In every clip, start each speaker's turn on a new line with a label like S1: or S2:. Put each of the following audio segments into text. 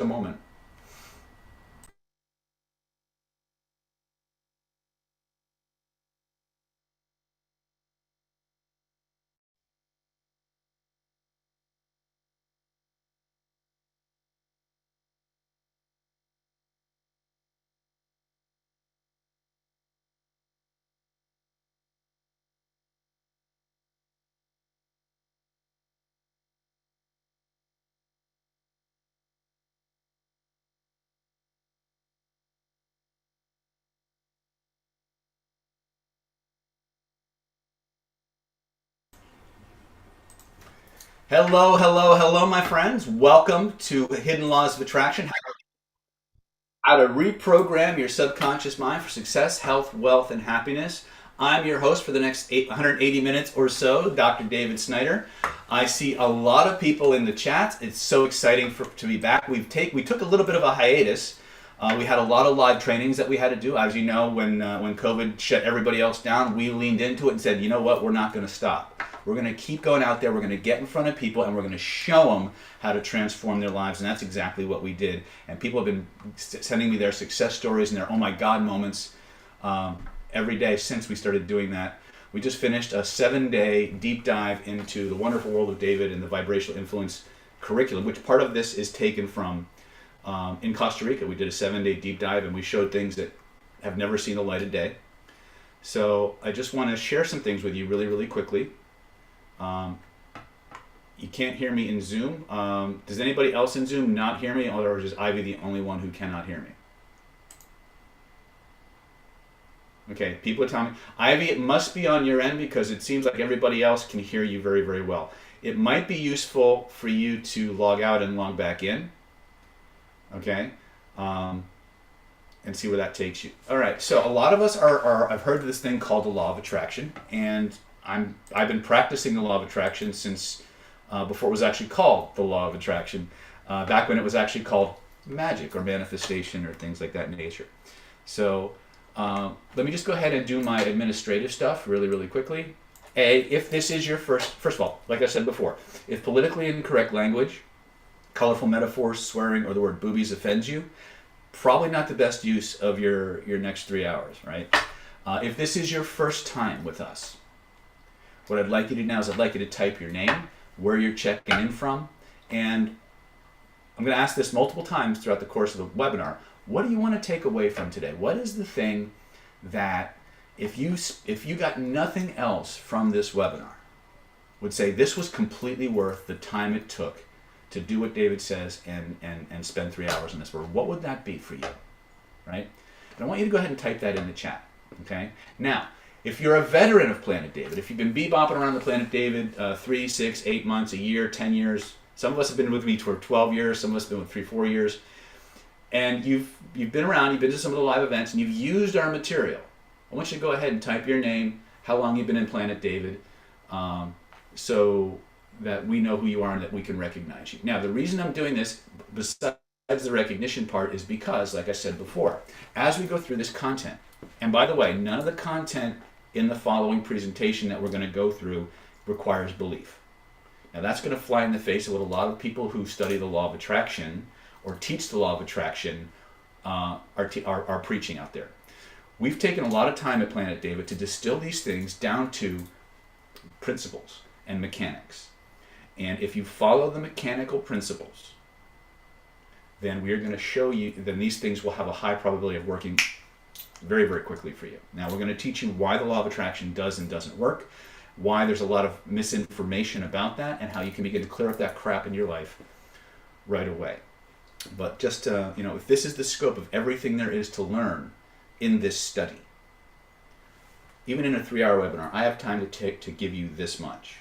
S1: a moment. Hello, hello, hello, my friends. Welcome to Hidden Laws of Attraction. How to reprogram your subconscious mind for success, health, wealth, and happiness. I'm your host for the next 180 minutes or so, Dr. David Snyder. I see a lot of people in the chat. It's so exciting to be back. We took a little bit of a hiatus. We had a lot of live trainings that we had to do. As you know, when COVID shut everybody else down, we leaned into it and said, you know what, we're not going to stop. We're going to keep going out there. We're going to get in front of people and we're going to show them how to transform their lives. And that's exactly what we did. And people have been sending me their success stories and their oh my God moments every day since we started doing that. We just finished a 7-day deep dive into the wonderful world of David and the vibrational influence curriculum, which part of this is taken from in Costa Rica. We did a 7-day deep dive and we showed things that have never seen the light of day. So I just want to share some things with you really, really quickly. You can't hear me in Zoom. Does anybody else in Zoom not hear me, or is Ivy the only one who cannot hear me? Okay, people are telling me, Ivy, it must be on your end because it seems like everybody else can hear you very, very well. It might be useful for you to log out and log back in, okay, and see where that takes you. All right, so a lot of us I've heard of this thing called the law of attraction, and I've been practicing the law of attraction since before it was actually called the law of attraction, back when it was actually called magic or manifestation or things like that in nature. So let me just go ahead and do my administrative stuff really, really quickly. If this is your first of all, like I said before, if politically incorrect language, colorful metaphors, swearing, or the word boobies offends you, probably not the best use of your next 3 hours, right? If this is your first time with us, what I'd like you to do now is I'd like you to type your name, where you're checking in from, and I'm going to ask this multiple times throughout the course of the webinar. What do you want to take away from today? What is the thing that if you got nothing else from this webinar, would say this was completely worth the time it took to do what David says and spend 3 hours on this? Or what would that be for you, right? And I want you to go ahead and type that in the chat, okay? Now, if you're a veteran of Planet David, if you've been bebopping around the Planet David 3, 6, 8 months, a year, 10 years, some of us have been with me for 12 years, some of us have been with 3, 4 years, and you've been around, you've been to some of the live events, and you've used our material, I want you to go ahead and type your name, how long you've been in Planet David, so that we know who you are and that we can recognize you. Now, the reason I'm doing this, besides the recognition part, is because, like I said before, as we go through this content, and by the way, none of the content in the following presentation that we're going to go through requires belief. Now, that's going to fly in the face of what a lot of people who study the law of attraction or teach the law of attraction are preaching out there. We've taken a lot of time at Planet David to distill these things down to principles and mechanics. And if you follow the mechanical principles, then we are going to show you, then these things will have a high probability of working very, very quickly for you. Now, we're going to teach you why the law of attraction does and doesn't work, why there's a lot of misinformation about that, and how you can begin to clear up that crap in your life right away. But just, if this is the scope of everything there is to learn in this study, even in a 3-hour webinar, I have time to take to give you this much.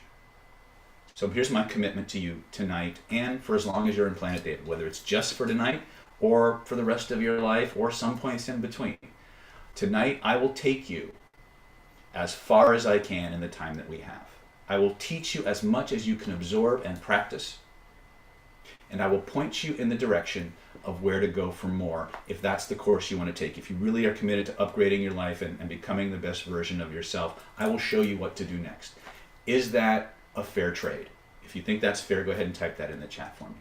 S1: So here's my commitment to you tonight and for as long as you're in Planet David, whether it's just for tonight or for the rest of your life or some points in between. Tonight, I will take you as far as I can in the time that we have. I will teach you as much as you can absorb and practice, and I will point you in the direction of where to go for more if that's the course you want to take. If you really are committed to upgrading your life and becoming the best version of yourself, I will show you what to do next. Is that a fair trade? If you think that's fair, go ahead and type that in the chat for me.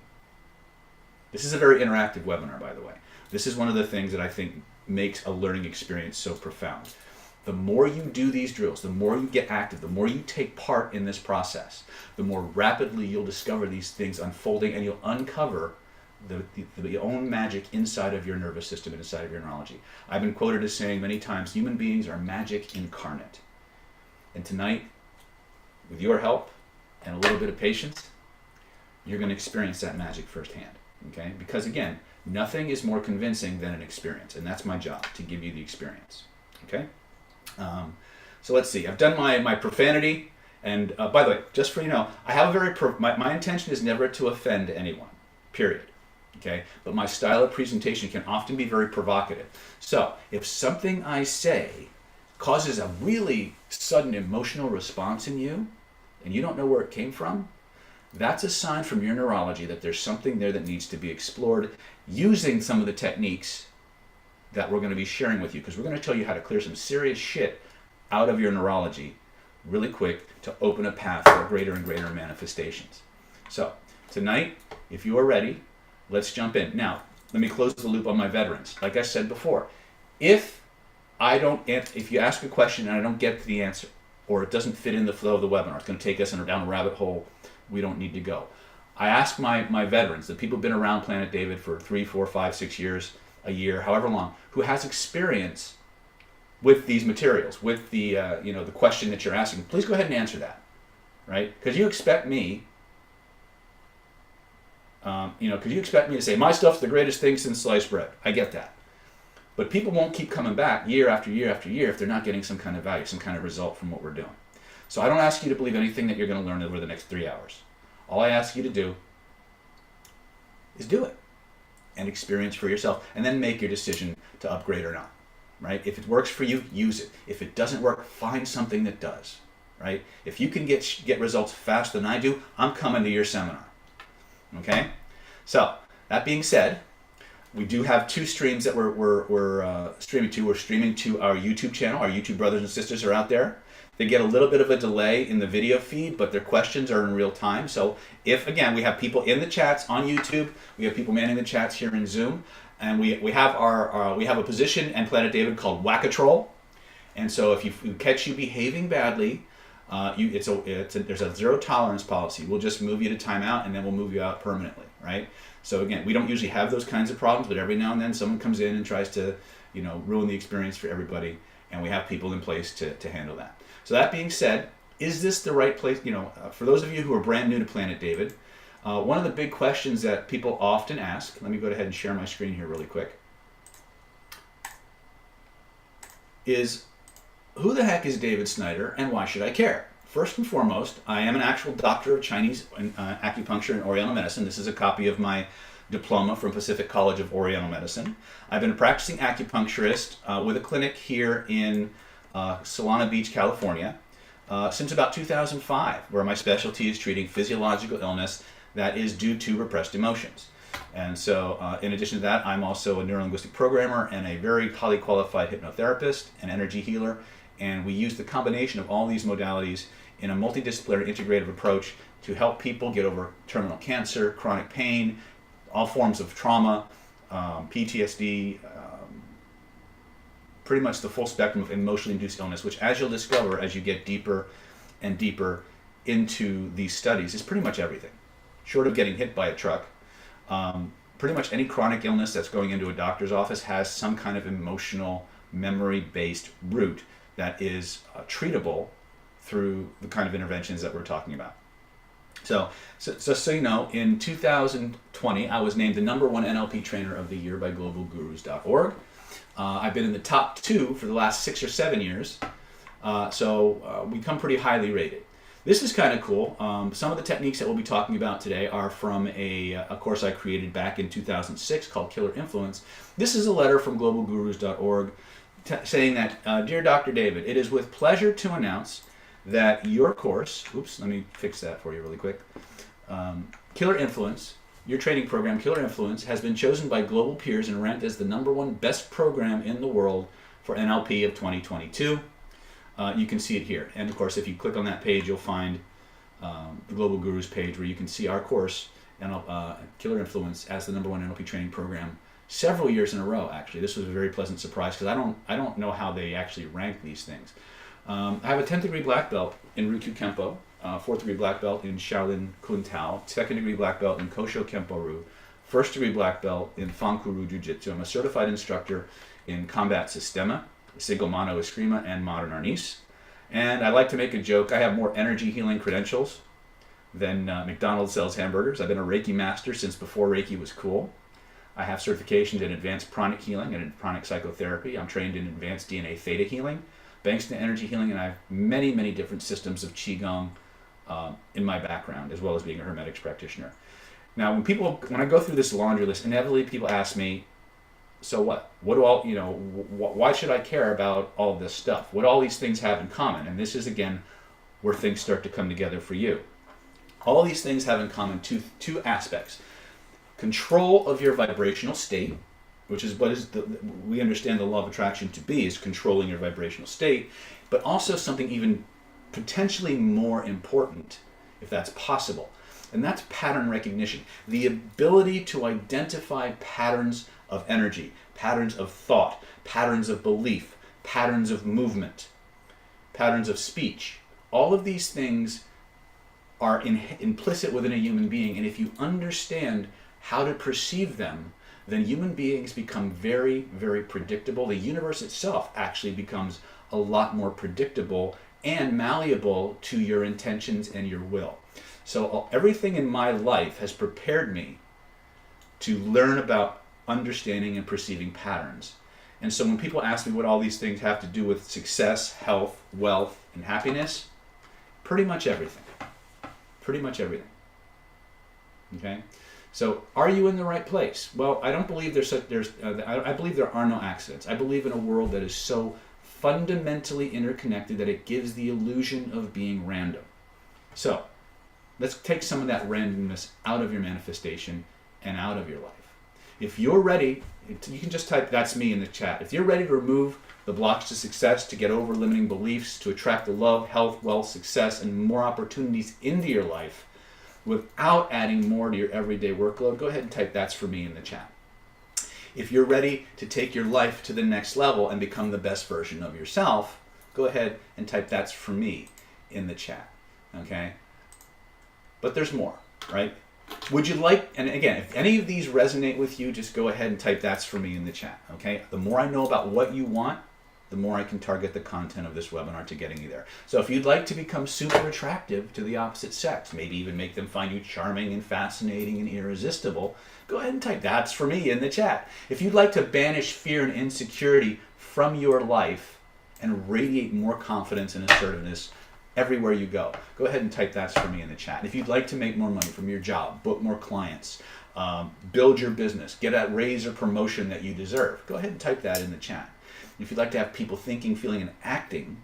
S1: This is a very interactive webinar, by the way. This is one of the things that I think makes a learning experience so profound. The more you do these drills, the more you get active, the more you take part in this process, the more rapidly you'll discover these things unfolding, and you'll uncover the own magic inside of your nervous system and inside of your neurology. I've been quoted as saying many times, human beings are magic incarnate. And tonight, with your help and a little bit of patience, you're going to experience that magic firsthand. Okay? Because again, nothing is more convincing than an experience, and that's my job, to give you the experience. Okay? So let's see. I've done my profanity, and by the way, just for you know, I have a very my intention is never to offend anyone. Period. Okay? But my style of presentation can often be very provocative. So if something I say causes a really sudden emotional response in you, and you don't know where it came from, that's a sign from your neurology that there's something there that needs to be explored using some of the techniques that we're going to be sharing with you, because we're going to tell you how to clear some serious shit out of your neurology really quick to open a path for greater and greater manifestations. So tonight, if you are ready, let's jump in. Now, let me close the loop on my veterans. Like I said before, if you ask a question and I don't get to the answer, or it doesn't fit in the flow of the webinar, it's going to take us down a rabbit hole we don't need to go. I ask my veterans, the people who've been around Planet David for 3, 4, 5, 6 years, a year, however long, who has experience with these materials, with the the question that you're asking, please go ahead and answer that, right? Because you expect me, to say my stuff's the greatest thing since sliced bread. I get that, but people won't keep coming back year after year after year if they're not getting some kind of value, some kind of result from what we're doing. So I don't ask you to believe anything that you're going to learn over the next 3 hours. All I ask you to do is do it and experience for yourself, and then make your decision to upgrade or not, right? If it works for you, use it. If it doesn't work, find something that does, right? If you can get results faster than I do, I'm coming to your seminar, okay? So that being said, we do have 2 streams that we're streaming to. We're streaming to our YouTube channel. Our YouTube brothers and sisters are out there. They get a little bit of a delay in the video feed, but their questions are in real time. So if, again, we have people in the chats on YouTube, we have people manning the chats here in Zoom, and we have we have a position in Planet David called Whack-A-Troll. And so if we catch you behaving badly, there's a zero tolerance policy. We'll just move you to timeout, and then we'll move you out permanently, right? So again, we don't usually have those kinds of problems, but every now and then someone comes in and tries to, ruin the experience for everybody, and we have people in place to handle that. So that being said, is this the right place? For those of you who are brand new to Planet David, one of the big questions that people often ask, let me go ahead and share my screen here really quick, is who the heck is David Snyder and why should I care? First and foremost, I am an actual doctor of Chinese acupuncture and Oriental medicine. This is a copy of my diploma from Pacific College of Oriental Medicine. I've been a practicing acupuncturist with a clinic here in Solana Beach, California, since about 2005, where my specialty is treating physiological illness that is due to repressed emotions. And so, in addition to that, I'm also a neurolinguistic programmer and a very highly qualified hypnotherapist and energy healer. And we use the combination of all these modalities in a multidisciplinary integrative approach to help people get over terminal cancer, chronic pain, all forms of trauma, PTSD, pretty much the full spectrum of emotionally induced illness, which, as you'll discover as you get deeper and deeper into these studies, is pretty much everything. Short of getting hit by a truck, pretty much any chronic illness that's going into a doctor's office has some kind of emotional, memory-based root that is treatable through the kind of interventions that we're talking about. So you know, in 2020, I was named the #1 NLP Trainer of the Year by globalgurus.org. I've been in the top 2 for the last 6 or 7 years, so we come pretty highly rated. This is kind of cool. Some of the techniques that we'll be talking about today are from a course I created back in 2006 called Killer Influence. This is a letter from globalgurus.org saying that, Dear Dr. David, it is with pleasure to announce that your course, oops, let me fix that for you really quick, Killer Influence, your training program, Killer Influence, has been chosen by global peers and ranked as the #1 best program in the world for NLP of 2022. You can see it here. And of course, if you click on that page, you'll find the Global Gurus page where you can see our course Killer Influence as the #1 NLP training program several years in a row. Actually, this was a very pleasant surprise because I don't know how they actually rank these things. I have a 10th degree black belt in Ryukyu Kempo, 4th degree black belt in Shaolin Kun Tao, 2nd degree black belt in Kosho Kempo-ryu, 1st degree black belt in Fankuru Jiu-Jitsu. I'm a certified instructor in Combat Sistema, Single Mano Eskrima, and Modern Arnis. And I like to make a joke. I have more energy healing credentials than McDonald's sells hamburgers. I've been a Reiki master since before Reiki was cool. I have certifications in advanced pranic healing and in pranic psychotherapy. I'm trained in advanced DNA theta healing, Bankston energy healing, and I have many, many different systems of Qigong in my background, as well as being a Hermetics practitioner. Now, when I go through this laundry list, inevitably people ask me, so what? Why should I care about all this stuff? What do all these things have in common? And this is, again, where things start to come together for you. All these things have in common two aspects. Control of your vibrational state, which is we understand the law of attraction to be, is controlling your vibrational state, but also something even potentially more important, if that's possible, and that's pattern recognition. The ability to identify patterns of energy, patterns of thought, patterns of belief, patterns of movement, patterns of speech. All of these things are implicit within a human being, and if you understand how to perceive them, then human beings become very, very predictable. The universe itself actually becomes a lot more predictable and malleable to your intentions and your will. So everything in my life has prepared me to learn about understanding and perceiving patterns. And so when people ask me what all these things have to do with success, health, wealth, and happiness, pretty much everything. Pretty much everything. Okay? So, are you in the right place? Well, I don't believe I believe there are no accidents. I believe in a world that is so fundamentally interconnected that it gives the illusion of being random. So, let's take some of that randomness out of your manifestation and out of your life. If you're ready, you can just type "that's me" in the chat. If you're ready to remove the blocks to success, to get over limiting beliefs, to attract the love, health, wealth, success, and more opportunities into your life, without adding more to your everyday workload, go ahead and type "that's for me" in the chat. If you're ready to take your life to the next level and become the best version of yourself, go ahead and type "that's for me" in the chat. Okay? But there's more, right? Would you like, and again, if any of these resonate with you, just go ahead and type "that's for me" in the chat. Okay? The more I know about what you want, the more I can target the content of this webinar to getting you there. So if you'd like to become super attractive to the opposite sex, maybe even make them find you charming and fascinating and irresistible, go ahead and type "that's for me" in the chat. If you'd like to banish fear and insecurity from your life and radiate more confidence and assertiveness everywhere you go ahead and type "that's for me" in the chat. If you'd like to make more money from your job, book more clients, build your business, get that raise or promotion that you deserve, go ahead and type that in the chat. If you'd like to have people thinking, feeling, and acting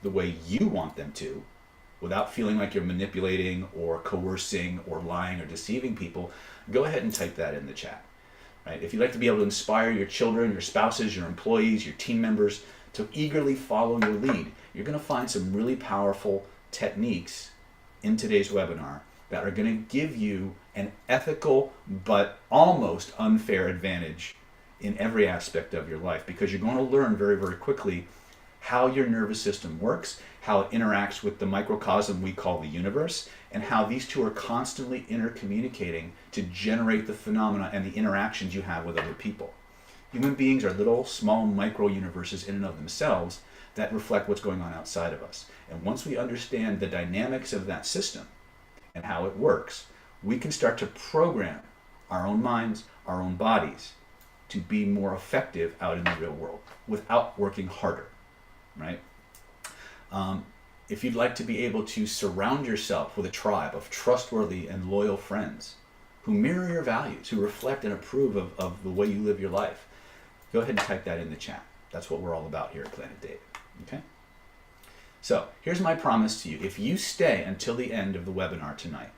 S1: the way you want them to, without feeling like you're manipulating or coercing or lying or deceiving people, go ahead and type that in the chat. Right? If you'd like to be able to inspire your children, your spouses, your employees, your team members to eagerly follow your lead, you're going to find some really powerful techniques in today's webinar that are going to give you an ethical but almost unfair advantage in every aspect of your life, because you're going to learn very, very quickly how your nervous system works, how it interacts with the microcosm we call the universe, and how these two are constantly intercommunicating to generate the phenomena and the interactions you have with other people. Human beings are little, small micro-universes in and of themselves that reflect what's going on outside of us. And once we understand the dynamics of that system and how it works, we can start to program our own minds, our own bodies, to be more effective out in the real world without working harder, right? If you'd like to be able to surround yourself with a tribe of trustworthy and loyal friends who mirror your values, who reflect and approve of the way you live your life, go ahead and type that in the chat. That's what we're all about here at Planet David, okay? So here's my promise to you. If you stay until the end of the webinar tonight,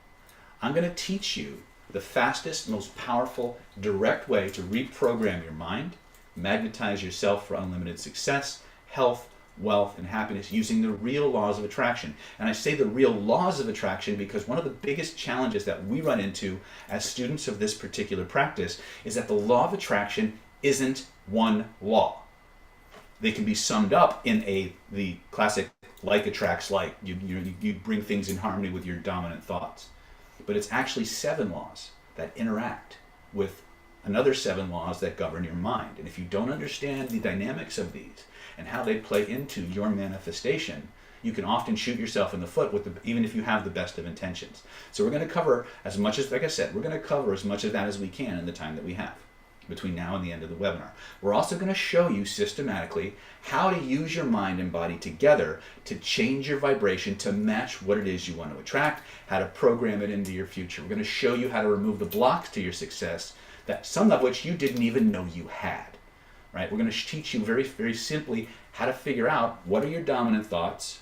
S1: I'm going to teach you the fastest, most powerful, direct way to reprogram your mind, magnetize yourself for unlimited success, health, wealth, and happiness using the real laws of attraction. And I say the real laws of attraction because one of the biggest challenges that we run into as students of this particular practice is that the law of attraction isn't one law. They can be summed up in the classic like attracts like. You bring things in harmony with your dominant thoughts. But it's actually 7 laws that interact with another 7 laws that govern your mind. And if you don't understand the dynamics of these and how they play into your manifestation, you can often shoot yourself in the foot even if you have the best of intentions. So we're going to cover as much as, like I said, we're going to cover as much of that as we can in the time that we have between now and the end of the webinar. We're also going to show you systematically how to use your mind and body together to change your vibration to match what it is you want to attract, how to program it into your future. We're going to show you how to remove the blocks to your success, that some of which you didn't even know you had. Right? We're going to teach you very, very simply how to figure out what are your dominant thoughts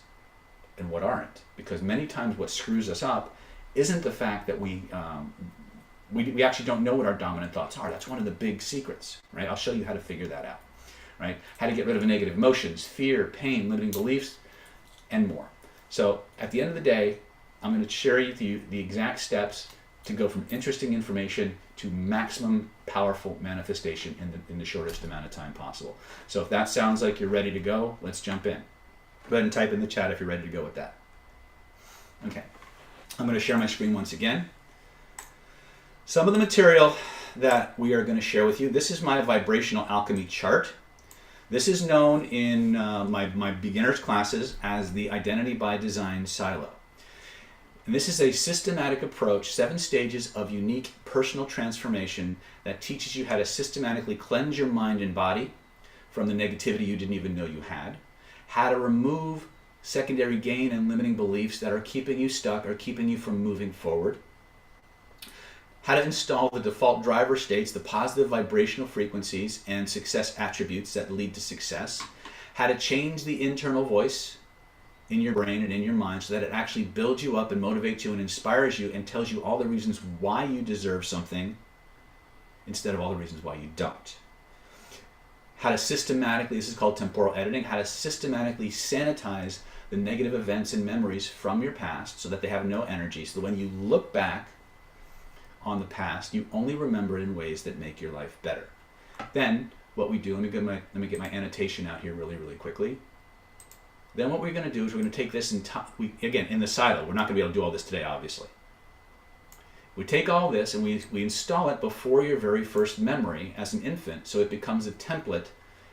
S1: and what aren't. Because many times what screws us up isn't the fact that we actually don't know what our dominant thoughts are. That's one of the big secrets, right? I'll show you how to figure that out, right? How to get rid of negative emotions, fear, pain, limiting beliefs, and more. So at the end of the day, I'm going to share with you the exact steps to go from interesting information to maximum powerful manifestation in the shortest amount of time possible. So if that sounds like you're ready to go, let's jump in. Go ahead and type in the chat if you're ready to go with that. Okay, I'm going to share my screen once again. Some of the material that we are going to share with you, this is my vibrational alchemy chart. This is known in my beginner's classes as the Identity by Design silo. And this is a systematic approach, 7 stages of unique personal transformation that teaches you how to systematically cleanse your mind and body from the negativity you didn't even know you had, how to remove secondary gain and limiting beliefs that are keeping you stuck or keeping you from moving forward, how to install the default driver states, the positive vibrational frequencies and success attributes that lead to success, how to change the internal voice in your brain and in your mind so that it actually builds you up and motivates you and inspires you and tells you all the reasons why you deserve something instead of all the reasons why you don't. How to systematically, this is called temporal editing, how to systematically sanitize the negative events and memories from your past so that they have no energy, so that when you look back on the past, you only remember it in ways that make your life better. Then what we do, let me get my annotation out here really, really quickly. Then what we're going to do is we're going to take this and again, in the silo, we're not going to be able to do all this today, obviously. We take all this and we install it before your very first memory as an infant, so it becomes a template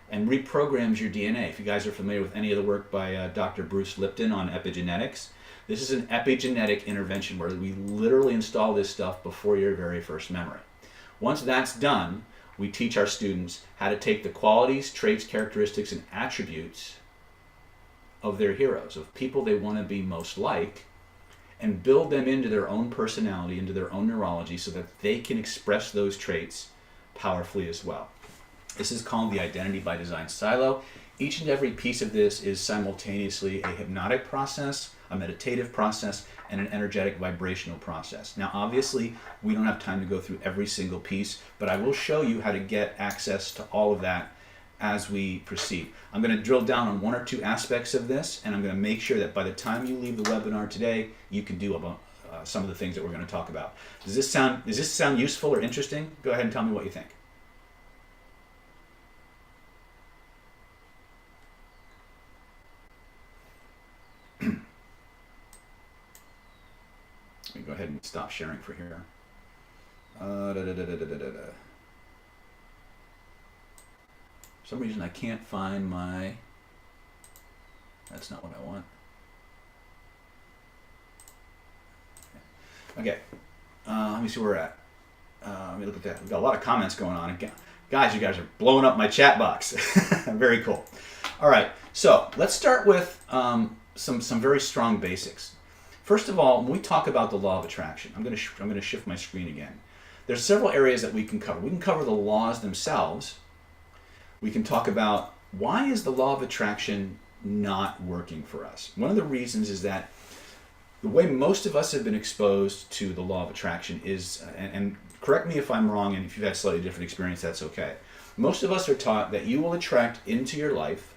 S1: and reprograms your DNA. If you guys are familiar with any of the work by Dr. Bruce Lipton on epigenetics, this is an epigenetic intervention where we literally install this stuff before your very first memory. Once that's done, we teach our students how to take the qualities, traits, characteristics, and attributes of their heroes, of people they want to be most like, and build them into their own personality, into their own neurology, so that they can express those traits powerfully as well. This is called the Identity by Design silo. Each and every piece of this is simultaneously a hypnotic process, a meditative process, and an energetic vibrational process. Now, obviously, we don't have time to go through every single piece, but I will show you how to get access to all of that as we proceed. I'm going to drill down on 1 or 2 aspects of this, and I'm going to make sure that by the time you leave the webinar today, you can do about some of the things that we're going to talk about. Does this sound useful or interesting? Go ahead and tell me what you think. Let me go ahead and stop sharing for here. For some reason I can't find my, that's not what I want. Okay, let me see where we're at. Let me look at that. We've got a lot of comments going on. Guys, you guys are blowing up my chat box. Very cool. All right, so let's start with some very strong basics. First of all, when we talk about the law of attraction, I'm going to shift my screen again. There's several areas that we can cover. We can cover the laws themselves. We can talk about why is the law of attraction not working for us. One of the reasons is that the way most of us have been exposed to the law of attraction is, and correct me if I'm wrong, and if you've had slightly different experience, that's okay. Most of us are taught that you will attract into your life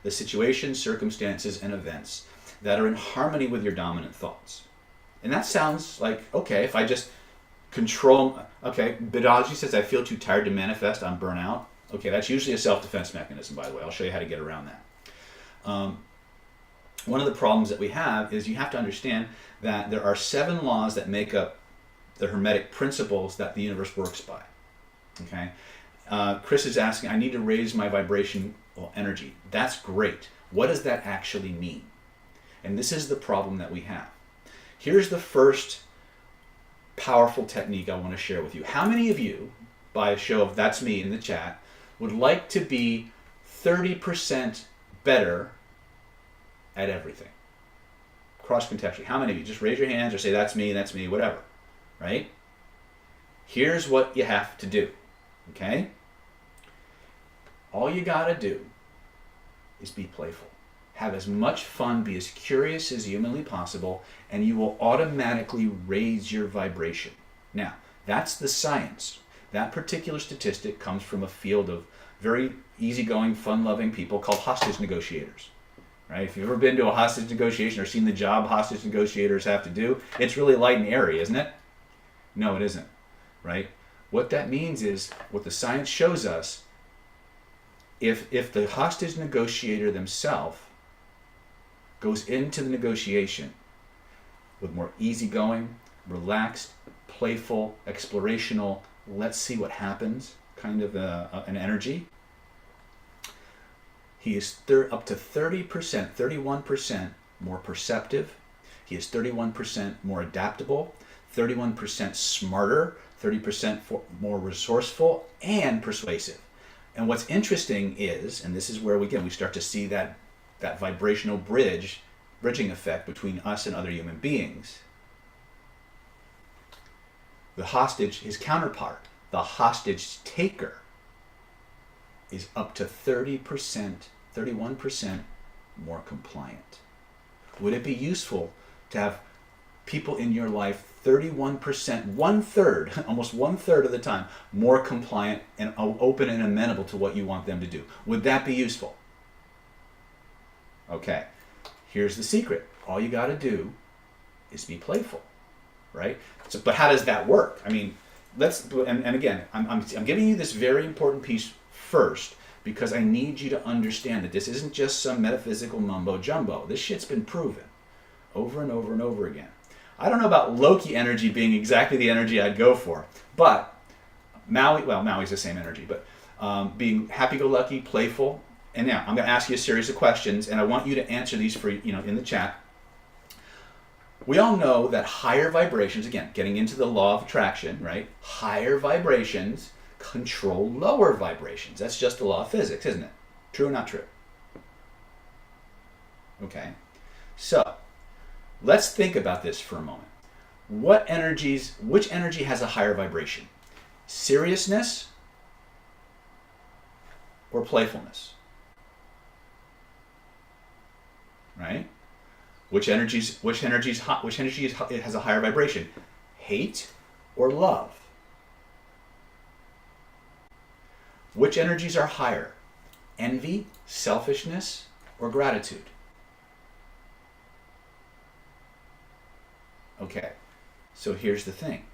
S1: the situations, circumstances, and events that are in harmony with your dominant thoughts. And that sounds like, okay, if I just control, okay, biology says I feel too tired to manifest, I'm burnout. Okay, that's usually a self-defense mechanism, by the way. I'll show you how to get around that. One of the problems that we have is you have to understand that there are 7 laws that make up the Hermetic principles that the universe works by. Okay, Chris is asking, I need to raise my vibrational energy. That's great. What does that actually mean? And this is the problem that we have. Here's the first powerful technique I want to share with you. How many of you, by a show of that's me in the chat, would like to be 30% better at everything? Cross-contextually. How many of you? Just raise your hands or say that's me, whatever. Right? Here's what you have to do. Okay? All you gotta do is be playful. Have as much fun, be as curious as humanly possible, and you will automatically raise your vibration. Now, that's the science. That particular statistic comes from a field of very easygoing, fun-loving people called hostage negotiators. Right? If you've ever been to a hostage negotiation or seen the job hostage negotiators have to do, it's really light and airy, isn't it? No, it isn't. Right? What that means is, what the science shows us, if the hostage negotiator themselves goes into the negotiation with more easygoing, relaxed, playful, explorational, let's see what happens kind of an energy, he is up to 30%, 31% more perceptive. He is 31% more adaptable, 31% smarter, 30% more resourceful, and persuasive. And what's interesting is, and this is where we start to see that vibrational bridging effect between us and other human beings. The hostage, his counterpart, the hostage taker, is up to 30%, 31% more compliant. Would it be useful to have people in your life 31%, 1/3, almost 1/3 of the time, more compliant and open and amenable to what you want them to do? Would that be useful? Okay, here's the secret. All you got to do is be playful, right? So, but how does that work? I mean, and again, I'm giving you this very important piece first because I need you to understand that this isn't just some metaphysical mumbo jumbo. This shit's been proven over and over and over again. I don't know about Loki energy being exactly the energy I'd go for, but Maui's the same energy, but being happy-go-lucky, playful. And now I'm going to ask you a series of questions, and I want you to answer these for in the chat. We all know that higher vibrations, again, getting into the law of attraction, right? Higher vibrations control lower vibrations. That's just the law of physics, isn't it? True or not true? Okay. So, let's think about this for a moment. Which energy has a higher vibration? Seriousness or playfulness? Right? Which energy has a higher vibration? Hate or love? Which energies are higher? Envy, selfishness, or gratitude? Okay, so here's the thing.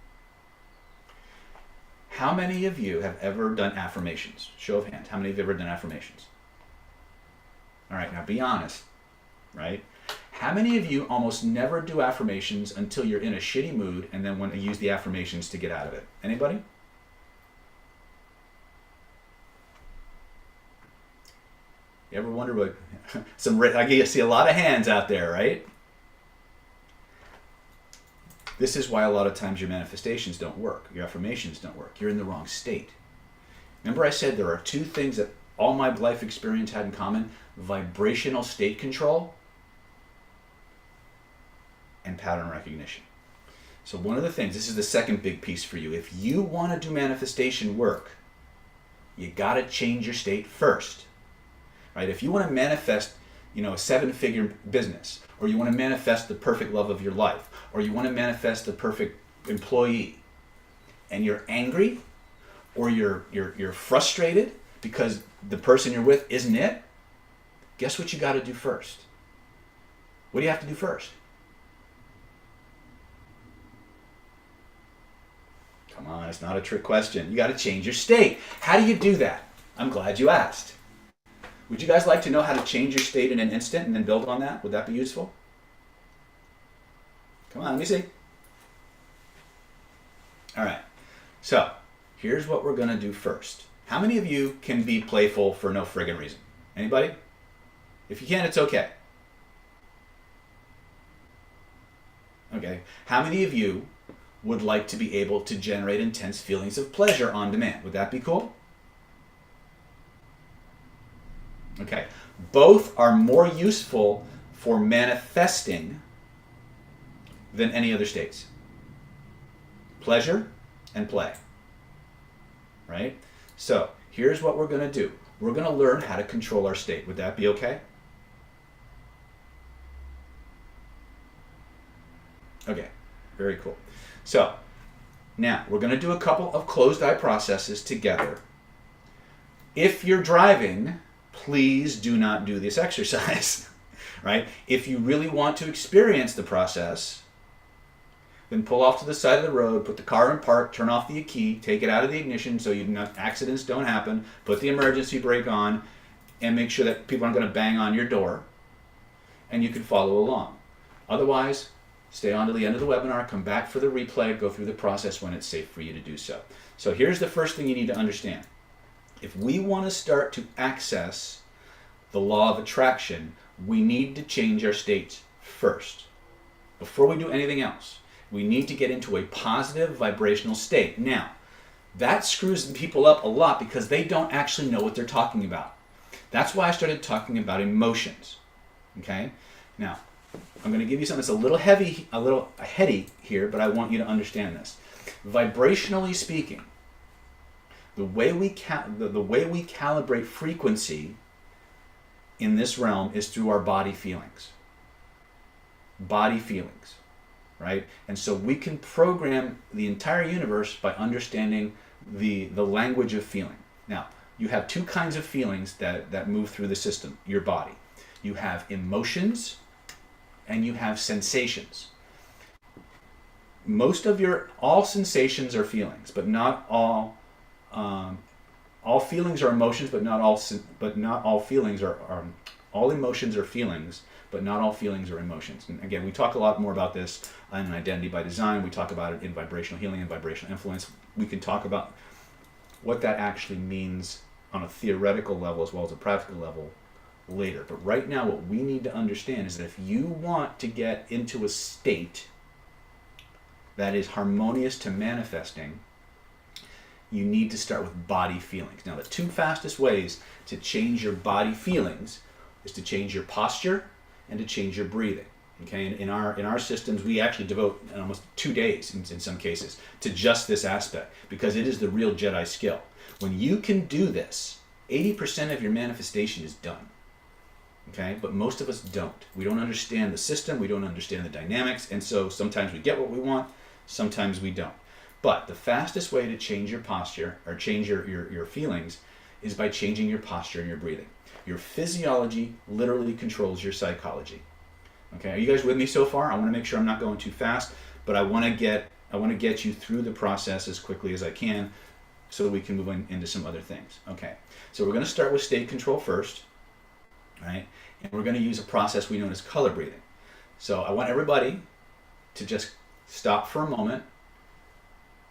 S1: How many of you have ever done affirmations? Show of hands. How many of you have ever done affirmations? All right, now be honest, right? How many of you almost never do affirmations until you're in a shitty mood and then want to use the affirmations to get out of it? Anybody? You ever wonder what I see a lot of hands out there, right? This is why a lot of times your manifestations don't work, your affirmations don't work. You're in the wrong state. Remember I said there are 2 things that all my life experience had in common: vibrational state control and pattern recognition. So one of the things, this is the second big piece for you. If you want to do manifestation work, you got to change your state first. Right? If you want to manifest, a 7-figure business, or you want to manifest the perfect love of your life, or you want to manifest the perfect employee, and you're angry, or you're frustrated because the person you're with isn't it, guess what you got to do first? What do you have to do first? Come on, it's not a trick question. You got to change your state. How do you do that? I'm glad you asked. Would you guys like to know how to change your state in an instant and then build on that? Would that be useful? Come on, let me see. All right. So, here's what we're going to do first. How many of you can be playful for no friggin' reason? Anybody? If you can, it's okay. Okay. How many of you would like to be able to generate intense feelings of pleasure on demand? Would that be cool? Okay. Both are more useful for manifesting than any other states. Pleasure and play. Right? So, here's what we're going to do. We're going to learn how to control our state. Would that be okay? Okay. Very cool. So, now we're going to do a couple of closed eye processes together. If you're driving, please do not do this exercise, right? If you really want to experience the process, then pull off to the side of the road, put the car in park, turn off the key, take it out of the ignition so accidents don't happen, put the emergency brake on, and make sure that people aren't going to bang on your door, and you can follow along. Otherwise, stay on to the end of the webinar, come back for the replay, go through the process when it's safe for you to do so. So here's the first thing you need to understand. If we want to start to access the law of attraction, we need to change our states first. Before we do anything else, we need to get into a positive vibrational state. Now, that screws people up a lot because they don't actually know what they're talking about. That's why I started talking about emotions. Okay? Now, I'm going to give you something that's a little heady here, but I want you to understand this. Vibrationally speaking, the way we calibrate frequency in this realm is through our body feelings. Body feelings, right? And so we can program the entire universe by understanding the language of feeling. Now, you have two kinds of feelings that move through the system, your body. You have emotions and you have sensations. All sensations are feelings, but not all. All feelings are emotions, but not all feelings are. All emotions are feelings, but not all feelings are emotions. And again, we talk a lot more about this in Identity by Design. We talk about it in Vibrational Healing and Vibrational Influence. We can talk about what that actually means on a theoretical level as well as a practical level later. But right now, what we need to understand is that if you want to get into a state that is harmonious to manifesting, you need to start with body feelings. Now, the two fastest ways to change your body feelings is to change your posture and to change your breathing. Okay, in our systems, we actually devote almost 2 days in some cases to just this aspect because it is the real Jedi skill. When you can do this, 80% of your manifestation is done. Okay, but most of us don't. We don't understand the system, we don't understand the dynamics, and so sometimes we get what we want, sometimes we don't. But the fastest way to change your posture or change your feelings is by changing your posture and your breathing. Your physiology literally controls your psychology. Okay, are you guys with me so far? I want to make sure I'm not going too fast, but I want to get you through the process as quickly as I can so that we can move into some other things. Okay, so we're going to start with state control first, right? And we're going to use a process we know as color breathing. So I want everybody to just stop for a moment.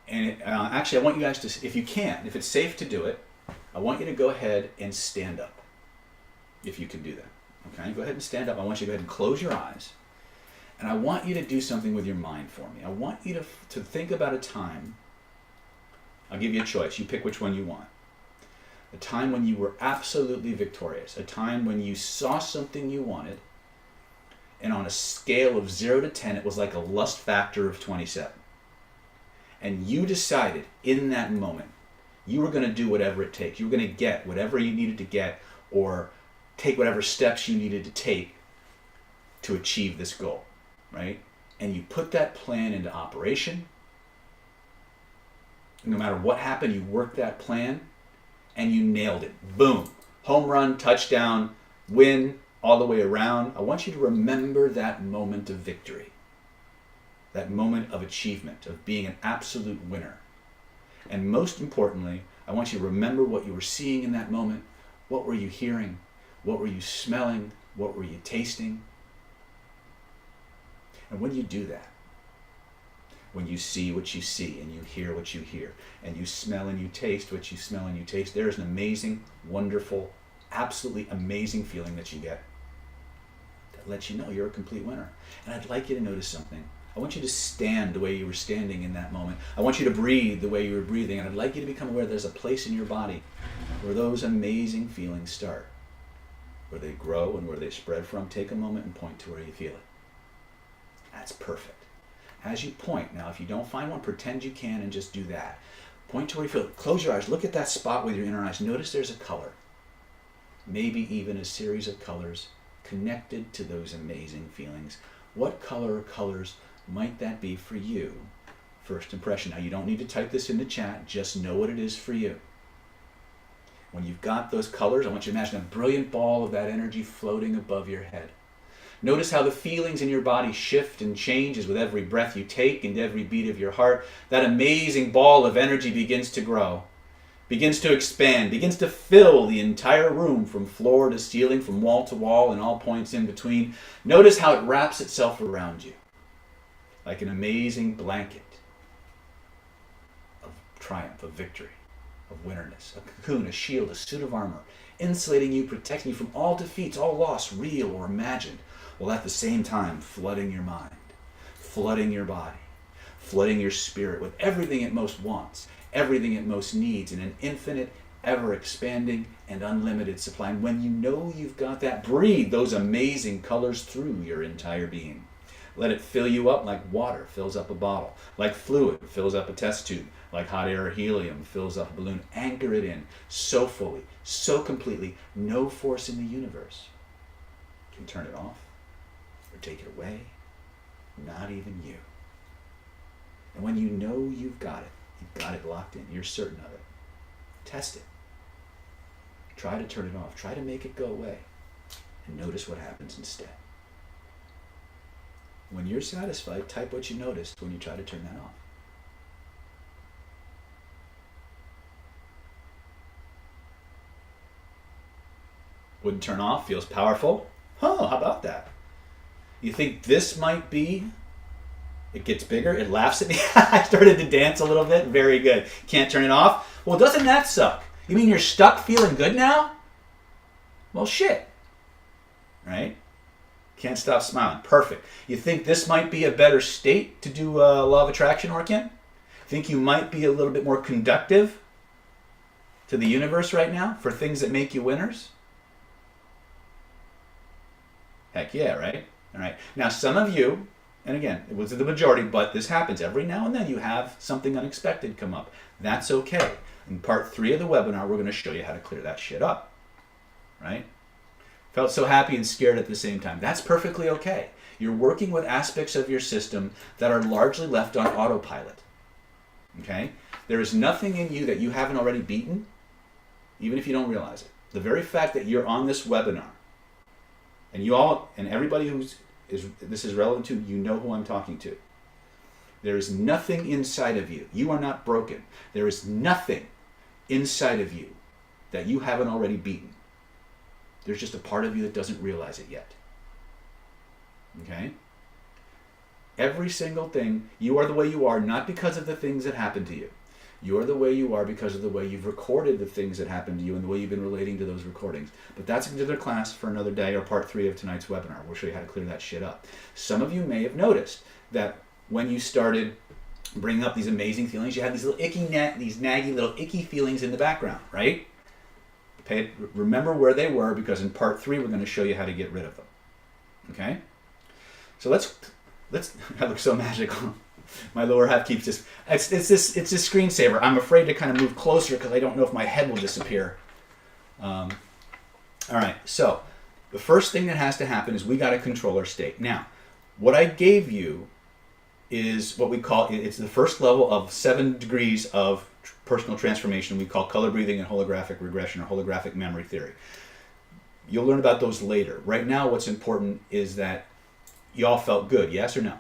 S1: And actually, I want you guys to, if you can, if it's safe to do it, I want you to go ahead and stand up, if you can do that. Okay, go ahead and stand up. I want you to go ahead and close your eyes. And I want you to do something with your mind for me. I want you to think about a time. I'll give you a choice. You pick which one you want. A time when you were absolutely victorious. A time when you saw something you wanted. And on a scale of 0 to 10, it was like a lust factor of 27. And you decided in that moment, you were going to do whatever it takes. You were going to get whatever you needed to get or take whatever steps you needed to take to achieve this goal, right? And you put that plan into operation. No matter what happened, you worked that plan and you nailed it. Boom. Home run, touchdown. win, all the way around. I want you to remember that moment of victory, that moment of achievement, of being an absolute winner. And most importantly, I want you to remember what you were seeing in that moment. What were you hearing? What were you smelling? What were you tasting? And when you do that, when you see what you see and you hear what you hear and you smell and you taste what you smell and you taste, there is an amazing, wonderful, absolutely amazing feeling that you get that lets you know you're a complete winner. And I'd like you to notice something. I want you to stand the way you were standing in that moment. I want you to breathe the way you were breathing. And I'd like you to become aware there's a place in your body where those amazing feelings start, where they grow and where they spread from. Take a moment and point to where you feel it. That's perfect. As you point, now if you don't find one, pretend you can and just do that. Point to where you feel it. Close your eyes. Look at that spot with your inner eyes. Notice there's a color. Maybe even a series of colors connected to those amazing feelings. What color or colors might that be for you? First impression. Now you don't need to type this in the chat. Just know what it is for you. When you've got those colors, I want you to imagine a brilliant ball of that energy floating above your head. Notice how the feelings in your body shift and changes with every breath you take and every beat of your heart. That amazing ball of energy begins to grow, begins to expand, begins to fill the entire room from floor to ceiling, from wall to wall, and all points in between. Notice how it wraps itself around you like an amazing blanket of triumph, of victory, of winnerness, a cocoon, a shield, a suit of armor, insulating you, protecting you from all defeats, all loss, real or imagined, while at the same time flooding your mind, flooding your body, flooding your spirit with everything it most wants, everything it most needs in an infinite, ever-expanding, and unlimited supply. And when you know you've got that, breathe those amazing colors through your entire being. Let it fill you up like water fills up a bottle, like fluid fills up a test tube, like hot air or helium fills up a balloon. Anchor it in so fully, so completely, no force in the universe can turn it off or take it away, not even you. And when you know you've got it locked in, you're certain of it, test it. Try to turn it off. Try to make it go away. And notice what happens instead. When you're satisfied, type what you noticed when you try to turn that off. Wouldn't turn off, feels powerful. Huh, how about that? You think this might be, it gets bigger, it laughs at me. I started to dance a little bit, very good. Can't turn it off? Well, doesn't that suck? You mean you're stuck feeling good now? Well, shit, right? Can't stop smiling, perfect. You think this might be a better state to do law of attraction work in? Think you might be a little bit more conductive to the universe right now for things that make you winners? Heck yeah, right? All right. Now, some of you, and again, it was the majority, but this happens every now and then, you have something unexpected come up. That's okay. In part 3 of the webinar, we're going to show you how to clear that shit up, right? Felt so happy and scared at the same time. That's perfectly okay. You're working with aspects of your system that are largely left on autopilot, okay? There is nothing in you that you haven't already beaten, even if you don't realize it. The very fact that you're on this webinar, and you all, and everybody this is relevant to, you know who I'm talking to. There is nothing inside of you. You are not broken. There is nothing inside of you that you haven't already beaten. There's just a part of you that doesn't realize it yet. Okay? Every single thing, you are the way you are, not because of the things that happened to you. You are the way you are because of the way you've recorded the things that happened to you and the way you've been relating to those recordings. But that's another class for another day, or part 3 of tonight's webinar. We'll show you how to clear that shit up. Some of you may have noticed that when you started bringing up these amazing feelings, you had these little these naggy little icky feelings in the background, right? Remember where they were, because in part 3 we're going to show you how to get rid of them. Okay? So let's that looks so magical. My lower half keeps this. It's this screensaver. I'm afraid to kind of move closer because I don't know if my head will disappear. All right. So the first thing that has to happen is we got to control our state. Now, what I gave you is what we call, it's the first level of 7 degrees of personal transformation we call color breathing and holographic regression, or holographic memory theory. You'll learn about those later. Right now, what's important is that you all felt good, yes or no?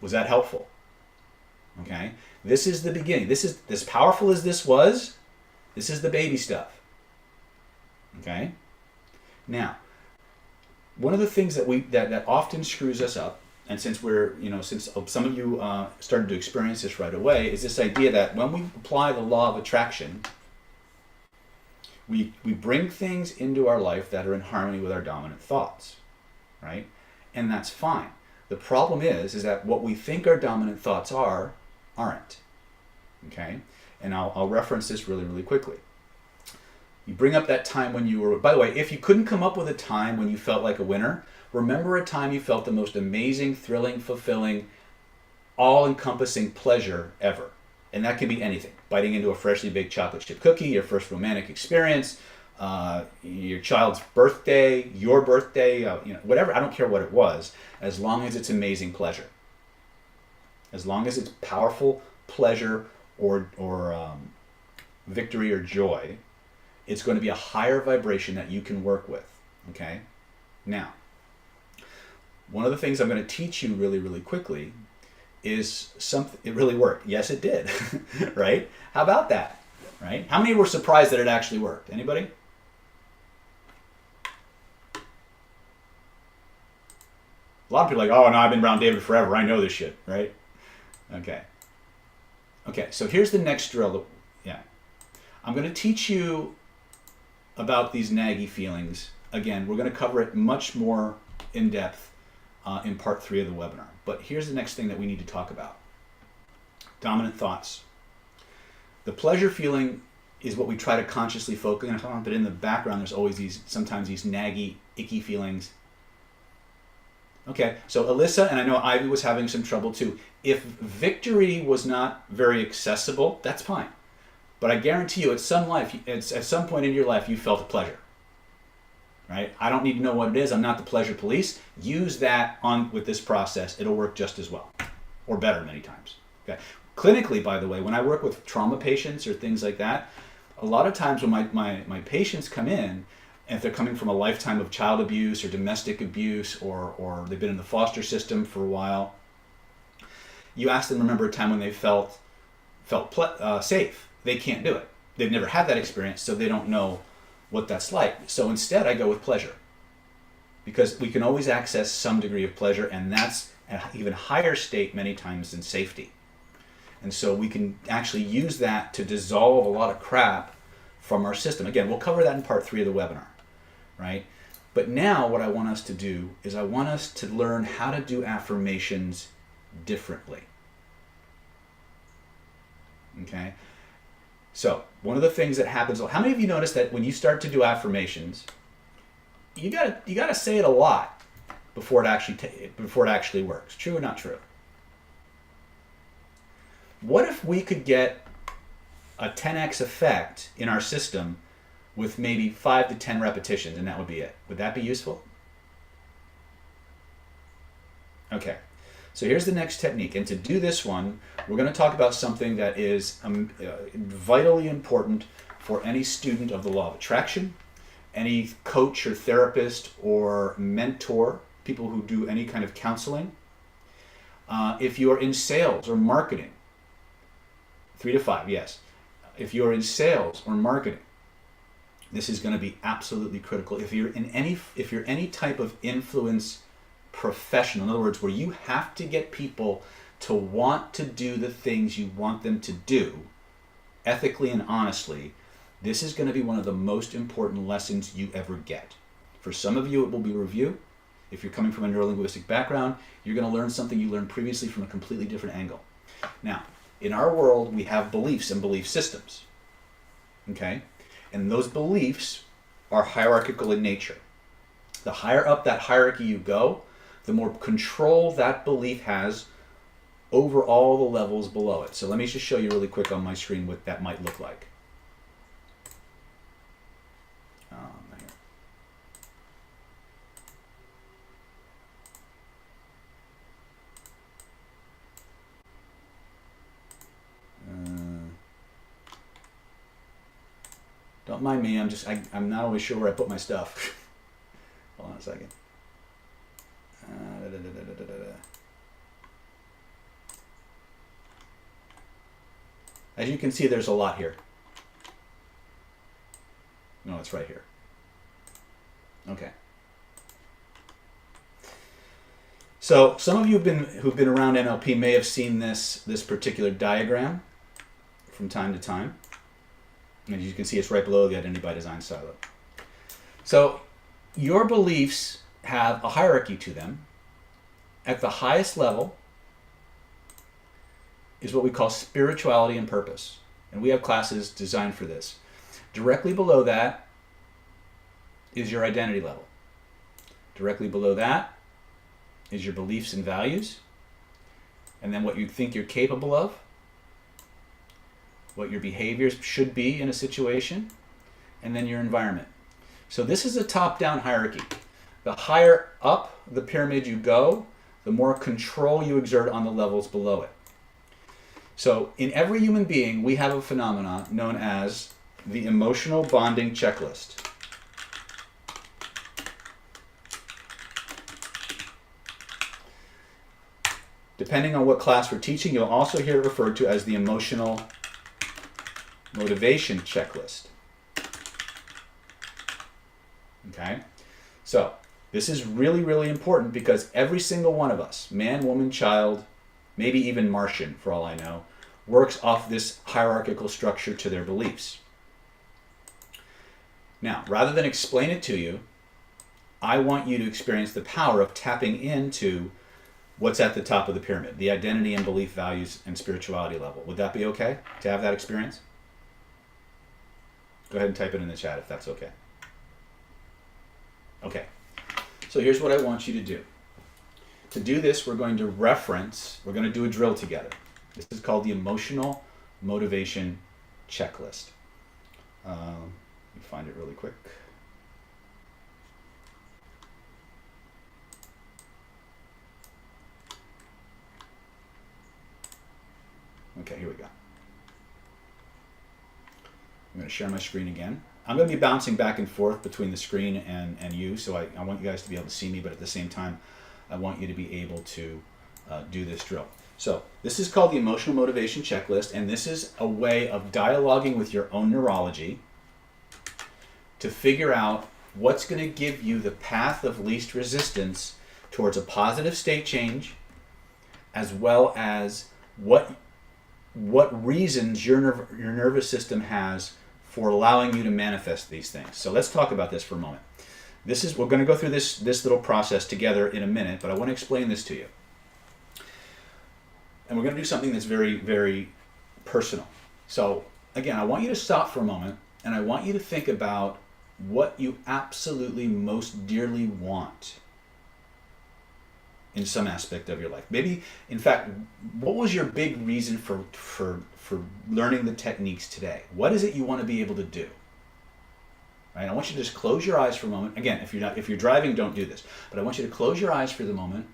S1: Was that helpful? Okay. This is the beginning. This is as powerful as this was. This is the baby stuff. Okay. Now, one of the things that often screws us up, and since some of you started to experience this right away, is this idea that when we apply the law of attraction, we bring things into our life that are in harmony with our dominant thoughts, right? And that's fine. The problem is that what we think our dominant thoughts aren't. Okay? And I'll reference this really, really quickly. You bring up that time when you were, by the way, if you couldn't come up with a time when you felt like a winner, remember a time you felt the most amazing, thrilling, fulfilling, all-encompassing pleasure ever. And that can be anything. Biting into a freshly baked chocolate chip cookie, your first romantic experience, your child's birthday, your birthday, whatever. I don't care what it was, as long as it's amazing pleasure. As long as it's powerful pleasure or victory or joy, it's going to be a higher vibration that you can work with. Okay? Now, one of the things I'm going to teach you really, really quickly is something. It really worked. Yes, it did. Right? How about that? Right? How many were surprised that it actually worked? Anybody? A lot of people are like, oh no, I've been around David forever. I know this shit, right? Okay. Okay, so here's the next drill. I'm going to teach you about these naggy feelings. Again, we're going to cover it much more in depth in part 3 of the webinar. But here's the next thing that we need to talk about. Dominant thoughts. The pleasure feeling is what we try to consciously focus on, but in the background there's always sometimes these naggy, icky feelings. Okay, so Alyssa, and I know Ivy was having some trouble too. If victory was not very accessible, that's fine. But I guarantee you, at some point in your life, you felt a pleasure. Right? I don't need to know what it is. I'm not the pleasure police. Use that with this process. It'll work just as well, or better many times. Okay. Clinically, by the way, when I work with trauma patients or things like that, a lot of times when my patients come in, and if they're coming from a lifetime of child abuse or domestic abuse, or they've been in the foster system for a while, you ask them to remember a time when they felt safe. They can't do it. They've never had that experience, so they don't know what that's like. So instead, I go with pleasure, because we can always access some degree of pleasure, and that's an even higher state many times than safety. And so we can actually use that to dissolve a lot of crap from our system. Again, we'll cover that in part 3 of the webinar, right? But now what I want us to do is I want us to learn how to do affirmations differently. Okay? So one of the things that happens, how many of you notice that when you start to do affirmations, you gotta say it a lot before it actually works? True or not true? What if we could get a 10x effect in our system with maybe 5 to 10 repetitions, and that would be it? Would that be useful? Okay. So here's the next technique, and to do this one, we're going to talk about something that is vitally important for any student of the law of attraction, any coach or therapist or mentor, people who do any kind of counseling. If you're in sales or marketing, 3 to 5, yes. If you're in sales or marketing, this is going to be absolutely critical. If you're any type of influence professional, in other words, where you have to get people to want to do the things you want them to do, ethically and honestly, this is going to be one of the most important lessons you ever get. For some of you, it will be review. If you're coming from a neurolinguistic background, you're going to learn something you learned previously from a completely different angle. Now, in our world, we have beliefs and belief systems. Okay? And those beliefs are hierarchical in nature. The higher up that hierarchy you go, the more control that belief has over all the levels below it. So let me just show you really quick on my screen what that might look like. Don't mind me, I'm not always sure where I put my stuff. Hold on a second. As you can see, there's a lot here. No, it's right here. Okay. So some of you who've been around NLP may have seen this particular diagram from time to time. And as you can see, it's right below the Identity by Design silo. So your beliefs have a hierarchy to them. At the highest level is what we call spirituality and purpose. And we have classes designed for this. Directly below that is your identity level. Directly below that is your beliefs and values. And then what you think you're capable of, what your behaviors should be in a situation, and then your environment. So this is a top-down hierarchy. The higher up the pyramid you go, the more control you exert on the levels below it. So in every human being, we have a phenomenon known as the emotional bonding checklist. Depending on what class we're teaching, you'll also hear it referred to as the emotional motivation checklist. Okay? So this is really, really important because every single one of us, man, woman, child, maybe even Martian for all I know, works off this hierarchical structure to their beliefs. Now, rather than explain it to you, I want you to experience the power of tapping into what's at the top of the pyramid, the identity and belief, values, and spirituality level. Would that be okay to have that experience? Go ahead and type it in the chat if that's okay. Okay, so here's what I want you to do. To do this, we're going to do a drill together. This is called the emotional motivation checklist. Let me find it really quick. Okay, here we go. I'm going to share my screen again. I'm going to be bouncing back and forth between the screen and you, so I want you guys to be able to see me, but at the same time, I want you to be able to do this drill. So this is called the emotional motivation checklist, and this is a way of dialoguing with your own neurology to figure out what's going to give you the path of least resistance towards a positive state change, as well as what reasons your nervous system has for allowing you to manifest these things. So let's talk about this for a moment. We're going to go through this little process together in a minute, but I want to explain this to you. And we're going to do something that's very, very personal. So again, I want you to stop for a moment, and I want you to think about what you absolutely most dearly want in some aspect of your life. Maybe, in fact, what was your big reason for learning the techniques today? What is it you want to be able to do? Right? I want you to just close your eyes for a moment. Again, if you're driving, don't do this. But I want you to close your eyes for the moment,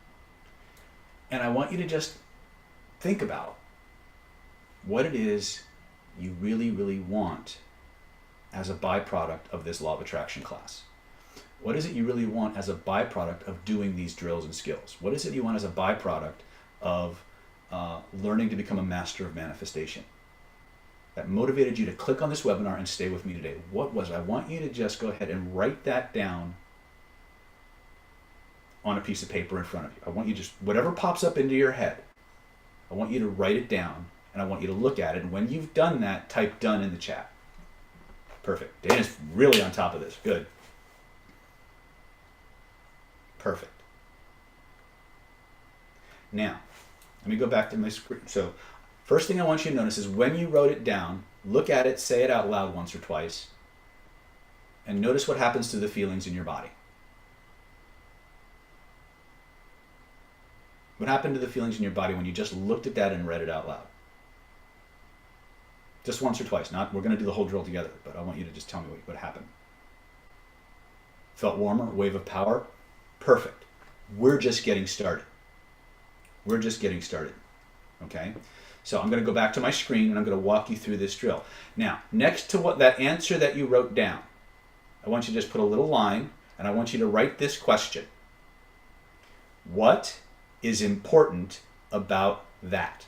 S1: and I want you to just think about what it is you really, really want as a byproduct of this law of attraction class. What is it you really want as a byproduct of doing these drills and skills? What is it you want as a byproduct of learning to become a master of manifestation that motivated you to click on this webinar and stay with me today? What was it? I want you to just go ahead and write that down on a piece of paper in front of you. I want you to just, whatever pops up into your head, I want you to write it down, and I want you to look at it. And when you've done that, type done in the chat. Perfect. Dana's really on top of this. Good. Perfect. Now, let me go back to my screen. So, first thing I want you to notice is when you wrote it down, look at it, say it out loud once or twice, and notice what happens to the feelings in your body. What happened to the feelings in your body when you just looked at that and read it out loud? Just once or twice. We're going to do the whole drill together, but I want you to just tell me what happened. Felt warmer? Wave of power? Perfect. We're just getting started. We're just getting started. Okay? So I'm going to go back to my screen and I'm going to walk you through this drill. Now, next to what that answer that you wrote down, I want you to just put a little line and I want you to write this question. What is important about that?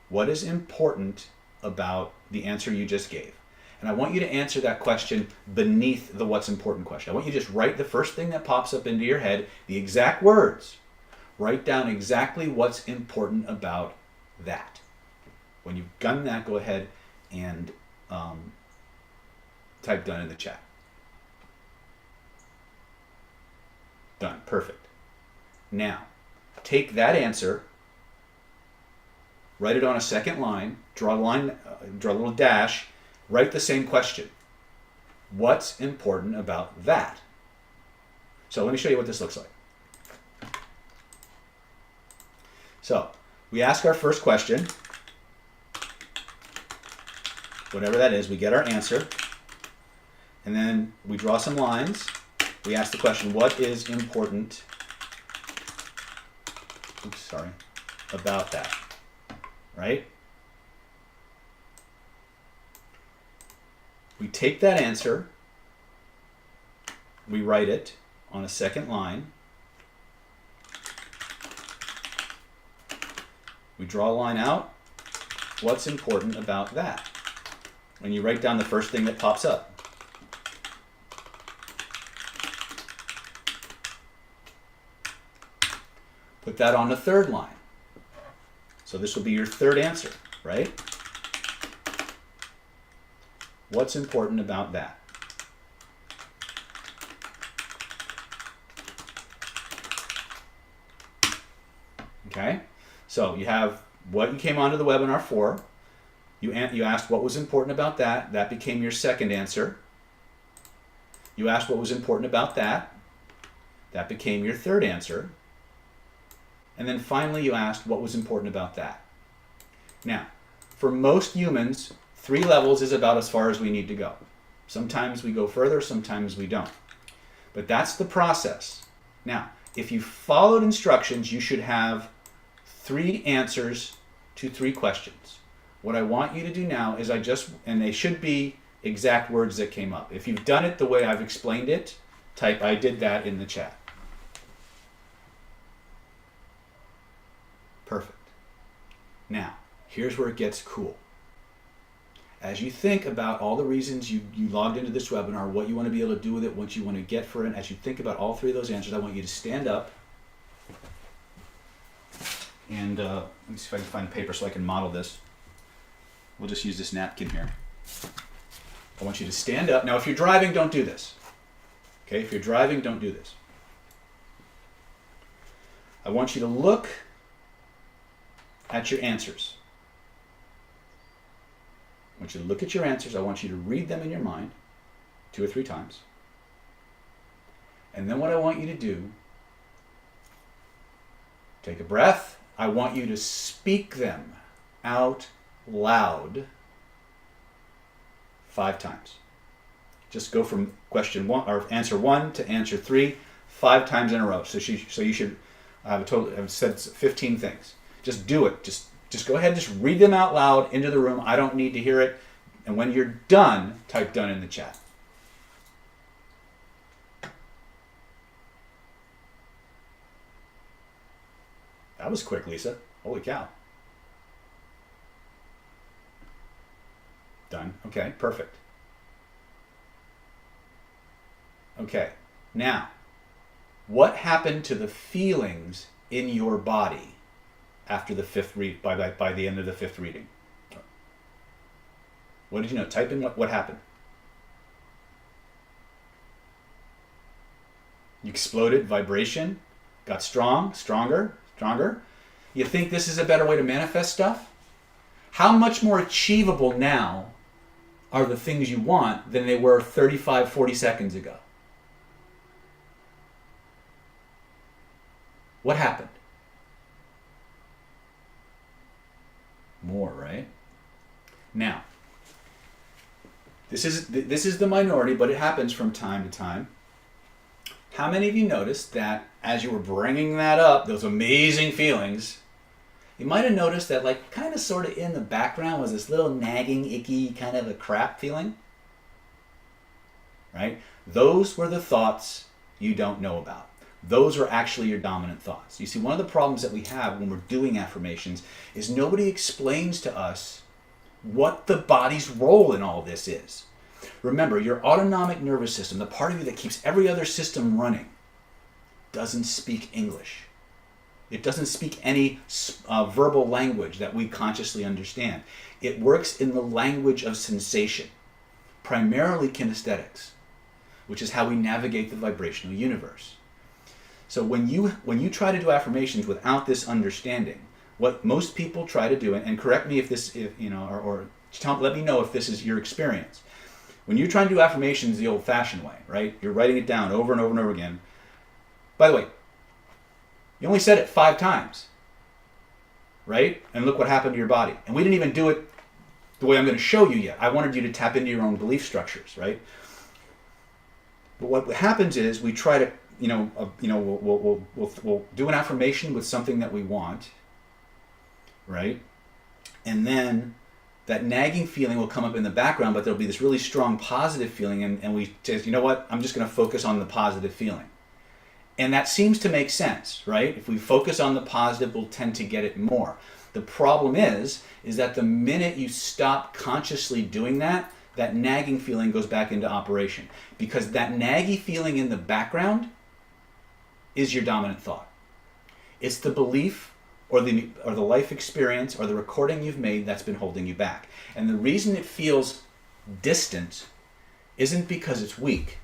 S1: What is important about the answer you just gave? And I want you to answer that question beneath the what's important question. I want you to just write the first thing that pops up into your head, the exact words. Write down exactly what's important about that. When you've done that, go ahead and type done in the chat. Done. Perfect. Now, take that answer, write it on a second line, draw a line, draw a little dash, write the same question. What's important about that? So let me show you what this looks like. So we ask our first question, whatever that is, we get our answer, and then we draw some lines. We ask the question, what is important about that, right? We take that answer, we write it on a second line, we draw a line out, what's important about that? And you write down the first thing that pops up. Put that on the third line. So this will be your third answer, right? What's important about that? Okay, so you have what you came onto the webinar for. You asked what was important about that. That became your second answer. You asked what was important about that. That became your third answer. And then finally you asked what was important about that. Now, for most humans, 3 levels is about as far as we need to go. Sometimes we go further, sometimes we don't. But that's the process. Now, if you followed instructions, you should have 3 answers to 3 questions. What I want you to do now is and they should be exact words that came up. If you've done it the way I've explained it, type I did that in the chat. Perfect. Now, here's where it gets cool. As you think about all the reasons you logged into this webinar, what you want to be able to do with it, what you want to get for it, as you think about all 3 of those answers, I want you to stand up. And let me see if I can find paper so I can model this. We'll just use this napkin here. I want you to stand up. Now, if you're driving, don't do this. Okay, if you're driving, don't do this. I want you to look at your answers. I want you to look at your answers. I want you to read them in your mind 2 or 3 times. And then what I want you to do, take a breath. I want you to speak them out loud 5 times. Just go from question 1 or answer 1 to answer 3 5 times in a row. So you should have I've said 15 things. Just do it. Just go ahead and just read them out loud into the room. I don't need to hear it. And when you're done, type done in the chat. That was quick, Lisa. Holy cow. Done. Okay, perfect. Okay, now, what happened to the feelings in your body after the 5th read by the end of the 5th reading? What did you know? Type in what happened. You exploded, vibration, got stronger. You think this is a better way to manifest stuff? How much more achievable now are the things you want than they were 35, 40 seconds ago? What happened? More, right? Now, this is the minority, but it happens from time to time. How many of you noticed that as you were bringing that up, those amazing feelings, you might have noticed that like kind of sort of in the background was this little nagging, icky kind of a crap feeling. Right? Those were the thoughts you don't know about. Those are actually your dominant thoughts. You see, one of the problems that we have when we're doing affirmations is nobody explains to us what the body's role in all this is. Remember, your autonomic nervous system, the part of you that keeps every other system running, doesn't speak English. It doesn't speak any verbal language that we consciously understand. It works in the language of sensation, primarily kinesthetics, which is how we navigate the vibrational universe. So when you try to do affirmations without this understanding, what most people try to do, and correct me if this, let me know if this is your experience. When you're trying to do affirmations the old-fashioned way, right? You're writing it down over and over and over again. By the way, you only said it 5 times, right? And look what happened to your body. And we didn't even do it the way I'm going to show you yet. I wanted you to tap into your own belief structures, right? But what happens is we try to, we'll do an affirmation with something that we want, right? And then that nagging feeling will come up in the background, but there'll be this really strong positive feeling, and we just, you know what? I'm just going to focus on the positive feeling. And that seems to make sense, right? If we focus on the positive, we'll tend to get it more. The problem is that the minute you stop consciously doing that, that nagging feeling goes back into operation. Because that naggy feeling in the background is your dominant thought. It's the belief or the life experience or the recording you've made that's been holding you back. And the reason it feels distant isn't because it's weak.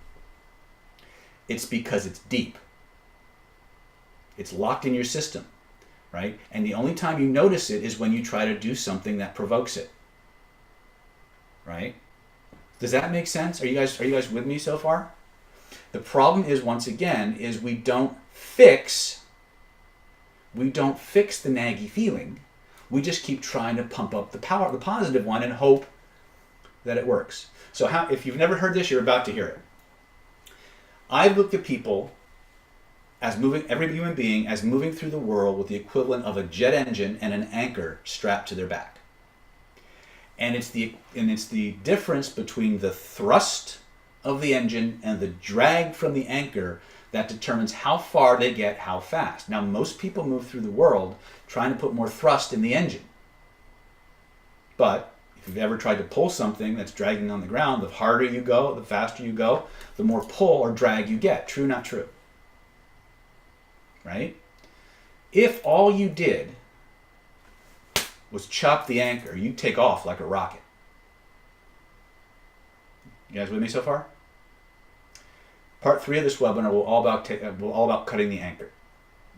S1: It's because it's deep. It's locked in your system, right? And the only time you notice it is when you try to do something that provokes it, right? Does that make sense? Are you guys with me so far? The problem is, once again, is we don't fix the naggy feeling. We just keep trying to pump up the positive one, and hope that it works. So if you've never heard this, you're about to hear it. I've looked at people every human being as moving through the world with the equivalent of a jet engine and an anchor strapped to their back. And it's the difference between the thrust of the engine and the drag from the anchor that determines how far they get, how fast. Now, most people move through the world trying to put more thrust in the engine. But if you've ever tried to pull something that's dragging on the ground, the harder you go, the faster you go, the more pull or drag you get. True, not true? Right? If all you did was chop the anchor, you'd take off like a rocket. You guys with me so far? Part 3 of this webinar will all about cutting the anchor.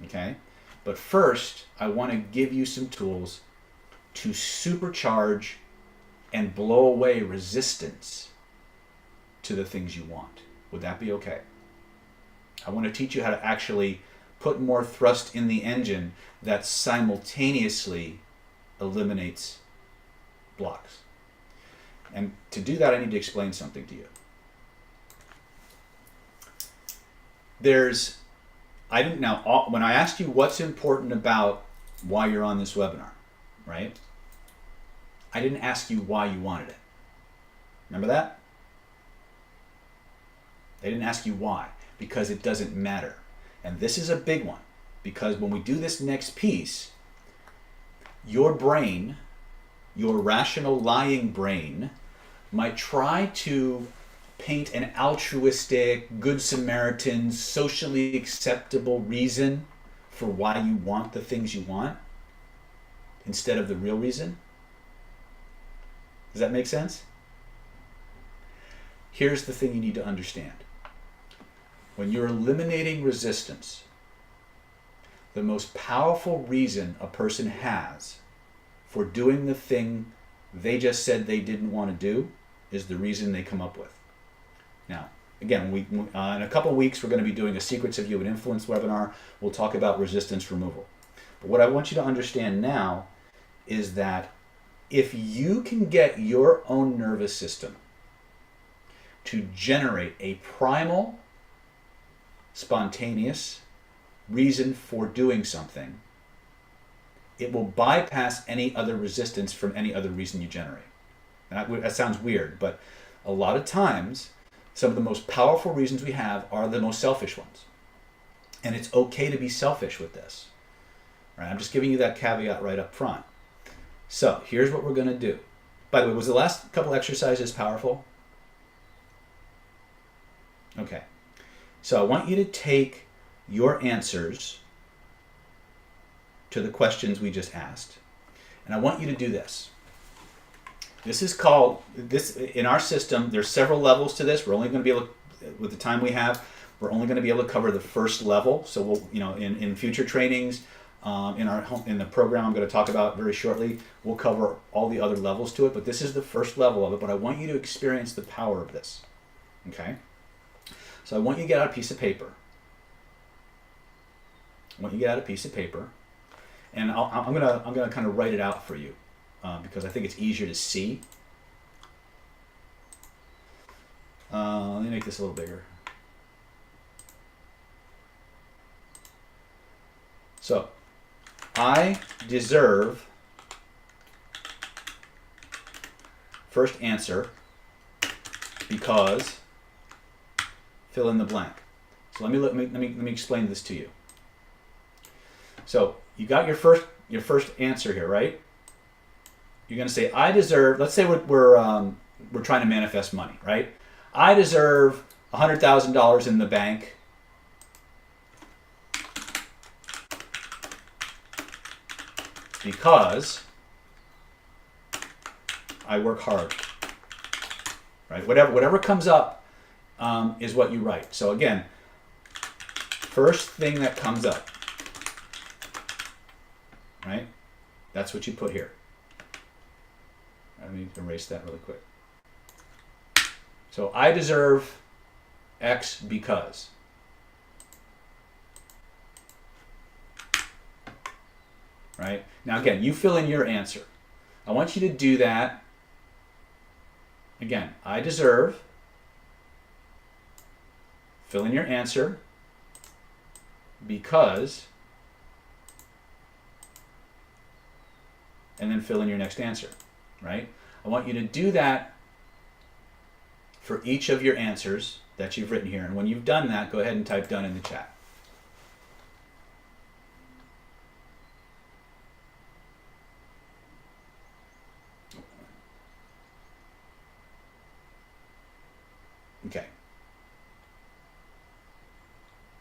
S1: Okay? But first, I want to give you some tools to supercharge and blow away resistance to the things you want. Would that be okay? I want to teach you how to actually put more thrust in the engine that simultaneously eliminates blocks. And to do that, I need to explain something to you. When I asked you what's important about why you're on this webinar, right? I didn't ask you why you wanted it. Remember that? They didn't ask you why, because it doesn't matter. And this is a big one, because when we do this next piece, your brain, your rational lying brain, might try to paint an altruistic, good Samaritan, socially acceptable reason for why you want the things you want instead of the real reason. Does that make sense? Here's the thing you need to understand. When you're eliminating resistance, the most powerful reason a person has for doing the thing they just said they didn't want to do is the reason they come up with. Now, again, in a couple of weeks, we're going to be doing a Secrets of Human Influence webinar. We'll talk about resistance removal. But what I want you to understand now is that if you can get your own nervous system to generate a primal, spontaneous reason for doing something, it will bypass any other resistance from any other reason you generate. And that sounds weird, but a lot of times, some of the most powerful reasons we have are the most selfish ones. And it's okay to be selfish with this. Right? I'm just giving you that caveat right up front. So here's what we're going to do. By the way, was the last couple exercises powerful? Okay. So I want you to take your answers to the questions we just asked. And I want you to do this. This is called, in our system, there's several levels to this. We're only going to be able to, with the time we have, we're only going to be able to cover the first level. So we'll, in future trainings, in the program I'm going to talk about very shortly, we'll cover all the other levels to it. But this is the first level of it. But I want you to experience the power of this. Okay? So I want you to get out a piece of paper. And I'm gonna kind of write it out for you because I think it's easier to see. Let me make this a little bigger. So, I deserve, first answer, because fill in the blank. So let me explain this to you. So you got your first answer here, right? You're going to say, I deserve. Let's say we're trying to manifest money, right? I deserve $100,000 in the bank because I work hard. Right? Whatever comes up is what you write. So again, first thing that comes up. Right? That's what you put here. Let me erase that really quick. So I deserve X because. Right? Now again, you fill in your answer. I want you to do that. Again, I deserve. Fill in your answer because. And then fill in your next answer, right? I want you to do that for each of your answers that you've written here. And when you've done that, go ahead and type done in the chat. Okay.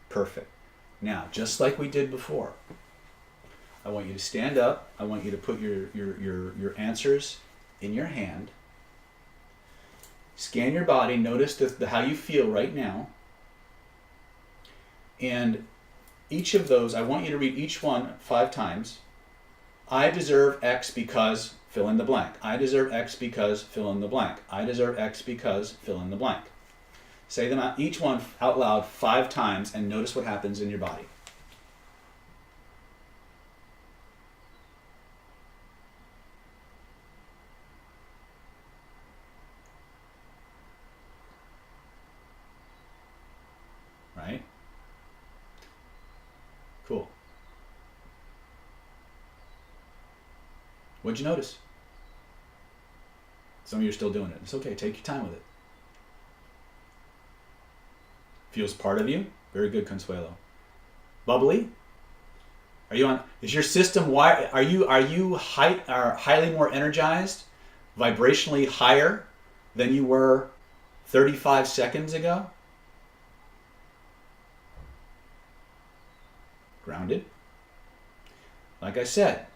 S1: Perfect. Now, just like we did before, I want you to stand up. I want you to put your answers in your hand. Scan your body. Notice how you feel right now. And each of those, I want you to read each one 5 times. I deserve X because fill in the blank. I deserve X because fill in the blank. I deserve X because fill in the blank. Say them out, each one out loud 5 times, and notice what happens in your body. Right? Cool. What'd you notice? Some of you are still doing it. It's okay. Take your time with it. Feels part of you? Very good, Consuelo. Bubbly? Are you on? Is your system? Why are you highly more energized, vibrationally higher than you were 35 seconds ago? Grounded. Like I said.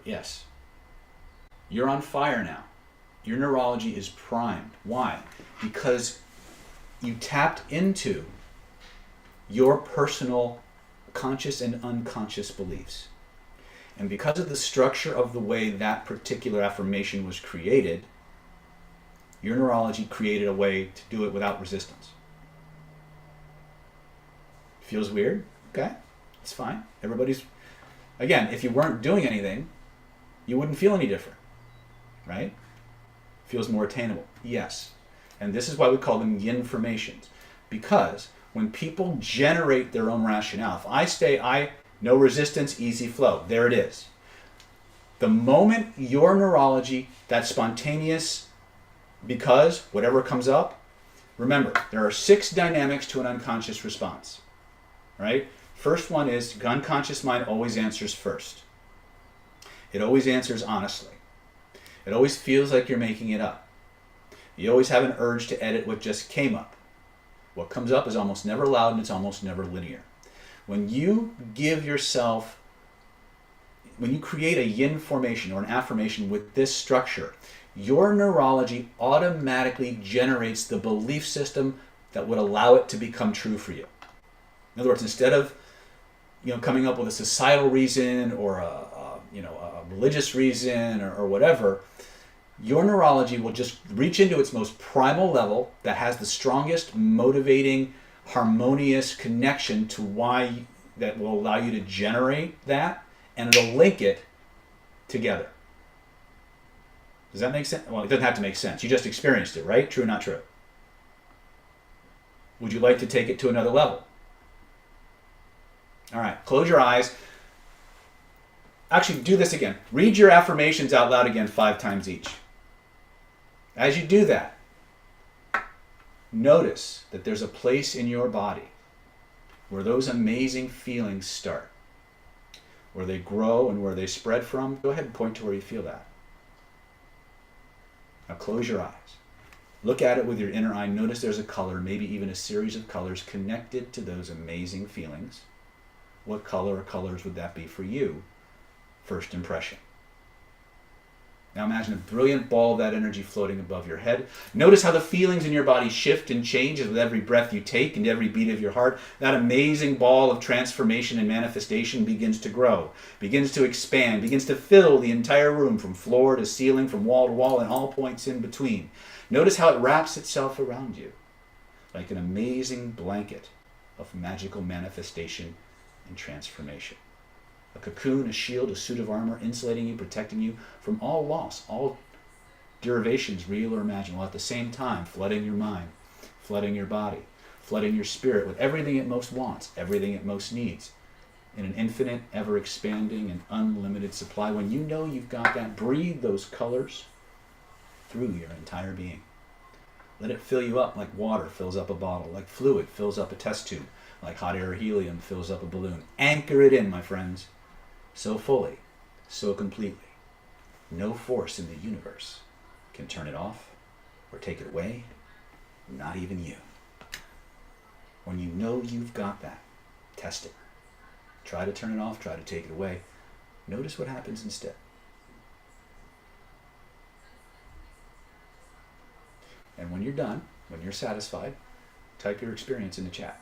S1: Yes. You're on fire now. Your neurology is primed. Why? Because you tapped into your personal conscious and unconscious beliefs. And because of the structure of the way that particular affirmation was created, your neurology created a way to do it without resistance. Feels weird? Okay, it's fine. Everybody's, again, if you weren't doing anything, you wouldn't feel any different, right? Feels more attainable. Yes. And this is why we call them Yinformations. Because when people generate their own rationale. If I stay, no resistance, easy flow. There it is. The moment your neurology, that spontaneous, because whatever comes up, remember, there are 6 dynamics to an unconscious response, right? First one is the unconscious mind always answers first. It always answers honestly. It always feels like you're making it up. You always have an urge to edit what just came up. What comes up is almost never loud and it's almost never linear. When you give yourself, when you create a Yinformation or an affirmation with this structure, your neurology automatically generates the belief system that would allow it to become true for you. In other words, instead of coming up with a societal reason or a religious reason or whatever, your neurology will just reach into its most primal level that has the strongest motivating, harmonious connection to why that will allow you to generate that, and it'll link it together. Does that make sense? Well, it doesn't have to make sense. You just experienced it, right? True or not true? Would you like to take it to another level? All right, close your eyes. Actually, do this again. Read your affirmations out loud again 5 times each. As you do that, notice that there's a place in your body where those amazing feelings start, where they grow and where they spread from. Go ahead and point to where you feel that. Now close your eyes. Look at it with your inner eye. Notice there's a color, maybe even a series of colors connected to those amazing feelings. What color or colors would that be for you? First impression. Now imagine a brilliant ball of that energy floating above your head. Notice how the feelings in your body shift and change with every breath you take and every beat of your heart. That amazing ball of transformation and manifestation begins to grow, begins to expand, begins to fill the entire room from floor to ceiling, from wall to wall, and all points in between. Notice how it wraps itself around you like an amazing blanket of magical manifestation and transformation. A cocoon, a shield, a suit of armor, insulating you, protecting you from all loss, all derivations, real or imaginable, at the same time, flooding your mind, flooding your body, flooding your spirit with everything it most wants, everything it most needs, in an infinite, ever-expanding, and unlimited supply. When you know you've got that, breathe those colors through your entire being. Let it fill you up like water fills up a bottle, like fluid fills up a test tube, like hot air or helium fills up a balloon. Anchor it in, my friends. So fully, so completely. No force in the universe can turn it off or take it away, not even you. When you know you've got that, test it. Try to turn it off, try to take it away. Notice what happens instead. And when you're done, when you're satisfied, type your experience in the chat.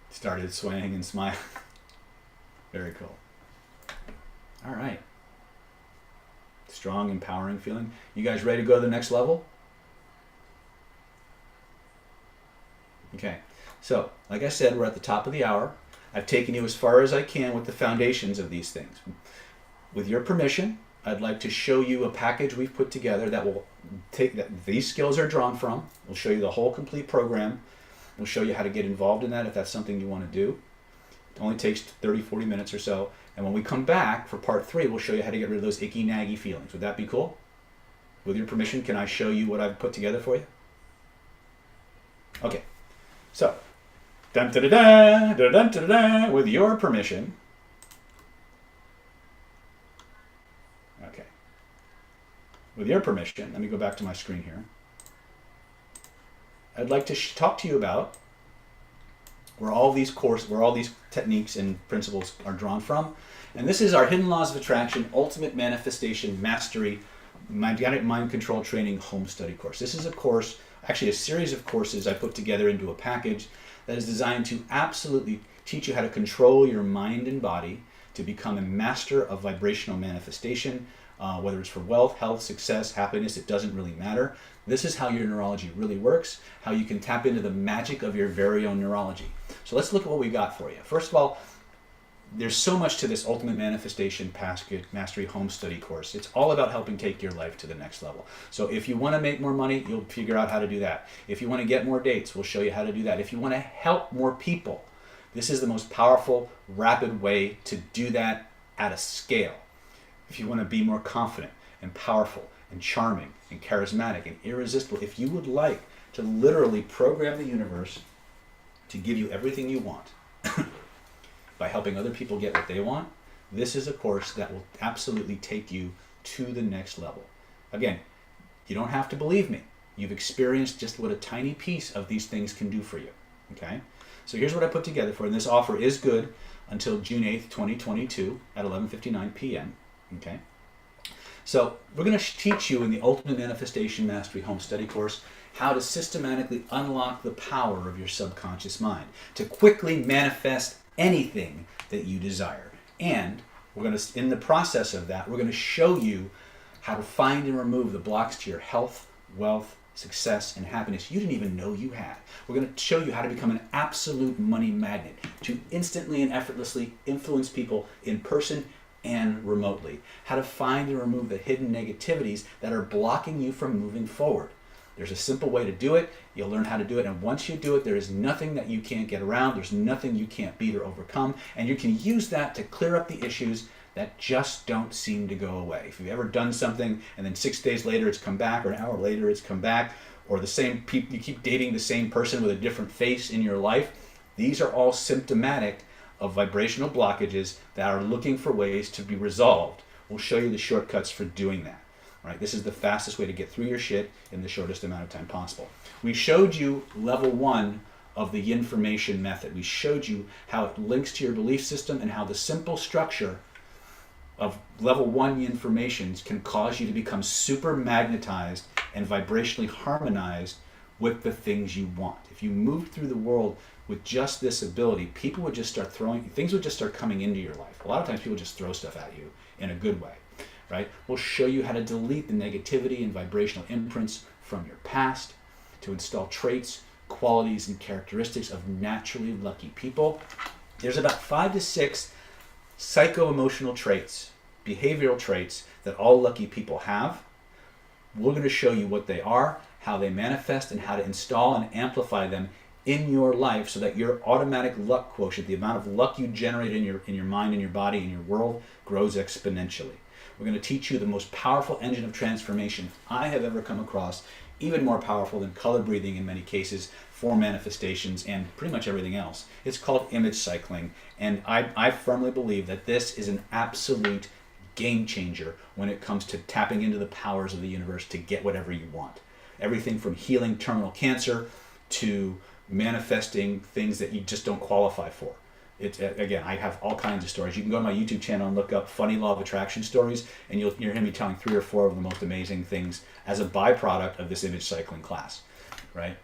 S1: Started swaying and smiling. Very cool. All right. Strong, empowering feeling. You guys ready to go to the next level? Okay. So, like I said, we're at the top of the hour. I've taken you as far as I can with the foundations of these things. With your permission, I'd like to show you a package we've put together that will take that these skills are drawn from. We'll show you the whole complete program. We'll show you how to get involved in that if that's something you want to do. It only takes 30, 40 minutes or so. And when we come back for part 3, we'll show you how to get rid of those icky, naggy feelings. Would that be cool? With your permission, can I show you what I've put together for you? Okay. So, dun, da, da, da, da, dun, da, da, da, with your permission. Okay. With your permission, let me go back to my screen here. I'd like to talk to you about where all these techniques and principles are drawn from. And this is our Hidden Laws of Attraction, Ultimate Manifestation Mastery, Magnetic Mind Control Training Home Study course. This is a course, actually a series of courses I put together into a package that is designed to absolutely teach you how to control your mind and body to become a master of vibrational manifestation, whether it's for wealth, health, success, happiness, it doesn't really matter. This is how your neurology really works, how you can tap into the magic of your very own neurology. So let's look at what we got for you. First of all, there's so much to this Ultimate Manifestation Mastery Home Study course. It's all about helping take your life to the next level. So if you want to make more money, you'll figure out how to do that. If you want to get more dates, we'll show you how to do that. If you want to help more people, this is the most powerful, rapid way to do that at a scale. If you want to be more confident and powerful and charming and charismatic and irresistible, if you would like to literally program the universe to give you everything you want by helping other people get what they want, this is a course that will absolutely take you to the next level. Again, you don't have to believe me. You've experienced just what a tiny piece of these things can do for you. Okay? So here's what I put together for you. And this offer is good until June 8th, 2022 at 11:59 p.m. Okay? So we're going to teach you in the Ultimate Manifestation Mastery Home Study course how to systematically unlock the power of your subconscious mind to quickly manifest anything that you desire. And we're going to, in the process of that, we're going to show you how to find and remove the blocks to your health, wealth, success, and happiness you didn't even know you had. We're going to show you how to become an absolute money magnet, to instantly and effortlessly influence people in person and remotely. How to find and remove the hidden negativities that are blocking you from moving forward. There's a simple way to do it. You'll learn how to do it, and once you do it, there is nothing that you can't get around. There's nothing you can't beat or overcome, and you can use that to clear up the issues that just don't seem to go away. If you've ever done something and then 6 days later it's come back, or an hour later it's come back, or the same people, you keep dating the same person with a different face in your life, these are all symptomatic of vibrational blockages that are looking for ways to be resolved. We'll show you the shortcuts for doing that. Right? This is the fastest way to get through your shit in the shortest amount of time possible. We showed you level 1 of the Yinformation method. We showed you how it links to your belief system and how the simple structure of level 1 Yinformations can cause you to become super magnetized and vibrationally harmonized with the things you want. If you moved through the world with just this ability, people would just start things would just start coming into your life. A lot of times people just throw stuff at you in a good way. Right? We'll show you how to delete the negativity and vibrational imprints from your past, to install traits, qualities, and characteristics of naturally lucky people. There's about 5 to 6 psycho-emotional traits, behavioral traits that all lucky people have. We're going to show you what they are, how they manifest, and how to install and amplify them in your life so that your automatic luck quotient, the amount of luck you generate in your mind, in your body, in your world, grows exponentially. We're going to teach you the most powerful engine of transformation I have ever come across, even more powerful than color breathing in many cases, for manifestations, and pretty much everything else. It's called image cycling, and I firmly believe that this is an absolute game changer when it comes to tapping into the powers of the universe to get whatever you want. Everything from healing terminal cancer to manifesting things that you just don't qualify for. Again, I have all kinds of stories. You can go to my YouTube channel and look up funny law of attraction stories, and you'll hear me telling 3 or 4 of the most amazing things as a byproduct of this image cycling class, right?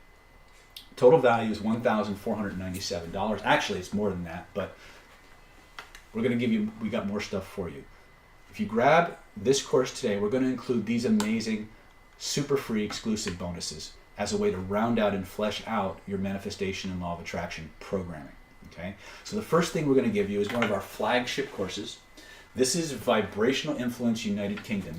S1: Total value is $1,497. Actually, it's more than that, but we're going to we got more stuff for you. If you grab this course today, we're going to include these amazing, super free exclusive bonuses as a way to round out and flesh out your manifestation and law of attraction programming. Okay, so the first thing we're going to give you is one of our flagship courses. This is Vibrational Influence United Kingdom.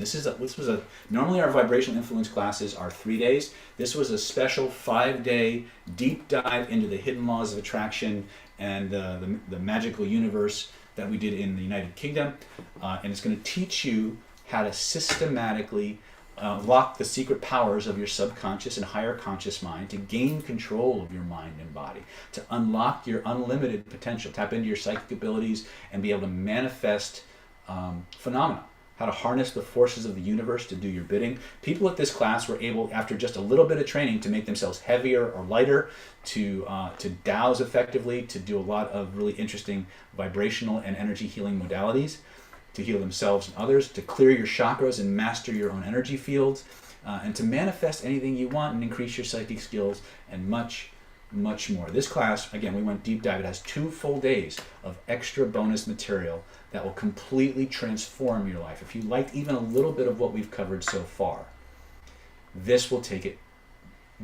S1: Normally our Vibrational Influence classes are 3 days. This was a special 5-day deep dive into the hidden laws of attraction and the magical universe that we did in the United Kingdom. And it's going to teach you how to systematically lock the secret powers of your subconscious and higher conscious mind, to gain control of your mind and body, to unlock your unlimited potential, tap into your psychic abilities, and be able to manifest phenomena, how to harness the forces of the universe to do your bidding. People at this class were able, after just a little bit of training, to make themselves heavier or lighter, to dowse effectively, to do a lot of really interesting vibrational and energy healing modalities, to heal themselves and others, to clear your chakras and master your own energy fields, and to manifest anything you want and increase your psychic skills, and much, much more. This class, again, we went deep dive. It has 2 full days of extra bonus material that will completely transform your life. If you liked even a little bit of what we've covered so far, this will take it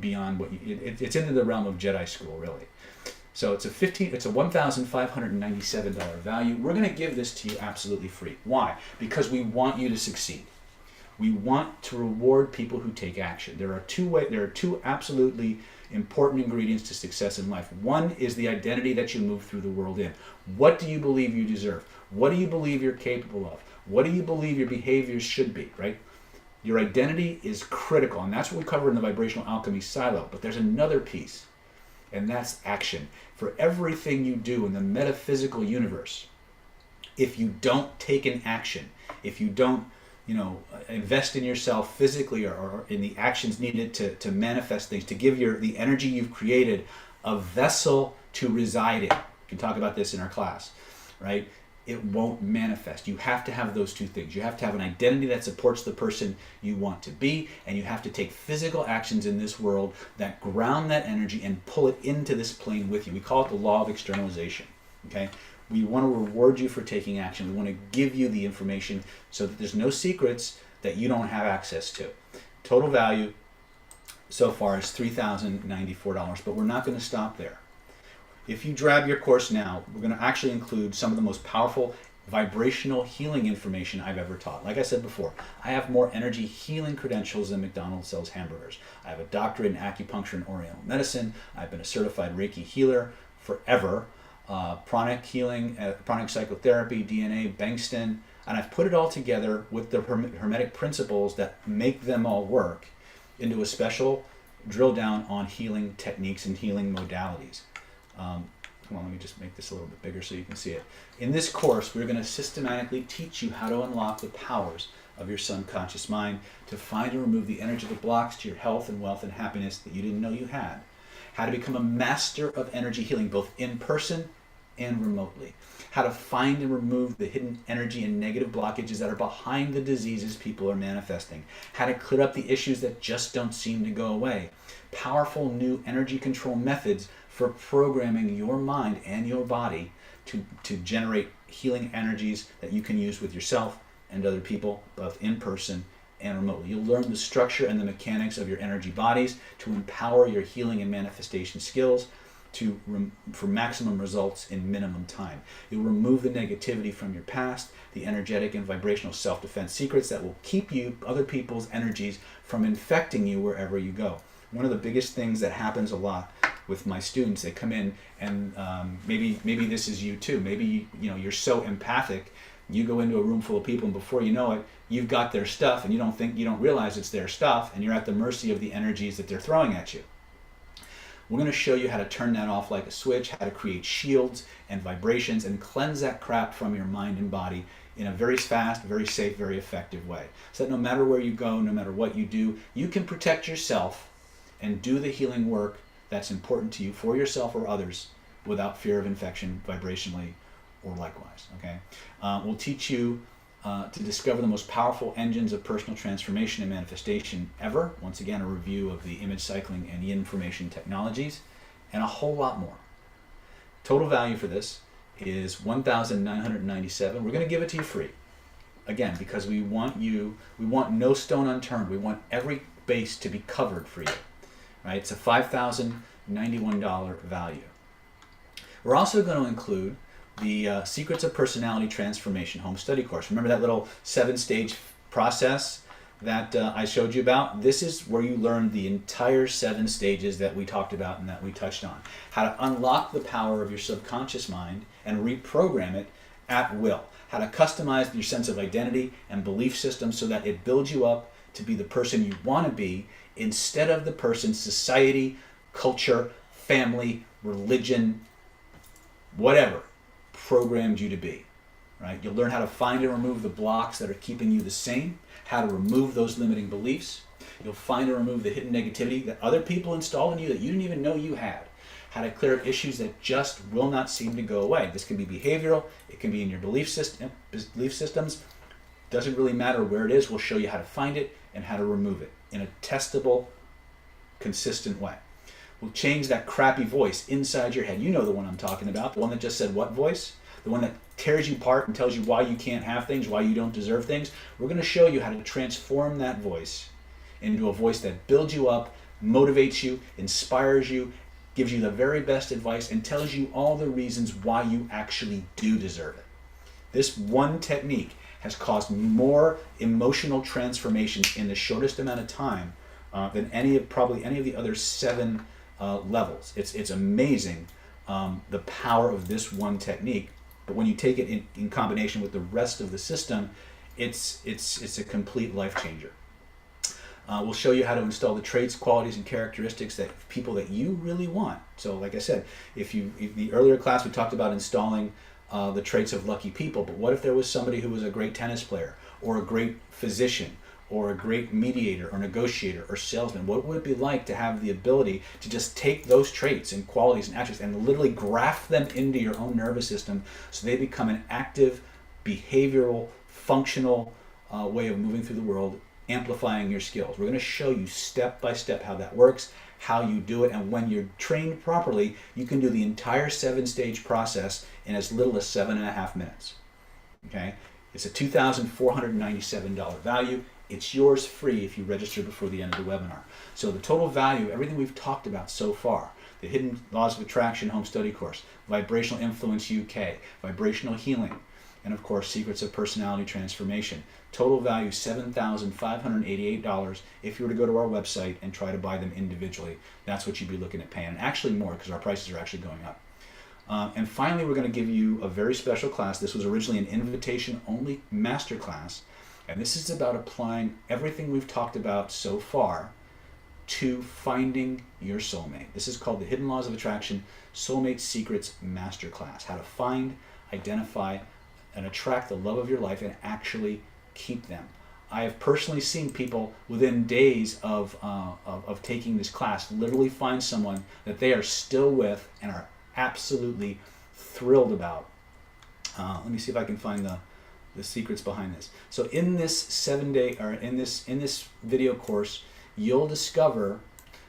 S1: beyond what it's into the realm of Jedi school, really. So it's a $1,597 value. We're going to give this to you absolutely free. Why? Because we want you to succeed. We want to reward people who take action. There are two absolutely important ingredients to success in life. One is the identity that you move through the world in. What do you believe you deserve? What do you believe you're capable of? What do you believe your behaviors should be, right? Your identity is critical, and that's what we cover in the Vibrational Alchemy silo. But there's another piece, and that's action. For everything you do in the metaphysical universe, if you don't take an action, if you don't invest in yourself physically or in the actions needed to manifest things, to give the energy you've created a vessel to reside in. We can talk about this in our class, right? It won't manifest. You have to have those two things. You have to have an identity that supports the person you want to be, and you have to take physical actions in this world that ground that energy and pull it into this plane with you. We call it the law of externalization, okay? We want to reward you for taking action. We want to give you the information so that there's no secrets that you don't have access to. Total value so far is $3,094, but we're not going to stop there. If you grab your course now, we're going to actually include some of the most powerful vibrational healing information I've ever taught. Like I said before, I have more energy healing credentials than McDonald's sells hamburgers. I have a doctorate in acupuncture and Oriental medicine. I've been a certified Reiki healer forever. Pranic healing, pranic psychotherapy, DNA, Bengston, and I've put it all together with the hermetic principles that make them all work into a special drill down on healing techniques and healing modalities. Come on, let me just make this a little bit bigger so you can see it. In this course, we're going to systematically teach you how to unlock the powers of your subconscious mind to find and remove the energetic blocks to your health and wealth and happiness that you didn't know you had. How to become a master of energy healing, both in person and remotely. How to find and remove the hidden energy and negative blockages that are behind the diseases people are manifesting. How to clear up the issues that just don't seem to go away. Powerful new energy control methods for programming your mind and your body to generate healing energies that you can use with yourself and other people, both in person and remotely. You'll learn the structure and the mechanics of your energy bodies to empower your healing and manifestation skills for maximum results in minimum time. You'll remove the negativity from your past, the energetic and vibrational self-defense secrets that will keep other people's energies from infecting you wherever you go. One of the biggest things that happens a lot with my students, they come in and maybe this is you too. Maybe you're so empathic, you go into a room full of people and before you know it, you've got their stuff and you don't realize it's their stuff, and you're at the mercy of the energies that they're throwing at you. We're going to show you how to turn that off like a switch, how to create shields and vibrations and cleanse that crap from your mind and body in a very fast, very safe, very effective way. So that no matter where you go, no matter what you do, you can protect yourself and do the healing work that's important to you for yourself or others without fear of infection vibrationally or likewise. Okay, we'll teach you to discover the most powerful engines of personal transformation and manifestation ever. Once again, a review of the image cycling and Yinformation technologies, and a whole lot more. Total value for this is $1,997. We're going to give it to you free. Again, because we want no stone unturned. We want every base to be covered for you. Right? It's a $5,091 value. We're also going to include the Secrets of Personality Transformation home study course. Remember that little 7-stage process that I showed you about? This is where you learn the entire 7 stages that we talked about and that we touched on. How to unlock the power of your subconscious mind and reprogram it at will. How to customize your sense of identity and belief system so that it builds you up to be the person you want to be instead of the person society, culture, family, religion, whatever programmed you to be, right? You'll learn how to find and remove the blocks that are keeping you the same, how to remove those limiting beliefs. You'll find and remove the hidden negativity that other people installed in you that you didn't even know you had. How to clear up issues that just will not seem to go away. This can be behavioral, it can be in your belief systems. Doesn't really matter where it is. We'll show you how to find it and how to remove it in a testable, consistent way. We'll change that crappy voice inside your head. You know the one I'm talking about, the one that just said what voice? The one that tears you apart and tells you why you can't have things, why you don't deserve things. We're going to show you how to transform that voice into a voice that builds you up, motivates you, inspires you, gives you the very best advice, and tells you all the reasons why you actually do deserve it. This one technique has caused more emotional transformations in the shortest amount of time than probably any of the other 7 levels. It's amazing the power of this one technique. But when you take it in combination with the rest of the system, it's a complete life changer. We'll show you how to install the traits, qualities, and characteristics that people that you really want. So like I said, if the earlier class we talked about installing the traits of lucky people, but what if there was somebody who was a great tennis player, or a great physician, or a great mediator, or negotiator, or salesman? What would it be like to have the ability to just take those traits and qualities and attributes and literally graft them into your own nervous system so they become an active, behavioral, functional way of moving through the world, amplifying your skills? We're going to show you step by step how that works, how you do it, and when you're trained properly, you can do the entire 7-stage process in as little as 7.5 minutes. Okay? It's a $2,497 value. It's yours free if you register before the end of the webinar. So the total value, everything we've talked about so far, the Hidden Laws of Attraction Home Study Course, Vibrational Influence UK, Vibrational Healing, and of course Secrets of Personality Transformation. Total value $7,588 if you were to go to our website and try to buy them individually. That's what you'd be looking at paying. And actually more, because our prices are actually going up. And finally, we're going to give you a very special class. This was originally an invitation-only masterclass, and this is about applying everything we've talked about so far to finding your soulmate. This is called the Hidden Laws of Attraction Soulmate Secrets Masterclass. How to find, identify, and attract the love of your life and actually keep them. I have personally seen people within days of taking this class literally find someone that they are still with and are absolutely thrilled about. Let me see if I can find the secrets behind this. So in this 7-day, or in this video course, you'll discover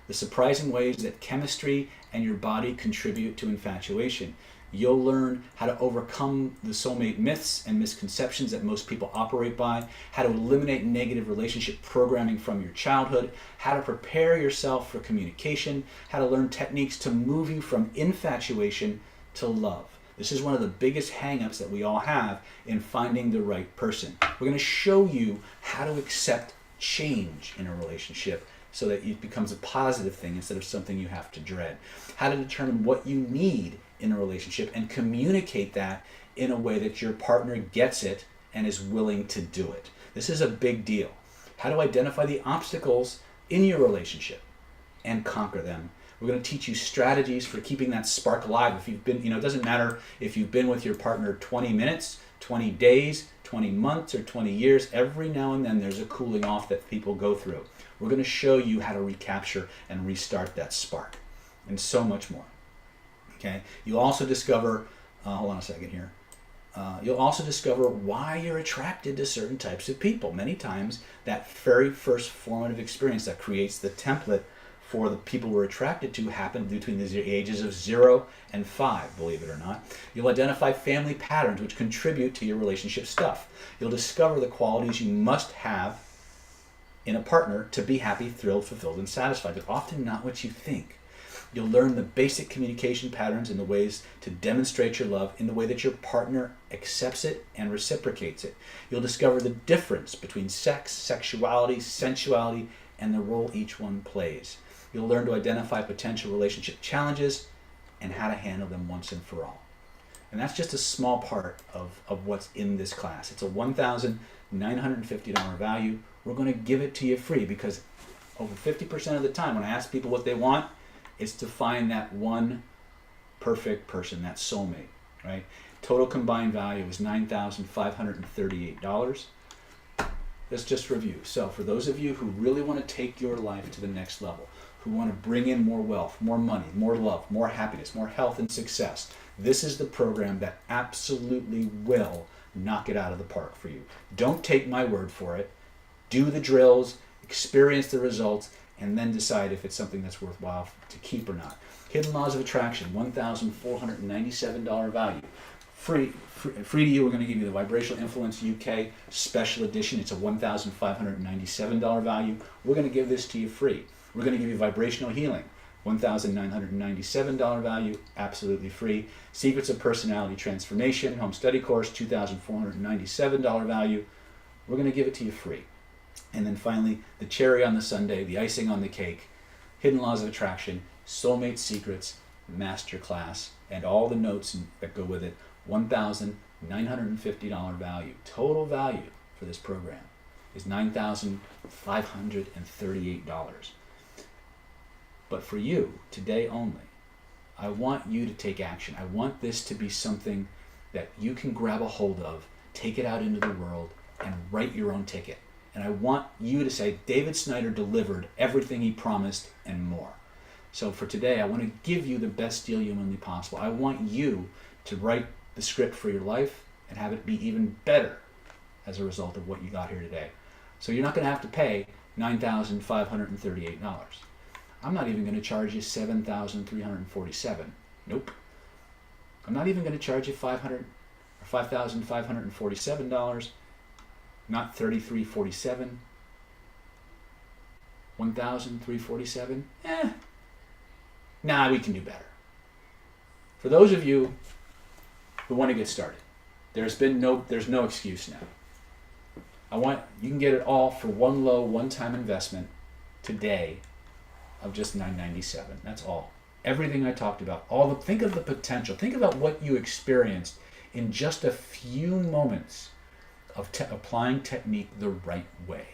S1: the surprising ways that chemistry and your body contribute to infatuation. You'll learn how to overcome the soulmate myths and misconceptions that most people operate by, how to eliminate negative relationship programming from your childhood, how to prepare yourself for communication, how to learn techniques to move you from infatuation to love. This is one of the biggest hang-ups that we all have in finding the right person. We're going to show you how to accept change in a relationship so that it becomes a positive thing instead of something you have to dread. How to determine what you need in a relationship and communicate that in a way that your partner gets it and is willing to do it. This is a big deal. How to identify the obstacles in your relationship and conquer them. We're going to teach you strategies for keeping that spark alive. If you've been, it doesn't matter if you've been with your partner 20 minutes, 20 days, 20 months, or 20 years. Every now and then there's a cooling off that people go through. We're going to show you how to recapture and restart that spark, and so much more. Okay? You'll also discover, hold on a second here. You'll also discover why you're attracted to certain types of people. Many times, that very first formative experience that creates the template for the people we're attracted to happened between the ages of 0 and 5, believe it or not. You'll identify family patterns which contribute to your relationship stuff. You'll discover the qualities you must have in a partner to be happy, thrilled, fulfilled, and satisfied. They're often not what you think. You'll learn the basic communication patterns and the ways to demonstrate your love in the way that your partner accepts it and reciprocates it. You'll discover the difference between sex, sexuality, sensuality, and the role each one plays. You'll learn to identify potential relationship challenges and how to handle them once and for all. And that's just a small part of what's in this class. It's a $1,950 value. We're going to give it to you free because over 50% of the time when I ask people what they want, it's to find that one perfect person, that soulmate, right? Total combined value is $9,538. Let's just review. So for those of you who really want to take your life to the next level, who want to bring in more wealth, more money, more love, more happiness, more health and success, this is the program that absolutely will knock it out of the park for you. Don't take my word for it. Do the drills, experience the results, and then decide if it's something that's worthwhile to keep or not. Hidden Laws of Attraction, $1,497 value. Free to you, we're going to give you the Vibrational Influence UK Special Edition. It's a $1,597 value. We're going to give this to you free. We're going to give you Vibrational Healing, $1,997 value, absolutely free. Secrets of Personality Transformation, home study course, $2,497 value. We're going to give it to you free. And then finally, the cherry on the sundae, the icing on the cake, Hidden Laws of Attraction, Soulmate Secrets, Masterclass, and all the notes that go with it, $1,950 value. Total value for this program is $9,538. But for you, today only, I want you to take action. I want this to be something that you can grab a hold of, take it out into the world, and write your own ticket. And I want you to say, David Snyder delivered everything he promised and more. So for today, I want to give you the best deal humanly possible. I want you to write the script for your life and have it be even better as a result of what you got here today. So you're not going to have to pay $9,538. I'm not even going to charge you $7,347. Nope. I'm not even going to charge you $5,547. Not $3,347. $1,347. Nah, we can do better. For those of you who want to get started, there's no excuse now. You can get it all for one low, one-time investment today of just $997. That's all. Everything I talked about, think of the potential. Think about what you experienced in just a few moments of applying technique the right way.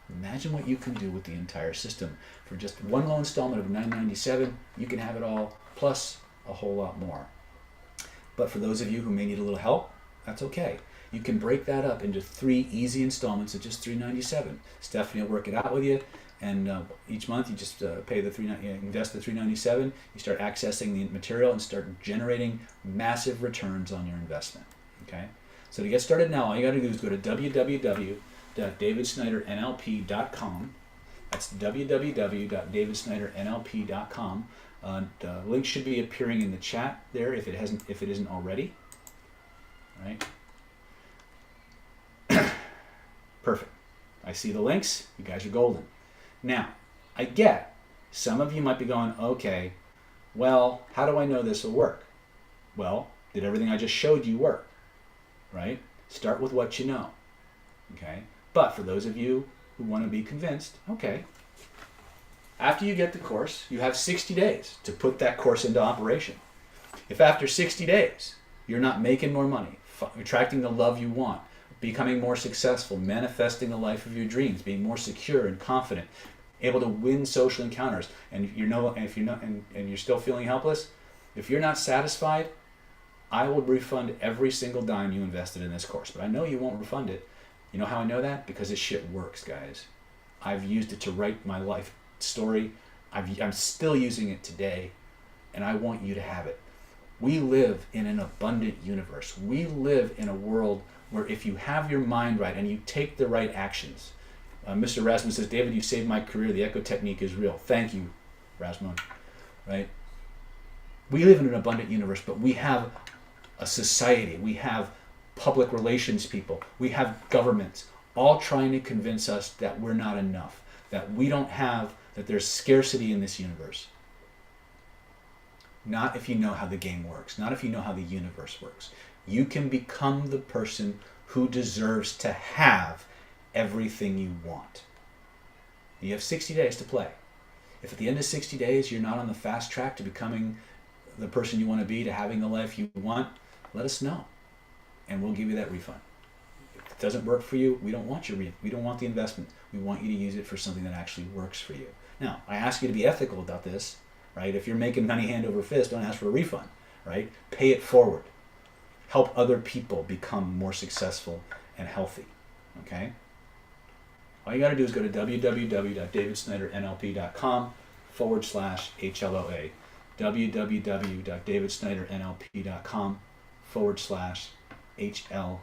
S1: Imagine what you can do with the entire system. For just one low installment of $997, you can have it all, plus a whole lot more. But for those of you who may need a little help, that's okay. You can break that up into 3 easy installments of just $397. Stephanie will work it out with you. And each month you just invest the $397. You start accessing the material and start generating massive returns on your investment. Okay. So to get started now, all you got to do is go to www.davidsnydernlp.com. That's www.davidsnydernlp.com. The link should be appearing in the chat there if it isn't already. All right. Perfect. I see the links. You guys are golden. Now, I get some of you might be going, okay, well, how do I know this will work? Well, did everything I just showed you work? Right? Start with what you know. Okay? But for those of you who want to be convinced, okay, after you get the course, you have 60 days to put that course into operation. If after 60 days you're not making more money, attracting the love you want, becoming more successful, manifesting the life of your dreams, being more secure and confident, able to win social encounters, and you're still feeling helpless, if you're not satisfied, I will refund every single dime you invested in this course. But I know you won't refund it. You know how I know that? Because this shit works, guys. I've used it to write my life story. I'm still using it today, and I want you to have it. We live in an abundant universe. We live in a world where if you have your mind right and you take the right actions, Mr. Rasmus says, David, you saved my career. The Echo Technique is real. Thank you, Rasmus. Right? We live in an abundant universe, but we have a society. We have public relations people. We have governments all trying to convince us that we're not enough, that we don't have, that there's scarcity in this universe. Not if you know how the game works. Not if you know how the universe works. You can become the person who deserves to have everything you want. You have 60 days to play. If at the end of 60 days you're not on the fast track to becoming the person you want to be, to having the life you want, let us know, and we'll give you that refund. If it doesn't work for you, we don't want the investment. We want you to use it for something that actually works for you. Now, I ask you to be ethical about this, right? If you're making money hand over fist, don't ask for a refund, right? Pay it forward. Help other people become more successful and healthy, okay? All you got to do is go to www.davidsnydernlp.com/HLOA. www.davidsnydernlp.com/HLOA.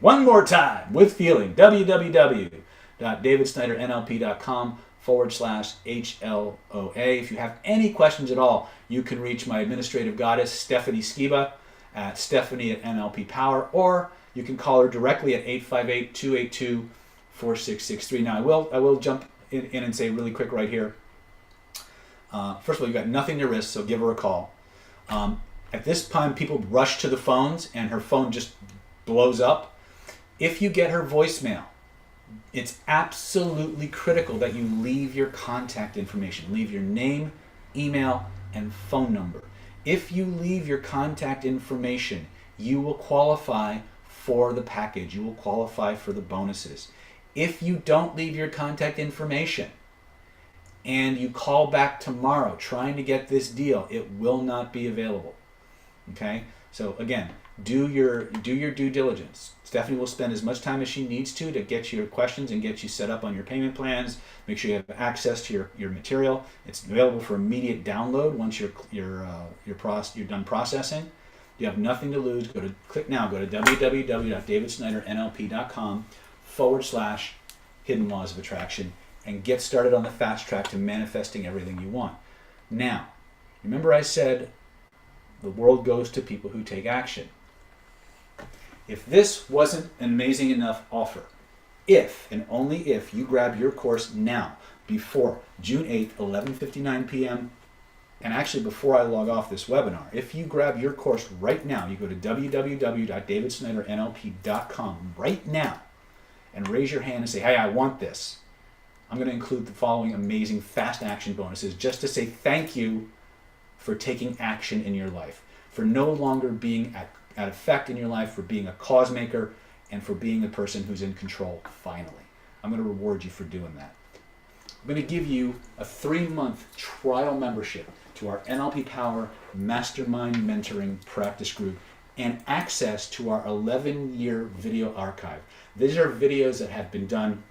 S1: One more time with feeling. www.davidsnydernlp.com/HLOA. If you have any questions at all, you can reach my administrative goddess, Stephanie Skiba, at Stephanie@NLP Power, or you can call her directly at 858-282-4663. Now, I will jump in and say really quick right here. First of all, you've got nothing to risk, so give her a call. At this time, people rush to the phones and her phone just blows up. If you get her voicemail, it's absolutely critical that you leave your contact information. Leave your name, email, and phone number. If you leave your contact information, you will qualify for the package. You will qualify for the bonuses. If you don't leave your contact information and you call back tomorrow trying to get this deal, it will not be available. Okay? So again, do your due diligence. Stephanie will spend as much time as she needs to get you your questions and get you set up on your payment plans. Make sure you have access to your material. It's available for immediate download once you're done processing. You have nothing to lose. Click now. Go to www.davidsnydernlp.com/hidden laws of attraction and get started on the fast track to manifesting everything you want. Now, remember I said the world goes to people who take action. If this wasn't an amazing enough offer, if and only if you grab your course now before June 8th, 11:59 p.m., and actually before I log off this webinar, if you grab your course right now, you go to www.davidsnydernlp.com right now and raise your hand and say, hey, I want this. I'm going to include the following amazing fast action bonuses just to say thank you for taking action in your life, for no longer being at effect in your life, for being a cause maker, and for being the person who's in control finally. I'm going to reward you for doing that. I'm going to give you a 3-month trial membership to our NLP Power Mastermind Mentoring Practice Group and access to our 11-year video archive. These are videos that have been done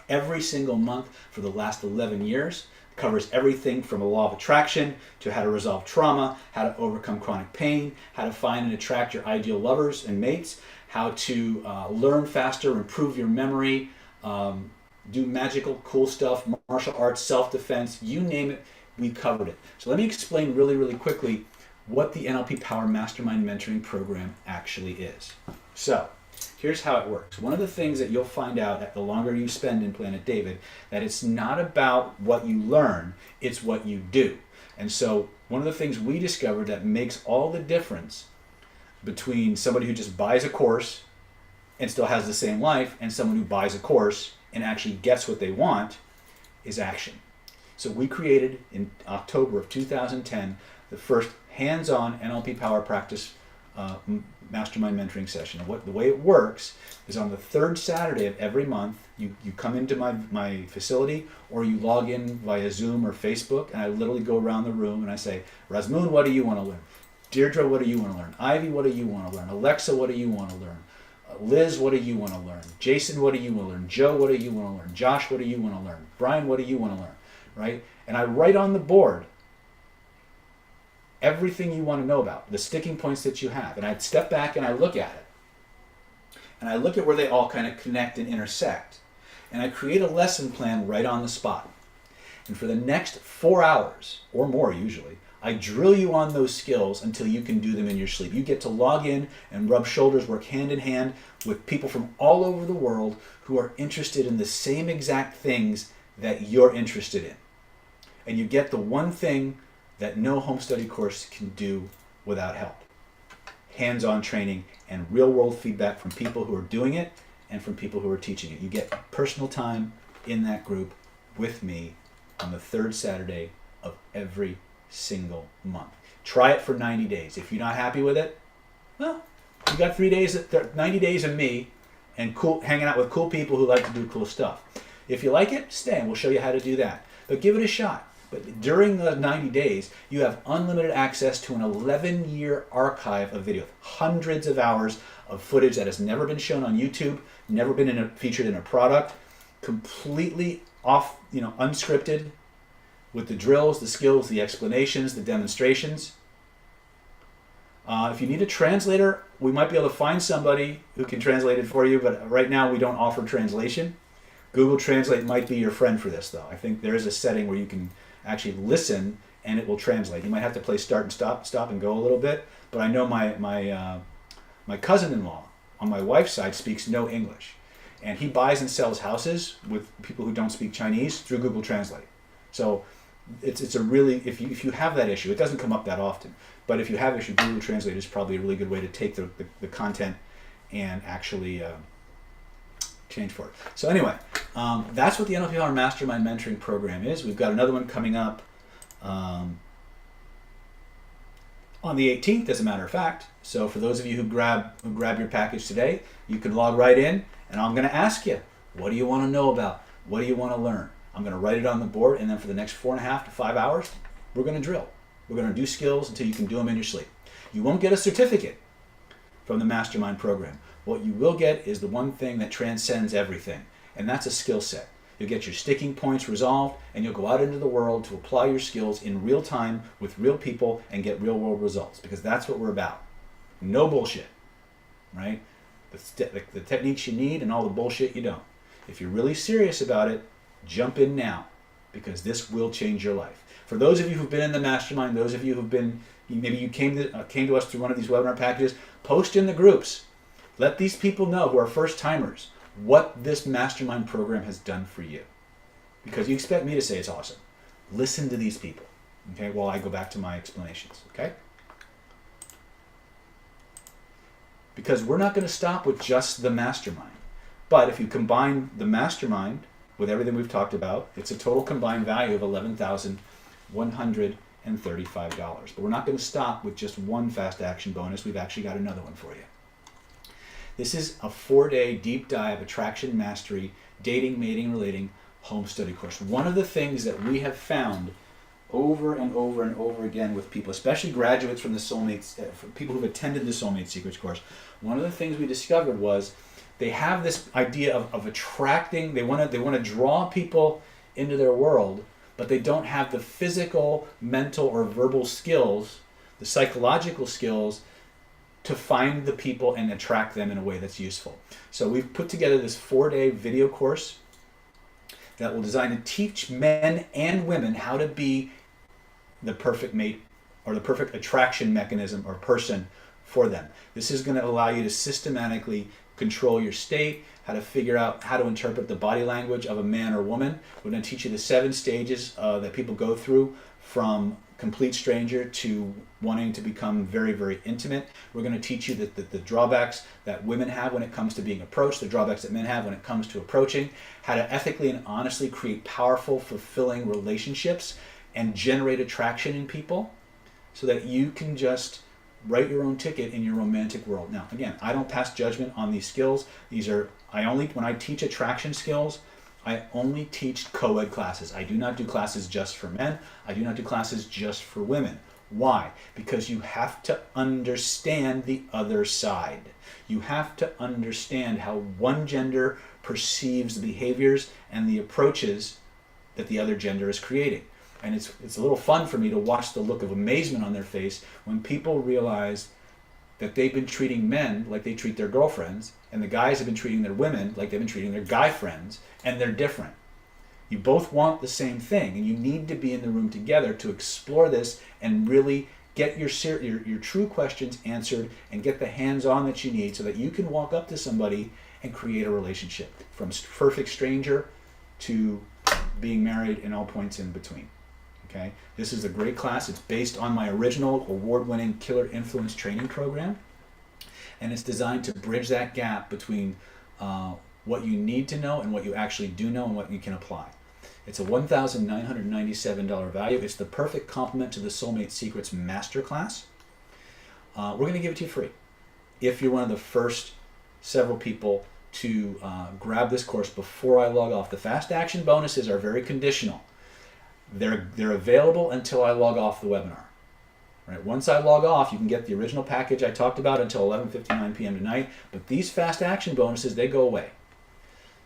S1: every single month for the last 11 years. It covers everything from the law of attraction to how to resolve trauma, how to overcome chronic pain, how to find and attract your ideal lovers and mates, how to learn faster, improve your memory, do magical, cool stuff, martial arts, self-defense, you name it, we covered it. So let me explain really, really quickly what the NLP Power Mastermind Mentoring Program actually is. So here's how it works. One of the things that you'll find out the longer you spend in Planet David, that it's not about what you learn, it's what you do. And so one of the things we discovered that makes all the difference between somebody who just buys a course and still has the same life and someone who buys a course and actually gets what they want is action. So we created in October of 2010 the first hands-on NLP Power Practice Mastermind Mentoring session. The way it works is on the third Saturday of every month, you come into my facility or you log in via Zoom or Facebook, and I literally go around the room and I say, Razmoon, what do you want to learn? Deirdre, what do you want to learn? Ivy, what do you want to learn? Alexa, what do you want to learn? Liz, what do you want to learn? Jason, what do you want to learn? Joe, what do you want to learn? Josh, what do you want to learn? Brian, what do you want to learn? Right? And I write on the board everything you want to know about, the sticking points that you have. And I'd step back and I look at it. And I look at where they all kind of connect and intersect. And I create a lesson plan right on the spot. And for the next 4 hours, or more usually, I drill you on those skills until you can do them in your sleep. You get to log in and rub shoulders, work hand in hand with people from all over the world who are interested in the same exact things that you're interested in. And you get the one thing that no home study course can do without help. Hands-on training and real-world feedback from people who are doing it and from people who are teaching it. You get personal time in that group with me on the third Saturday of every single month. Try it for 90 days. If you're not happy with it, well, you got 90 days of me and hanging out with cool people who like to do cool stuff. If you like it, stay and we'll show you how to do that. But give it a shot. But during the 90 days, you have unlimited access to an 11-year archive of video, hundreds of hours of footage that has never been shown on YouTube, never been featured in a product, completely off, unscripted, with the drills, the skills, the explanations, the demonstrations. If you need a translator, we might be able to find somebody who can translate it for you, but right now we don't offer translation. Google Translate might be your friend for this, though. I think there is a setting where you can actually listen and it will translate. You might have to play start and stop and go a little bit, but I know my cousin-in-law on my wife's side speaks no English, and he buys and sells houses with people who don't speak Chinese through Google Translate. So it's a really, if you have that issue, it doesn't come up that often, but if you have issue, Google Translate is probably a really good way to take the content and actually change for it. So anyway, that's what the NLP Mastermind Mentoring Program is. We've got another one coming up on the 18th, as a matter of fact. So for those of you who grab your package today, you can log right in, and I'm going to ask you, what do you want to know about? What do you want to learn? I'm going to write it on the board, and then for the next 4.5 to 5 hours, we're going to drill. We're going to do skills until you can do them in your sleep. You won't get a certificate from the Mastermind program. What you will get is the one thing that transcends everything, and that's a skill set. You'll get your sticking points resolved, and you'll go out into the world to apply your skills in real time with real people and get real world results, because that's what we're about. No bullshit, right? The techniques you need and all the bullshit you don't. If you're really serious about it, jump in now, because this will change your life. For those of you who've been in the mastermind, those of you who've been, maybe you came to us through one of these webinar packages, post in the groups. Let these people know who are first timers what this mastermind program has done for you. Because you expect me to say it's awesome. Listen to these people, okay, while I go back to my explanations, okay? Because we're not going to stop with just the mastermind. But if you combine the mastermind with everything we've talked about, it's a total combined value of $11,135. But we're not going to stop with just one fast action bonus. We've actually got another one for you. This is a 4-day deep dive attraction mastery, dating, mating, relating, home study course. One of the things that we have found over and over and over again with people, especially graduates from the Soulmates, people who've attended the Soulmate Secrets course, one of the things we discovered was they have this idea of attracting, they want to draw people into their world, but they don't have the physical, mental, or verbal skills, the psychological skills, to find the people and attract them in a way that's useful. So we've put together this 4-day video course that will design to teach men and women how to be the perfect mate or the perfect attraction mechanism or person for them. This is going to allow you to systematically control your state, how to figure out how to interpret the body language of a man or woman. We're going to teach you the 7 stages that people go through from complete stranger to wanting to become very, very intimate. We're going to teach you the drawbacks that women have when it comes to being approached, the drawbacks that men have when it comes to approaching, how to ethically and honestly create powerful, fulfilling relationships and generate attraction in people so that you can just write your own ticket in your romantic world. Now, again, I don't pass judgment on these skills. When I teach attraction skills, I only teach co-ed classes. I do not do classes just for men. I do not do classes just for women. Why? Because you have to understand the other side. You have to understand how one gender perceives the behaviors and the approaches that the other gender is creating. And it's a little fun for me to watch the look of amazement on their face when people realize that they've been treating men like they treat their girlfriends, and the guys have been treating their women like they've been treating their guy friends, and they're different. You both want the same thing, and you need to be in the room together to explore this and really get your true questions answered and get the hands-on that you need so that you can walk up to somebody and create a relationship from perfect stranger to being married and all points in between. Okay, this is a great class. It's based on my original award-winning Killer Influence training program, and it's designed to bridge that gap between what you need to know and what you actually do know and what you can apply. It's a $1,997 value. It's the perfect complement to the Soulmate Secrets Masterclass. We're going to give it to you free if you're one of the first several people to grab this course before I log off. The fast action bonuses are very conditional. They're available until I log off the webinar. Right? Once I log off, you can get the original package I talked about until 11:59 p.m. tonight, but these fast action bonuses, they go away.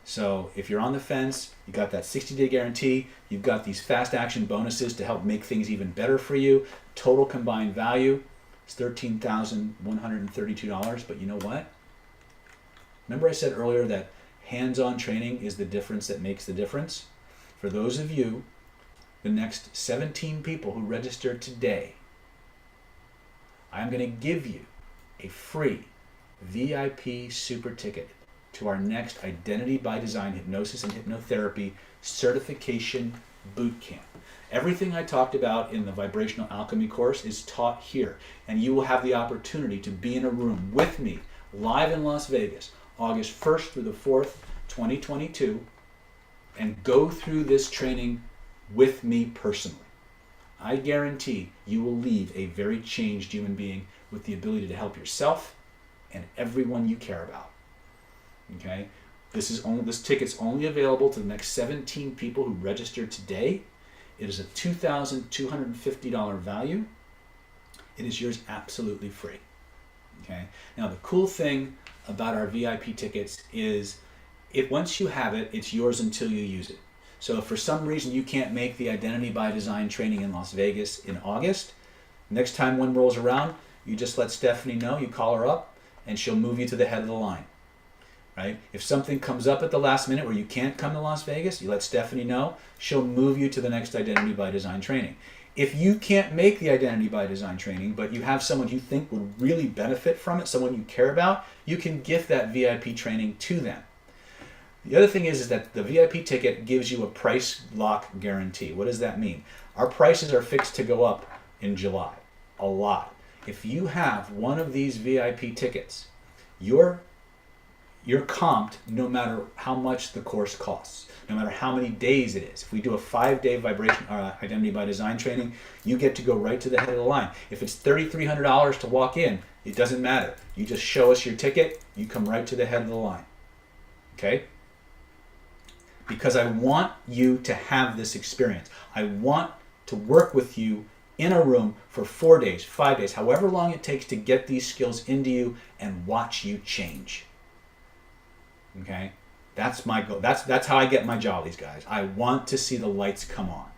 S1: So if you're on the fence, you got that 60-day guarantee, you've got these fast action bonuses to help make things even better for you. Total combined value is $13,132, but you know what? Remember I said earlier that hands-on training is the difference that makes the difference? For those of you, the next 17 people who register today, I'm going to give you a free VIP super ticket to our next Identity by Design Hypnosis and Hypnotherapy Certification boot camp. Everything I talked about in the Vibrational Alchemy course is taught here, and you will have the opportunity to be in a room with me live in Las Vegas, August 1st through the 4th, 2022, and go through this training with me personally. I guarantee you will leave a very changed human being with the ability to help yourself and everyone you care about. Okay? This ticket's only available to the next 17 people who register today. It is a $2,250 value. It is yours absolutely free. Okay? Now the cool thing about our VIP tickets is once you have it, it's yours until you use it. So if for some reason you can't make the Identity by Design training in Las Vegas in August, next time one rolls around, you just let Stephanie know, you call her up, and she'll move you to the head of the line. Right? If something comes up at the last minute where you can't come to Las Vegas, you let Stephanie know, she'll move you to the next Identity by Design training. If you can't make the Identity by Design training, but you have someone you think would really benefit from it, someone you care about, you can gift that VIP training to them. The other thing is that the VIP ticket gives you a price lock guarantee. What does that mean? Our prices are fixed to go up in July, a lot. If you have one of these VIP tickets, you're comped no matter how much the course costs, no matter how many days it is. If we do a 5-day Identity by Design training, you get to go right to the head of the line. If it's $3,300 to walk in, it doesn't matter. You just show us your ticket, you come right to the head of the line. Okay? Because I want you to have this experience. I want to work with you in a room for 4 days, 5 days, however long it takes to get these skills into you and watch you change. Okay? That's my goal. That's how I get my jollies, guys. I want to see the lights come on.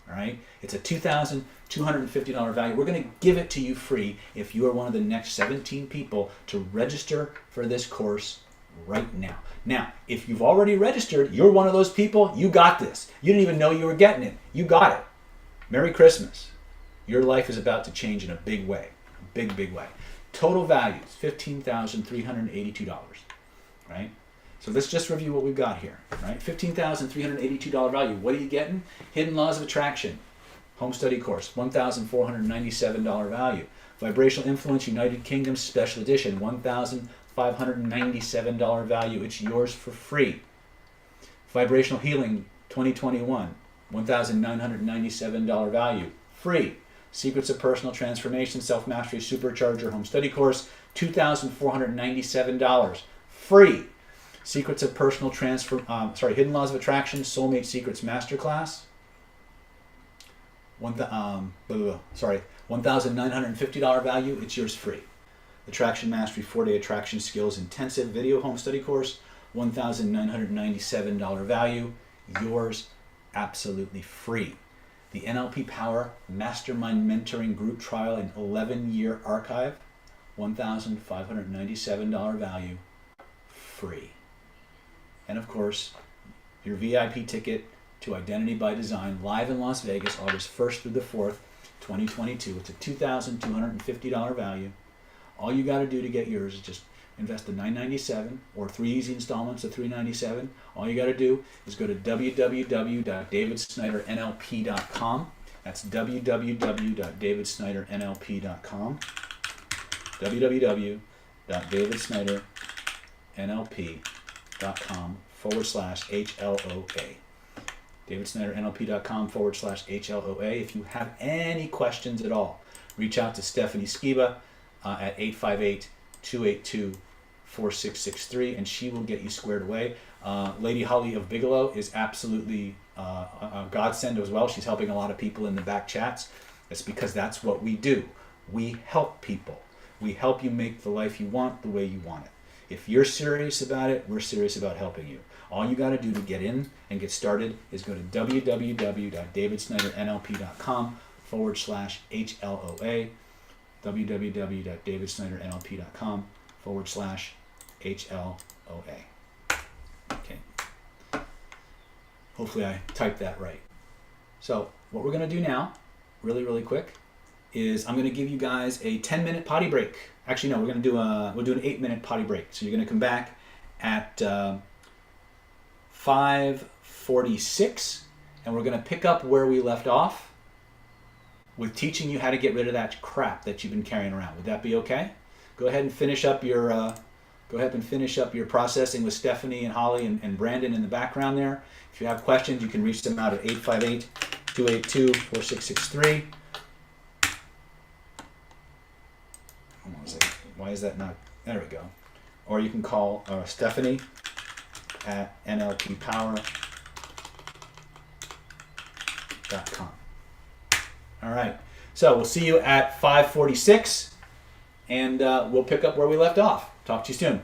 S1: All right? It's a $2,250 value. We're going to give it to you free if you are one of the next 17 people to register for this course right now. Now, if you've already registered, you're one of those people, you got this. You didn't even know you were getting it. You got it. Merry Christmas. Your life is about to change in a big way. A big, big way. Total value is $15,382. Right? So let's just review what we've got here. Right? $15,382 value. What are you getting? Hidden Laws of Attraction. Home Study Course. $1,497 value. Vibrational Influence United Kingdom Special Edition. $1,597 value. It's yours for free. Vibrational Healing 2021. $1,997 value. Free. Secrets of Personal Transformation Self-Mastery Supercharger Home Study Course. $2,497. Free. Secrets of Personal Hidden Laws of Attraction Soulmate Secrets Masterclass. $1,950 value. It's yours free. Attraction Mastery 4-Day Attraction Skills Intensive Video Home Study Course. $1,997 value. Yours absolutely free. The NLP Power Mastermind Mentoring Group Trial and 11-year archive. $1,597 value. Free. And of course, your VIP ticket to Identity by Design live in Las Vegas, August 1st through the 4th, 2022. It's a $2,250 value. All you got to do to get yours is just invest the $997 or 3 easy installments of $397. All you got to do is go to www.davidsnydernlp.com. That's www.davidsnydernlp.com. www.davidsnydernlp.com/HLOA. davidsnydernlp.com/HLOA. If you have any questions at all, reach out to Stephanie Skiba at 858-282-4663, and she will get you squared away. Lady Holly of Bigelow is absolutely a godsend as well. She's helping a lot of people in the back chats. It's because that's what we do. We help people. We help you make the life you want the way you want it. If you're serious about it, we're serious about helping you. All you got to do to get in and get started is go to www.davidsnydernlp.com/HLOA. www.davidsnydernlp.com/HLOA. Okay. Hopefully I typed that right. So what we're going to do now, really, really quick, is I'm going to give you guys a 10-minute potty break. Actually, no, we'll do an 8-minute potty break. So you're going to come back at 5:46, and we're going to pick up where we left off with teaching you how to get rid of that crap that you've been carrying around. Would that be okay? Go ahead and finish up your processing with Stephanie and Holly and Brandon in the background there. If you have questions, you can reach them out at 858-282-4663. Why is that not? There we go. Or you can call Stephanie at nlppower.com. All right. So we'll see you at 5:46, and we'll pick up where we left off. Talk to you soon.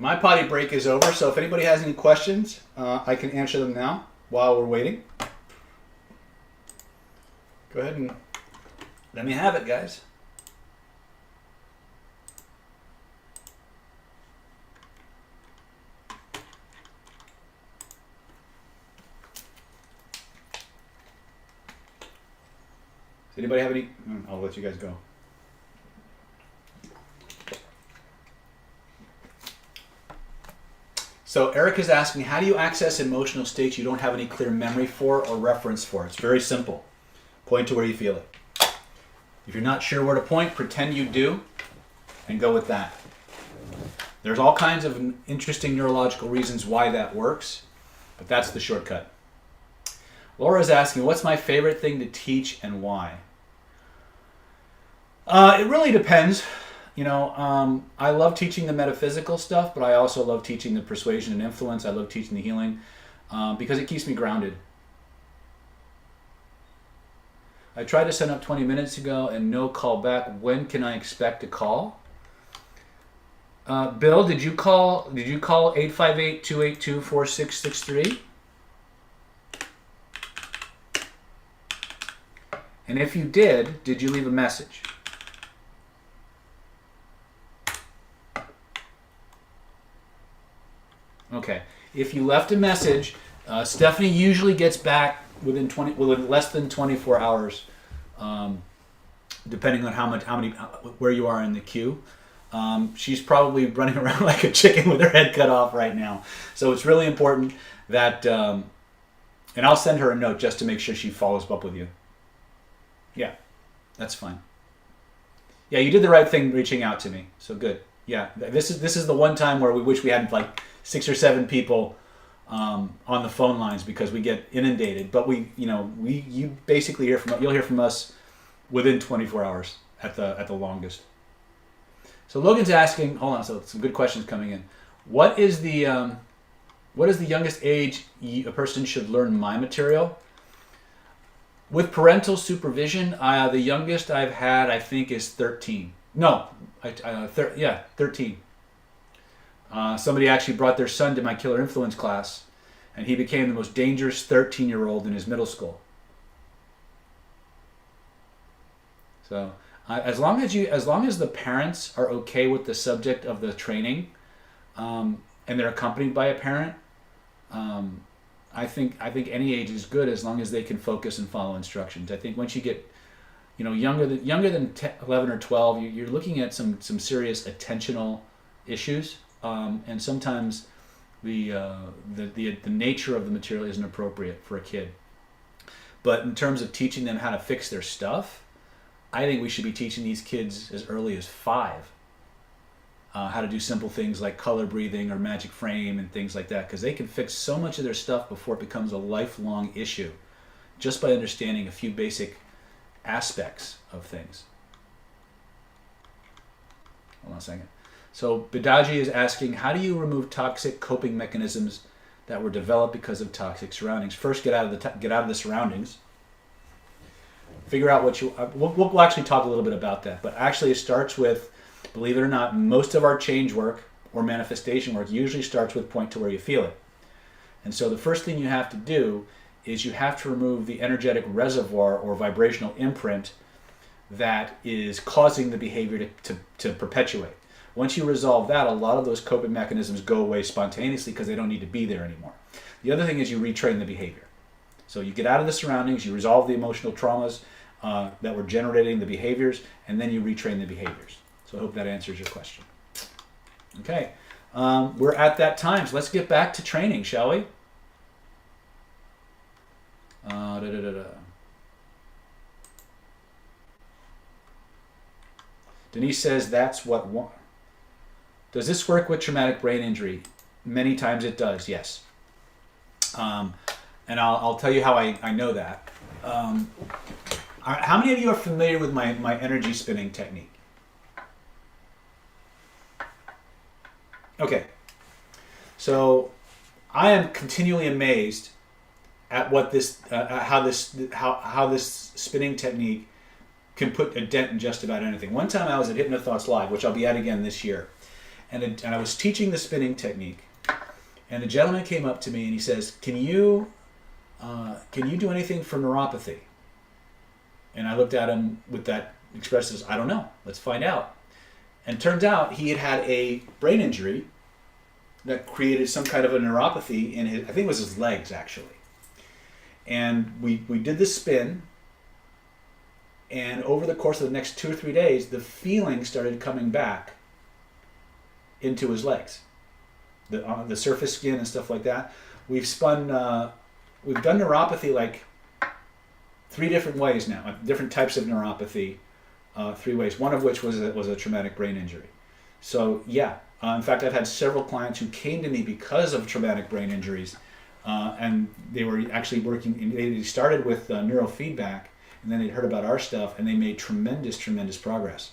S1: My potty break is over, so if anybody has any questions, I can answer them now while we're waiting. Go ahead and let me have it, guys. Does anybody have any? I'll let you guys go. So Eric is asking, how do you access emotional states you don't have any clear memory for or reference for? It's very simple. Point to where you feel it. If you're not sure where to point, pretend you do and go with that. There's all kinds of interesting neurological reasons why that works, but that's the shortcut. Laura's asking, what's my favorite thing to teach and why? It really depends. You know, I love teaching the metaphysical stuff, but I also love teaching the persuasion and influence. I love teaching the healing because it keeps me grounded. I tried to send up 20 minutes ago and no call back. When can I expect a call? Bill, did you call 858-282-4663? And if you did you leave a message? Okay. If you left a message, Stephanie usually gets back within less than 24 hours, depending on where you are in the queue. She's probably running around like a chicken with her head cut off right now. So it's really important that, and I'll send her a note just to make sure she follows up with you. Yeah, that's fine. Yeah, you did the right thing reaching out to me. So good. Yeah, this is the one time where we wish we had like 6 or 7 people on the phone lines because we get inundated. But you basically you'll hear from us within 24 hours at the longest. So Logan's asking, hold on, so some good questions coming in. What is the youngest age a person should learn my material? With parental supervision, the youngest I've had, I think, is 13. No, 13. Somebody actually brought their son to my Killer Influence class, and he became the most dangerous 13-year-old in his middle school. So, as long as the parents are okay with the subject of the training, and they're accompanied by a parent, I think any age is good as long as they can focus and follow instructions. I think once you get, younger than 11 or 12, you're looking at some serious attentional issues, and sometimes the nature of the material isn't appropriate for a kid. But in terms of teaching them how to fix their stuff, I think we should be teaching these kids as early as 5. How to do simple things like color breathing or magic frame and things like that, because they can fix so much of their stuff before it becomes a lifelong issue just by understanding a few basic aspects of things. Hold on a second. So Bidaji is asking, how do you remove toxic coping mechanisms that were developed because of toxic surroundings? First, get out of the surroundings. Figure out what you... We'll actually talk a little bit about that, but actually it starts with, believe it or not, most of our change work or manifestation work usually starts with point to where you feel it. And so the first thing you have to do is you have to remove the energetic reservoir or vibrational imprint that is causing the behavior to perpetuate. Once you resolve that, a lot of those coping mechanisms go away spontaneously because they don't need to be there anymore. The other thing is you retrain the behavior. So you get out of the surroundings, you resolve the emotional traumas that were generating the behaviors, and then you retrain the behaviors. So I hope that answers your question. Okay, we're at that time, so let's get back to training, shall we? Denise says that's what... Does this work with traumatic brain injury? Many times it does, yes. And I'll tell you how I know that. How many of you are familiar with my energy spinning technique? Okay, so I am continually amazed at what how this spinning technique can put a dent in just about anything. One time I was at Hypnothought's Live, which I'll be at again this year, and I was teaching the spinning technique, and a gentleman came up to me and he says, can you do anything for neuropathy? And I looked at him with that expression, I don't know, let's find out. And turns out he had had a brain injury that created some kind of a neuropathy in his, I think it was his legs actually. And we did the spin, and over the course of the next 2 or 3 days, the feeling started coming back into his legs, the surface skin and stuff like that. We've done neuropathy like 3 different ways now, different types of neuropathy, 3 ways. One of which was a traumatic brain injury. So yeah, in fact, I've had several clients who came to me because of traumatic brain injuries, and they were actually working. They started with neurofeedback, and then they heard about our stuff, and they made tremendous progress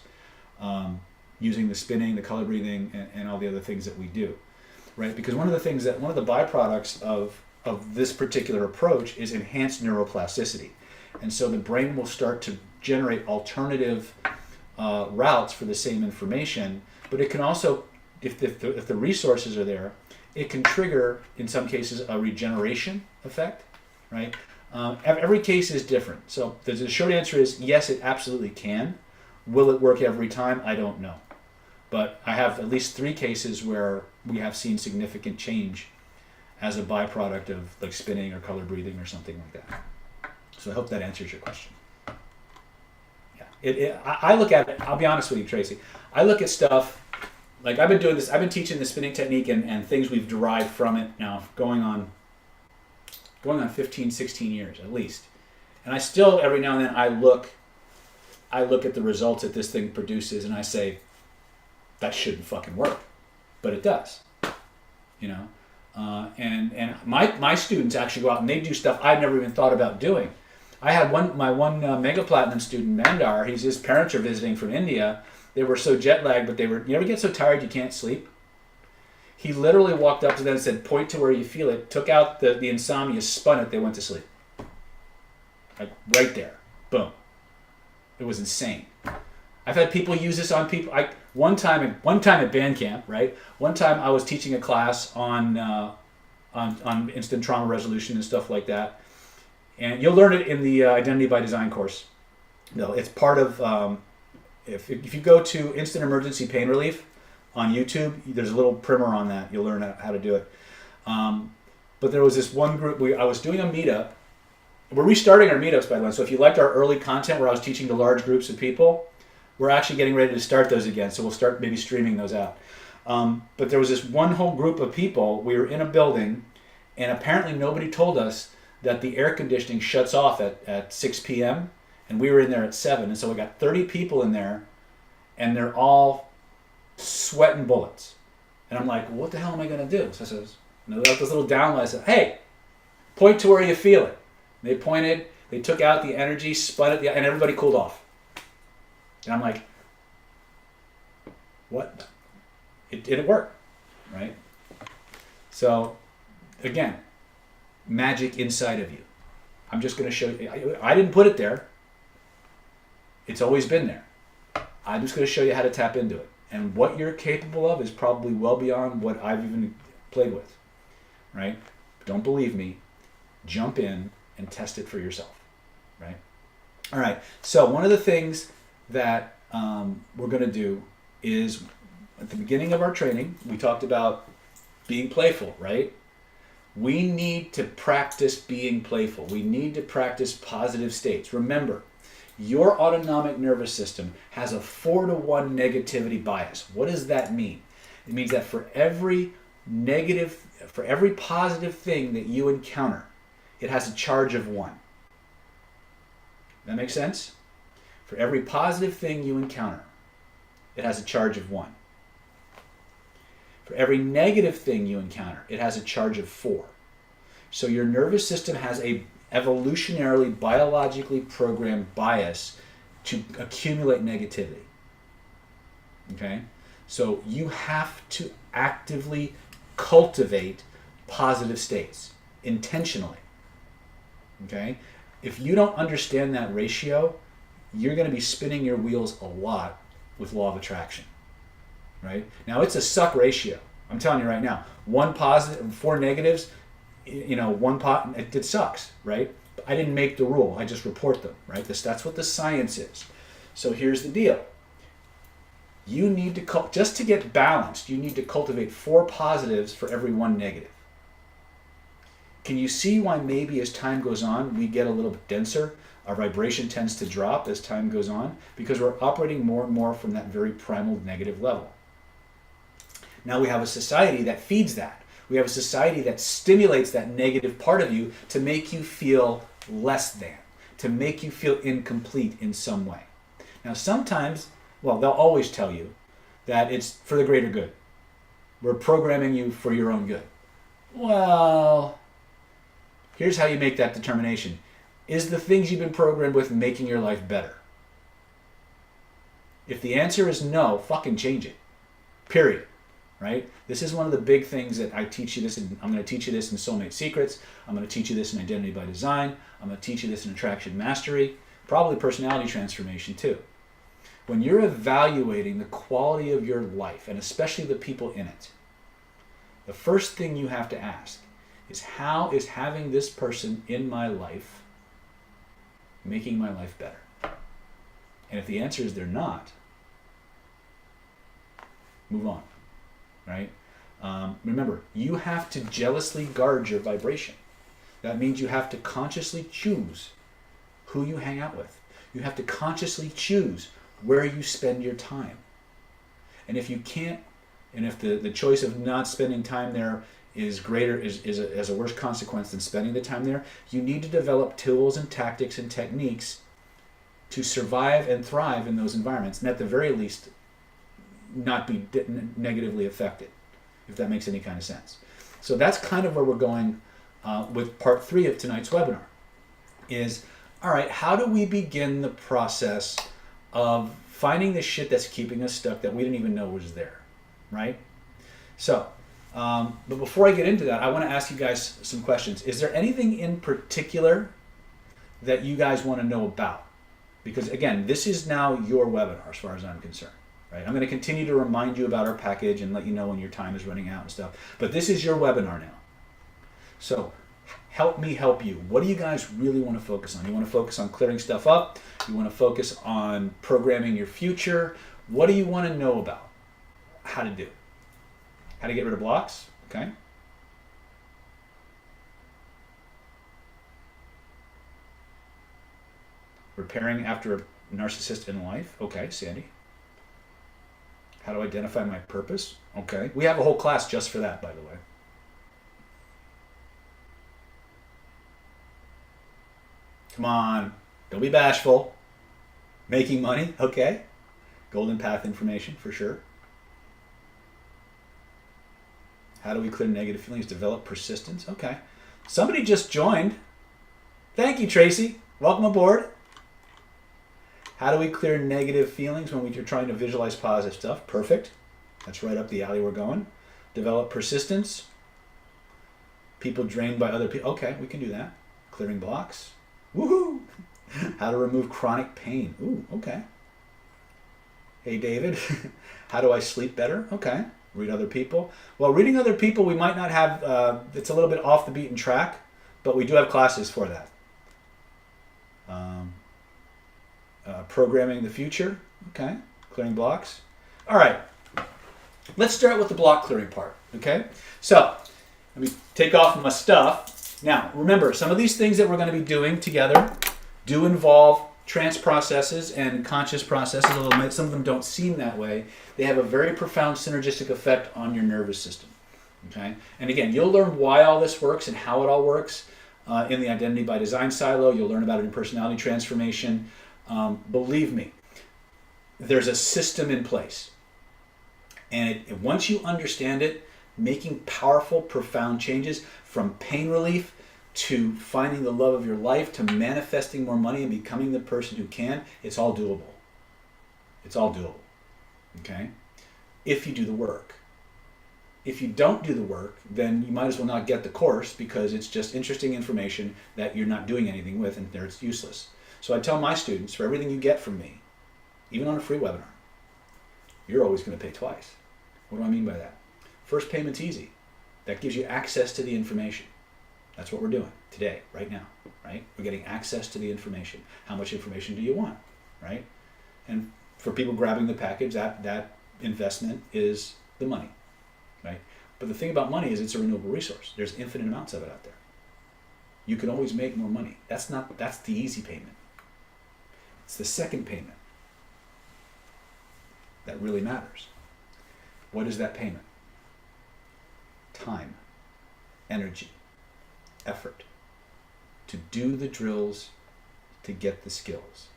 S1: using the spinning, the color breathing, and all the other things that we do, right? Because one of the byproducts of this particular approach is enhanced neuroplasticity, and so the brain will start to generate alternative routes for the same information. But it can also, if the resources are there, it can trigger, in some cases, a regeneration effect, right? Every case is different. So the short answer is yes, it absolutely can. Will it work every time? I don't know. But I have at least 3 cases where we have seen significant change as a byproduct of like spinning or color breathing or something like that. So I hope that answers your question. I look at it, I'll be honest with you, Tracy. I look at stuff, like I've been teaching the spinning technique and things we've derived from it now going on 15, 16 years at least. And I still, every now and then, I look at the results that this thing produces and I say, that shouldn't fucking work. But it does, you know? And my students actually go out and they do stuff I've never even thought about doing. I had my one Mega Platinum student, Mandar. His parents are visiting from India. They were so jet lagged, but you ever get so tired you can't sleep? He literally walked up to them and said, point to where you feel it, took out the insomnia, spun it, they went to sleep. Like right there. Boom. It was insane. I've had people use this on people. One time at band camp, right? One time I was teaching a class on instant trauma resolution and stuff like that. And you'll learn it in the Identity by Design course. No, it's part of, if you go to Instant Emergency Pain Relief on YouTube, there's a little primer on that. You'll learn how to do it. But there was this one group, I was doing a meetup. We're restarting our meetups, by the way. So if you liked our early content where I was teaching to large groups of people, we're actually getting ready to start those again. So we'll start maybe streaming those out. But there was this one whole group of people. We were in a building, and apparently nobody told us that the air conditioning shuts off at 6 p.m. and we were in there at 7. And so we got 30 people in there, and they're all sweating bullets. And I'm like, well, what the hell am I going to do? So I says, this little download. I said, hey, point to where you feel it. And they pointed, they took out the energy, spun it, and everybody cooled off. And I'm like, what? It didn't work, right? So, again, magic inside of you. I'm just going to show you. I didn't put it there. It's always been there. I'm just going to show you how to tap into it. And what you're capable of is probably well beyond what I've even played with, right? Don't believe me. Jump in and test it for yourself, right? All right. So one of the things that we're going to do is at the beginning of our training, we talked about being playful, right? We need to practice being playful. We need to practice positive states. Remember, your autonomic nervous system has a 4-to-1 negativity bias. What does that mean? It means that for every positive thing that you encounter, it has a charge of 1. That make sense? For every positive thing you encounter, it has a charge of 1. For every negative thing you encounter, it has a charge of 4. So your nervous system has a evolutionarily, biologically programmed bias to accumulate negativity. Okay? So you have to actively cultivate positive states intentionally. Okay? If you don't understand that ratio, you're going to be spinning your wheels a lot with law of attraction. right? Now it's a suck ratio. I'm telling you right now, 1 positive, 4 negatives, it sucks, right? I didn't make the rule. I just report them, right? That's what the science is. So here's the deal. You need to, just to get balanced, you need to cultivate 4 positives for every 1 negative. Can you see why maybe as time goes on, we get a little bit denser? Our vibration tends to drop as time goes on because we're operating more and more from that very primal negative level. Now we have a society that feeds that. We have a society that stimulates that negative part of you to make you feel less than, to make you feel incomplete in some way. Now sometimes, well, they'll always tell you that it's for the greater good. We're programming you for your own good. Well, here's how you make that determination. Is the things you've been programmed with making your life better? If the answer is no, fucking change it. Period. Right? This is one of the big things that I teach you this, and I'm going to teach you this in Soulmate Secrets. I'm going to teach you this in Identity by Design. I'm going to teach you this in Attraction Mastery. Probably Personality Transformation too. When you're evaluating the quality of your life, and especially the people in it, the first thing you have to ask is, how is having this person in my life making my life better? And if the answer is they're not, move on, right? Remember, you have to jealously guard your vibration. That means you have to consciously choose who you hang out with. You have to consciously choose where you spend your time. And if you can't, and if the choice of not spending time there is greater, is a worse consequence than spending the time there, you need to develop tools and tactics and techniques to survive and thrive in those environments, and at the very least, not be negatively affected, if that makes any kind of sense. So that's kind of where we're going with part 3 of tonight's webinar, is, all right, how do we begin the process of finding the shit that's keeping us stuck that we didn't even know was there, right? So, but before I get into that, I want to ask you guys some questions. Is there anything in particular that you guys want to know about? Because again, this is now your webinar as far as I'm concerned, right? I'm going to continue to remind you about our package and let you know when your time is running out and stuff, but this is your webinar now. So help me help you. What do you guys really want to focus on? You want to focus on clearing stuff up? You want to focus on programming your future? What do you want to know about? How to do? How to get rid of blocks? Okay. Repairing after a narcissist in life? Okay, Sandy. How to identify my purpose? Okay. We have a whole class just for that, by the way. Come on. Don't be bashful. Making money? Okay. Golden path information, for sure. How do we clear negative feelings? Develop persistence? Okay. Somebody just joined. Thank you, Tracy. Welcome aboard. How do we clear negative feelings when we're trying to visualize positive stuff? Perfect. That's right up the alley we're going. Develop persistence. People drained by other people. Okay, we can do that. Clearing blocks. Woohoo! How to remove chronic pain. Ooh, okay. Hey, David. How do I sleep better? Okay. Read other people. Well, reading other people, we might not have, it's a little bit off the beaten track, but we do have classes for that. Programming the future. Okay. Clearing blocks. All right. Let's start with the block clearing part. Okay. So let me take off my stuff. Now, remember, some of these things that we're going to be doing together do involve trance processes and conscious processes, although some of them don't seem that way. They have a very profound synergistic effect on your nervous system. Okay. And again, you'll learn why all this works and how it all works in the Identity by Design silo. You'll learn about it in Personality Transformation. Believe me, there's a system in place. And once you understand it, making powerful, profound changes from pain relief to finding the love of your life to manifesting more money and becoming the person who can, it's all doable. It's all doable. Okay? If you do the work. If you don't do the work, then you might as well not get the course because it's just interesting information that you're not doing anything with and there it's useless. So I tell my students, for everything you get from me, even on a free webinar, you're always going to pay twice. What do I mean by that? First payment's easy. That gives you access to the information. That's what we're doing today, right now, right? We're getting access to the information. How much information do you want, right? And for people grabbing the package, that investment is the money, right? But the thing about money is it's a renewable resource. There's infinite amounts of it out there. You can always make more money. That's the easy payment. It's the second payment that really matters. What is that payment? Time, energy, effort to do the drills, to get the skills.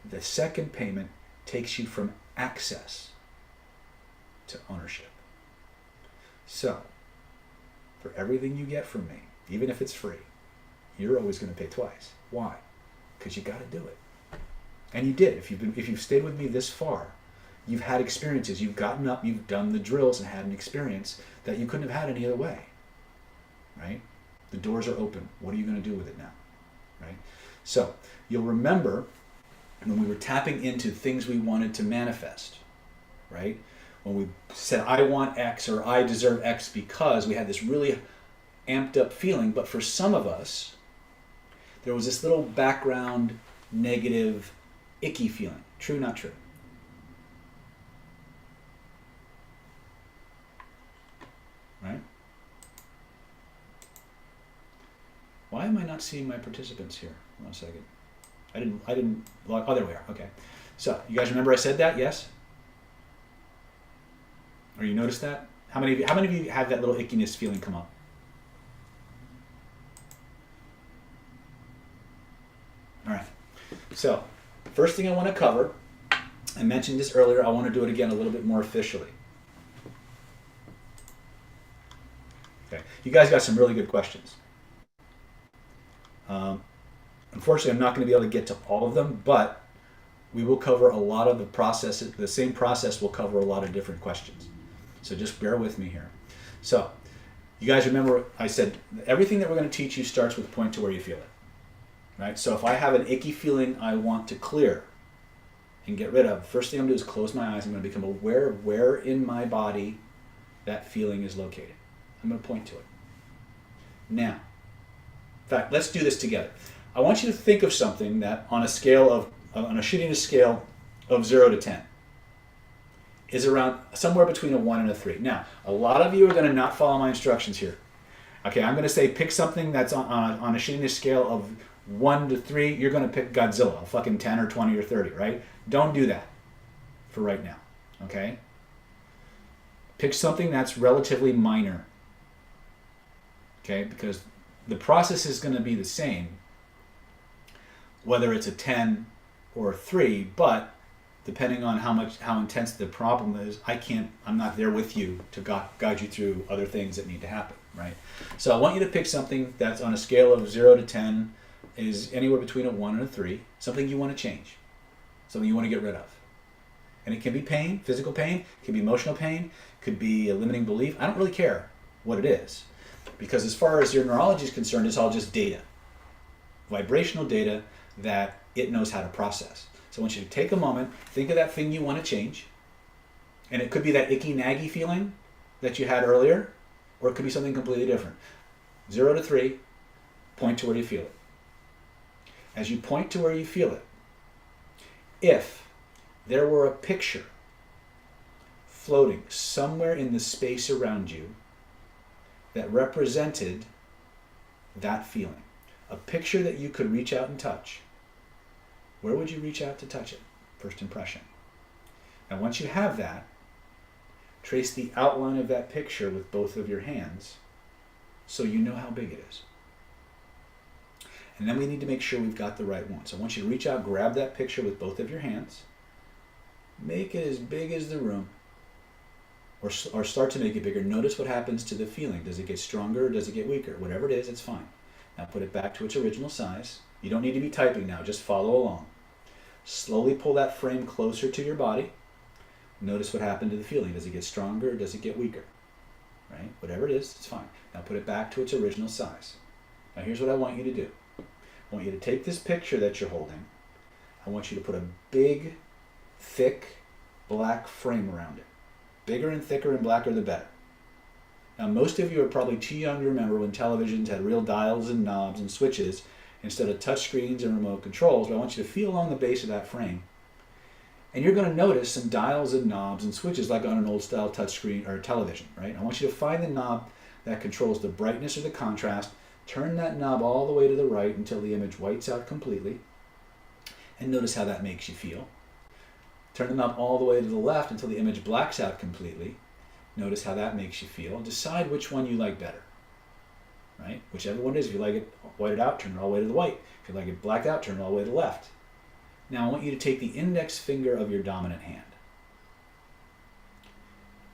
S1: The second payment takes you from access to ownership. So, for everything you get from me, even if it's free, you're always going to pay twice. Why? Because you got to do it. And you did. If you've stayed with me this far, you've had experiences. You've gotten up, you've done the drills and had an experience that you couldn't have had any other way. Right? The doors are open. What are you going to do with it now? Right? So, you'll remember when we were tapping into things we wanted to manifest, right? When we said, I want X or I deserve X, because we had this really amped up feeling, but for some of us, there was this little background, negative, icky feeling. True, not true? Right? Why am I not seeing my participants here? Hold on a second. I didn't log, oh, there we are, okay. So, you guys remember I said that, yes? Or you noticed that? How many of you had that little ickiness feeling come up? All right. So, first thing I want to cover, I mentioned this earlier, I want to do it again a little bit more officially. Okay. You guys got some really good questions. Unfortunately, I'm not going to be able to get to all of them, but we will cover a lot of the processes. The same process will cover a lot of different questions. So just bear with me here. So, you guys remember I said everything that we're going to teach you starts with point to where you feel it. Right? So if I have an icky feeling I want to clear and get rid of, first thing I'm going to do is close my eyes. I'm going to become aware of where in my body that feeling is located. I'm going to point to it. Now, in fact, let's do this together. I want you to think of something that on a shittiness scale of 0 to 10 is around somewhere between a 1 and a 3. Now, a lot of you are going to not follow my instructions here. Okay, I'm going to say pick something that's on a shittiness scale of 1 to 3. You're going to pick Godzilla, a fucking 10 or 20 or 30, right? Don't do that for right now, okay? Pick something that's relatively minor, okay? Because the process is going to be the same, whether it's a 10 or a 3, but depending on how intense the problem is, I'm not there with you to guide you through other things that need to happen, right? So I want you to pick something that's on a scale of 0 to 10 is anywhere between a 1 and a 3, something you want to change, something you want to get rid of. And it can be pain, physical pain, it can be emotional pain, it could be a limiting belief. I don't really care what it is, because as far as your neurology is concerned, it's all just data, vibrational data that it knows how to process. So I want you to take a moment, think of that thing you want to change, and it could be that icky, naggy feeling that you had earlier, or it could be something completely different. 0 to 3, point to where you feel it. As you point to where you feel it, if there were a picture floating somewhere in the space around you that represented that feeling, a picture that you could reach out and touch, where would you reach out to touch it? First impression. Now once you have that, trace the outline of that picture with both of your hands so you know how big it is. And then we need to make sure we've got the right one. So I want you to reach out, grab that picture with both of your hands, make it as big as the room, or start to make it bigger. Notice what happens to the feeling. Does it get stronger or does it get weaker? Whatever it is, it's fine. Now put it back to its original size. You don't need to be typing now, just follow along. Slowly pull that frame closer to your body. Notice what happened to the feeling. Does it get stronger or does it get weaker? Right? Whatever it is, it's fine. Now put it back to its original size. Now here's what I want you to do. I want you to take this picture that you're holding. I want you to put a big, thick, black frame around it. Bigger and thicker and blacker the better. Now, most of you are probably too young to remember when televisions had real dials and knobs and switches instead of touch screens and remote controls, but I want you to feel along the base of that frame. And you're going to notice some dials and knobs and switches like on an old style touch screen or television, right? I want you to find the knob that controls the brightness or the contrast. Turn that knob all the way to the right until the image whites out completely. And notice how that makes you feel. Turn the knob all the way to the left until the image blacks out completely. Notice how that makes you feel. Decide which one you like better, right? Whichever one it is. If you like it whited out, turn it all the way to the white. If you like it blacked out, turn it all the way to the left. Now I want you to take the index finger of your dominant hand.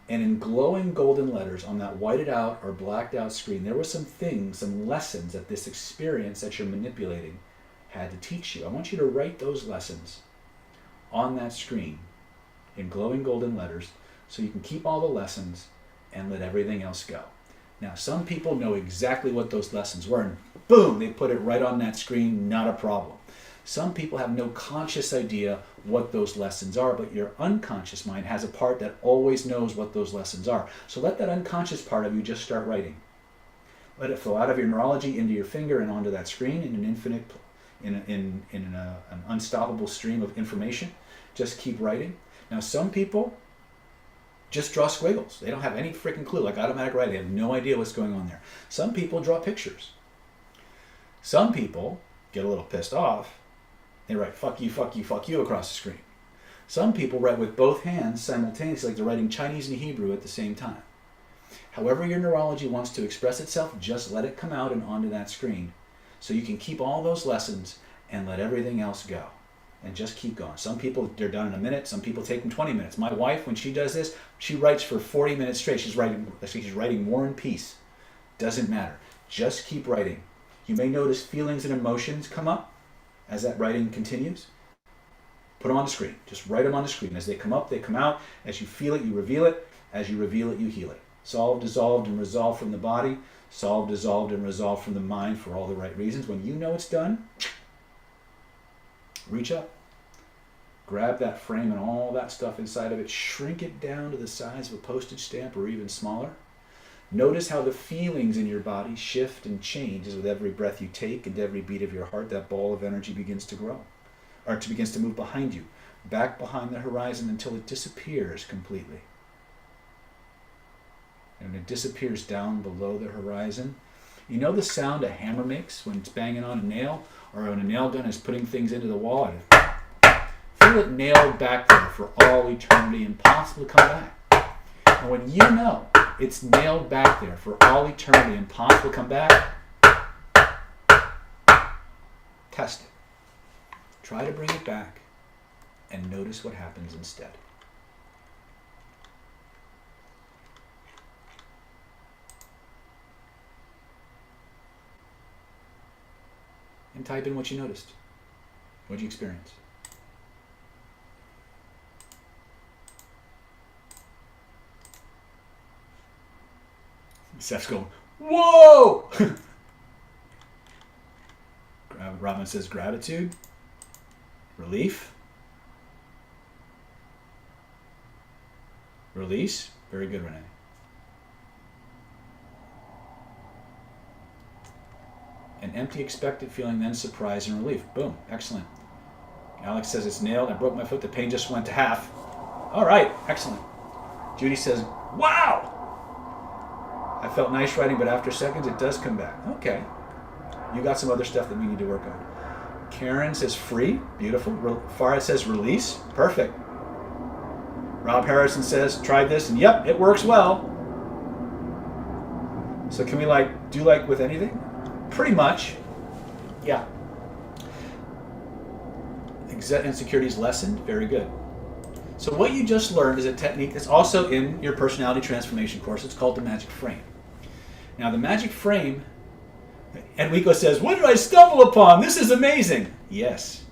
S1: And in glowing golden letters on that whited out or blacked out screen, there were some things, some lessons that this experience that you're manipulating had to teach you. I want you to write those lessons on that screen in glowing golden letters so you can keep all the lessons and let everything else go. Now, some people know exactly what those lessons were, and boom, they put it right on that screen, not a problem. Some people have no conscious idea what those lessons are, but your unconscious mind has a part that always knows what those lessons are. So let that unconscious part of you just start writing. Let it flow out of your neurology into your finger and onto that screen in an infinite, an unstoppable stream of information. Just keep writing. Now, some people just draw squiggles. They don't have any freaking clue, like automatic writing. They have no idea what's going on there. Some people draw pictures. Some people get a little pissed off. They write fuck you, fuck you, fuck you across the screen. Some people write with both hands simultaneously, like they're writing Chinese and Hebrew at the same time. However your neurology wants to express itself, just let it come out and onto that screen so you can keep all those lessons and let everything else go. And just keep going. Some people, they're done in a minute. Some people take them 20 minutes. My wife, when she does this, she writes for 40 minutes straight. She's writing War and Peace. Doesn't matter. Just keep writing. You may notice feelings and emotions come up as that writing continues. Put them on the screen. Just write them on the screen. As they come up, they come out. As you feel it, you reveal it. As you reveal it, you heal it. Solved, dissolved, and resolved from the body. Solved, dissolved, and resolved from the mind for all the right reasons. When you know it's done, reach up, grab that frame and all that stuff inside of it, shrink it down to the size of a postage stamp or even smaller. Notice how the feelings in your body shift and change as with every breath you take and every beat of your heart, that ball of energy begins to grow, or it begins to move behind you, back behind the horizon until it disappears completely. And when it disappears down below the horizon, you know the sound a hammer makes when it's banging on a nail? Or when a nail gun is putting things into the wall, feel it nailed back there for all eternity, impossible to come back. And when you know it's nailed back there for all eternity, impossible to come back, test it. Try to bring it back and notice what happens instead. And type in what you noticed. What did you experience? Seth's going, whoa! Robin says gratitude, relief, release. Very good, Renee. An empty, expected feeling, then surprise and relief. Boom. Excellent. Alex says it's nailed. I broke my foot. The pain just went to half. All right. Excellent. Judy says, wow! I felt nice writing, but after seconds, it does come back. Okay. You got some other stuff that we need to work on. Karen says free. Beautiful. Farah says release. Perfect. Rob Harrison says, tried this, and yep, it works well. So can we do with anything? Pretty much, yeah. Insecurities lessened, very good. So what you just learned is a technique that's also in your personality transformation course. It's called the magic frame. Now the magic frame, Enrico says, what did I stumble upon? This is amazing. Yes.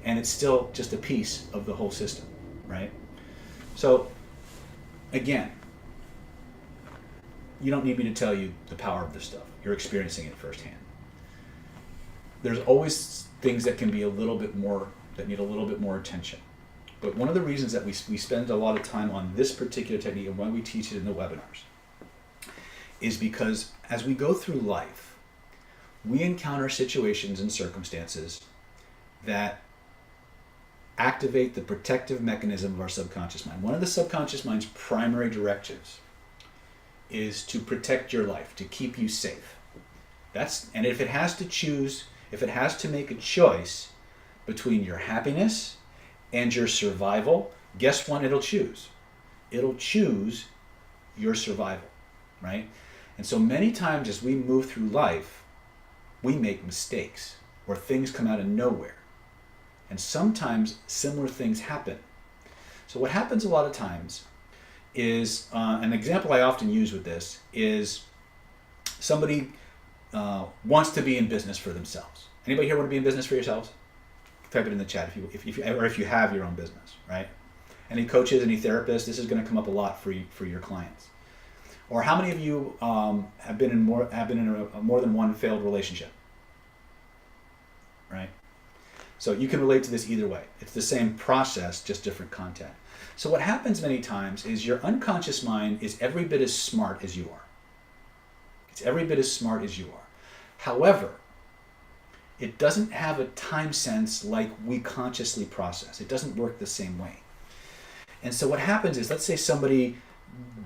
S1: And it's still just a piece of the whole system, right? So, again, you don't need me to tell you the power of this stuff. You're experiencing it firsthand. There's always things that can be a little bit more, that need a little bit more attention. But one of the reasons that we spend a lot of time on this particular technique and why we teach it in the webinars is because as we go through life, we encounter situations and circumstances that activate the protective mechanism of our subconscious mind. One of the subconscious mind's primary directives is to protect your life, to keep you safe. And if it has to make a choice between your happiness and your survival, guess what it'll choose? It'll choose your survival, right? And so many times as we move through life, we make mistakes or things come out of nowhere. And sometimes similar things happen. So what happens a lot of times is, an example I often use with this is somebody wants to be in business for themselves. Anybody here want to be in business for yourselves? Type it in the chat if you have your own business, right? Any coaches, any therapists, this is going to come up a lot for your clients. Or how many of you have been in more than one failed relationship, right? So you can relate to this either way. It's the same process, just different content. So what happens many times is your unconscious mind is every bit as smart as you are. It's every bit as smart as you are. However, it doesn't have a time sense like we consciously process. It doesn't work the same way. And so what happens is, let's say somebody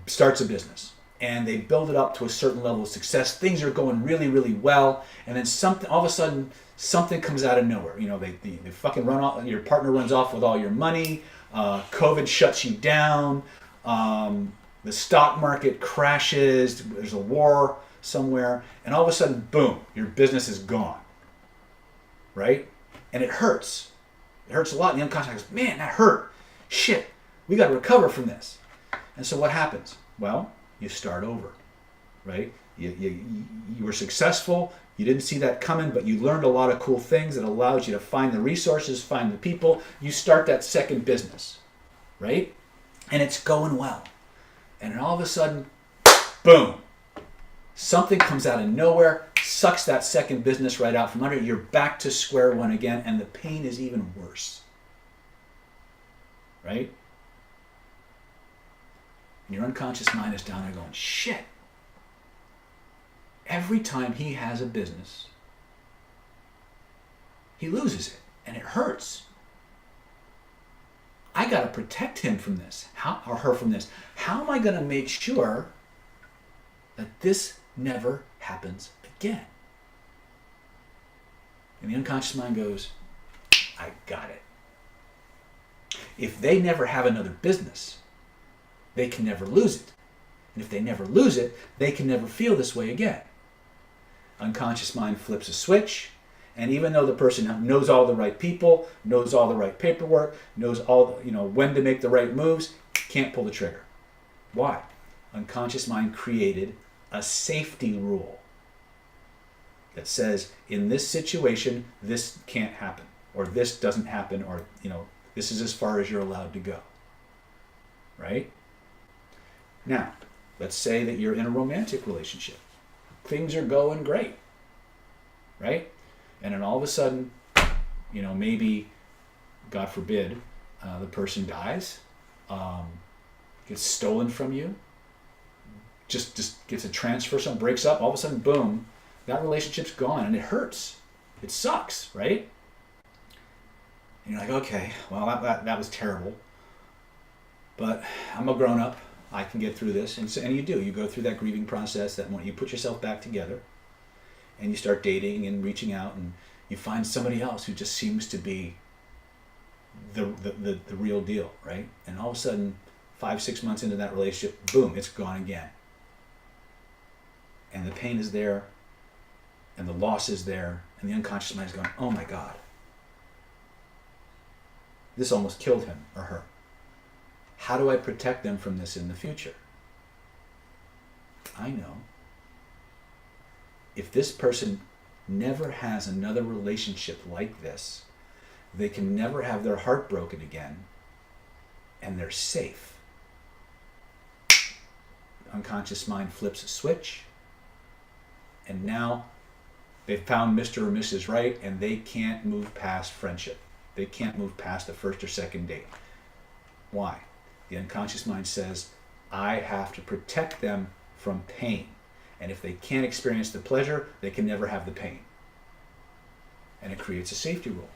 S1: starts a business and they build it up to a certain level of success. Things are going really, really well. And then all of a sudden, something comes out of nowhere. They fucking run off, your partner runs off with all your money. COVID shuts you down. The stock market crashes. There's a war somewhere. And all of a sudden, boom, your business is gone. Right? And it hurts. It hurts a lot. And the unconscious goes, man, that hurt. Shit, we got to recover from this. And so what happens? Well, you start over, right? You were successful. You didn't see that coming, but you learned a lot of cool things that allowed you to find the resources, find the people. You start that second business, right? And it's going well. And then all of a sudden, boom, something comes out of nowhere, sucks that second business right out from under you. You're back to square one again, and the pain is even worse, right? And your unconscious mind is down there going, shit. Every time he has a business, he loses it, and it hurts. I got to protect him from this, or her from this. How am I going to make sure that this never happens again? And the unconscious mind goes, I got it. If they never have another business, they can never lose it. And if they never lose it, they can never feel this way again. Unconscious mind flips a switch, and even though the person knows all the right people, knows all the right paperwork, knows when to make the right moves, can't pull the trigger. Why? Unconscious mind created a safety rule that says, in this situation, this can't happen, or this doesn't happen, or this is as far as you're allowed to go. Right? Now, let's say that you're in a romantic relationship. Things are going great, right? And then all of a sudden, maybe, God forbid, the person dies, gets stolen from you, just gets a transfer, something breaks up, all of a sudden, boom, that relationship's gone, and it hurts. It sucks, right? And you're like, okay, well, that was terrible, but I'm a grown-up. I can get through this. And you do. You go through that grieving process, that when you put yourself back together and you start dating and reaching out, and you find somebody else who just seems to be the real deal, right? And all of a sudden, 5-6 months into that relationship, boom, it's gone again. And the pain is there, and the loss is there, and the unconscious mind is going, oh my God, this almost killed him or her. How do I protect them from this in the future? I know. If this person never has another relationship like this, they can never have their heart broken again, and they're safe. Unconscious mind flips a switch, and now they've found Mr. or Mrs. Right, and they can't move past friendship. They can't move past the first or second date. Why? The unconscious mind says, I have to protect them from pain. And if they can't experience the pleasure, they can never have the pain. And it creates a safety rule.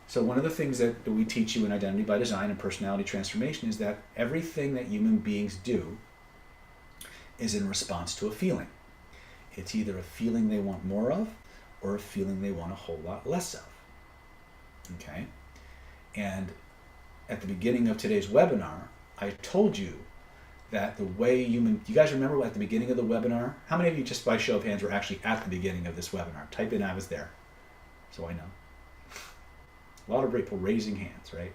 S1: So one of the things that we teach you in Identity by Design and Personality Transformation is that everything that human beings do is in response to a feeling. It's either a feeling they want more of or a feeling they want a whole lot less of. Okay? And at the beginning of today's webinar, I told you that the way you guys remember at the beginning of the webinar? How many of you, just by show of hands, were actually at the beginning of this webinar? Type in, I was there, so I know. A lot of people raising hands, right?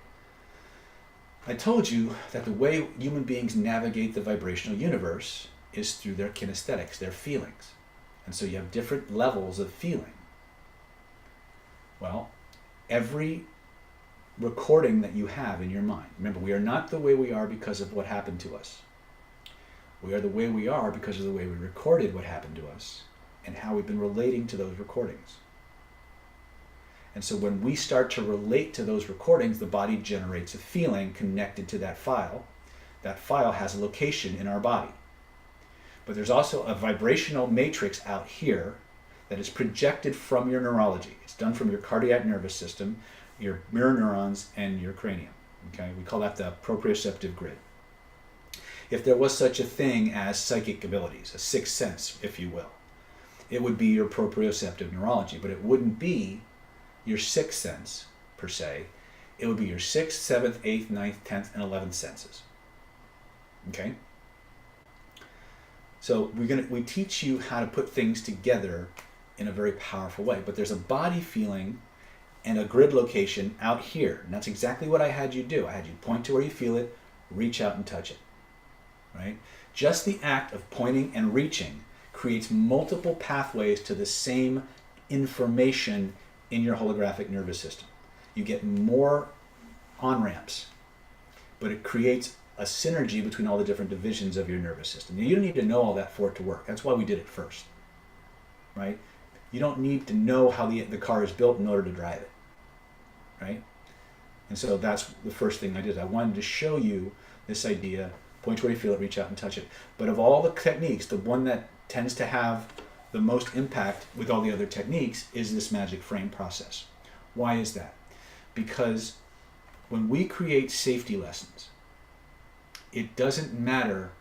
S1: I told you that the way human beings navigate the vibrational universe is through their kinesthetics, their feelings. And so you have different levels of feeling. Well, every recording that you have in your mind, remember, we are not the way we are because of what happened to us. We are the way we are because of the way we recorded what happened to us and how we've been relating to those recordings. And so when we start to relate to those recordings, the body generates a feeling connected to that file. That file has a location in our body. But there's also a vibrational matrix out here that is projected from your neurology. It's done from your cardiac nervous system, your mirror neurons, and your cranium. Okay? We call that the proprioceptive grid. If there was such a thing as psychic abilities, a sixth sense, if you will, it would be your proprioceptive neurology, but it wouldn't be your sixth sense, per se. It would be your 6th, 7th, 8th, 9th, 10th, and 11th senses. Okay? So we teach you how to put things together in a very powerful way, but there's a body feeling and a grid location out here, and that's exactly what I had you do. I had you point to where you feel it, reach out and touch it. Right? Just the act of pointing and reaching creates multiple pathways to the same information in your holographic nervous system. You get more on-ramps, but it creates a synergy between all the different divisions of your nervous system. Now, you don't need to know all that for it to work. That's why we did it first. Right? You don't need to know how the car is built in order to drive it. Right? And so that's the first thing I did. I wanted to show you this idea. Point where you feel it, reach out and touch it. But of all the techniques, the one that tends to have the most impact with all the other techniques is this magic frame process. Why is that? Because when we create safety lessons, it doesn't matter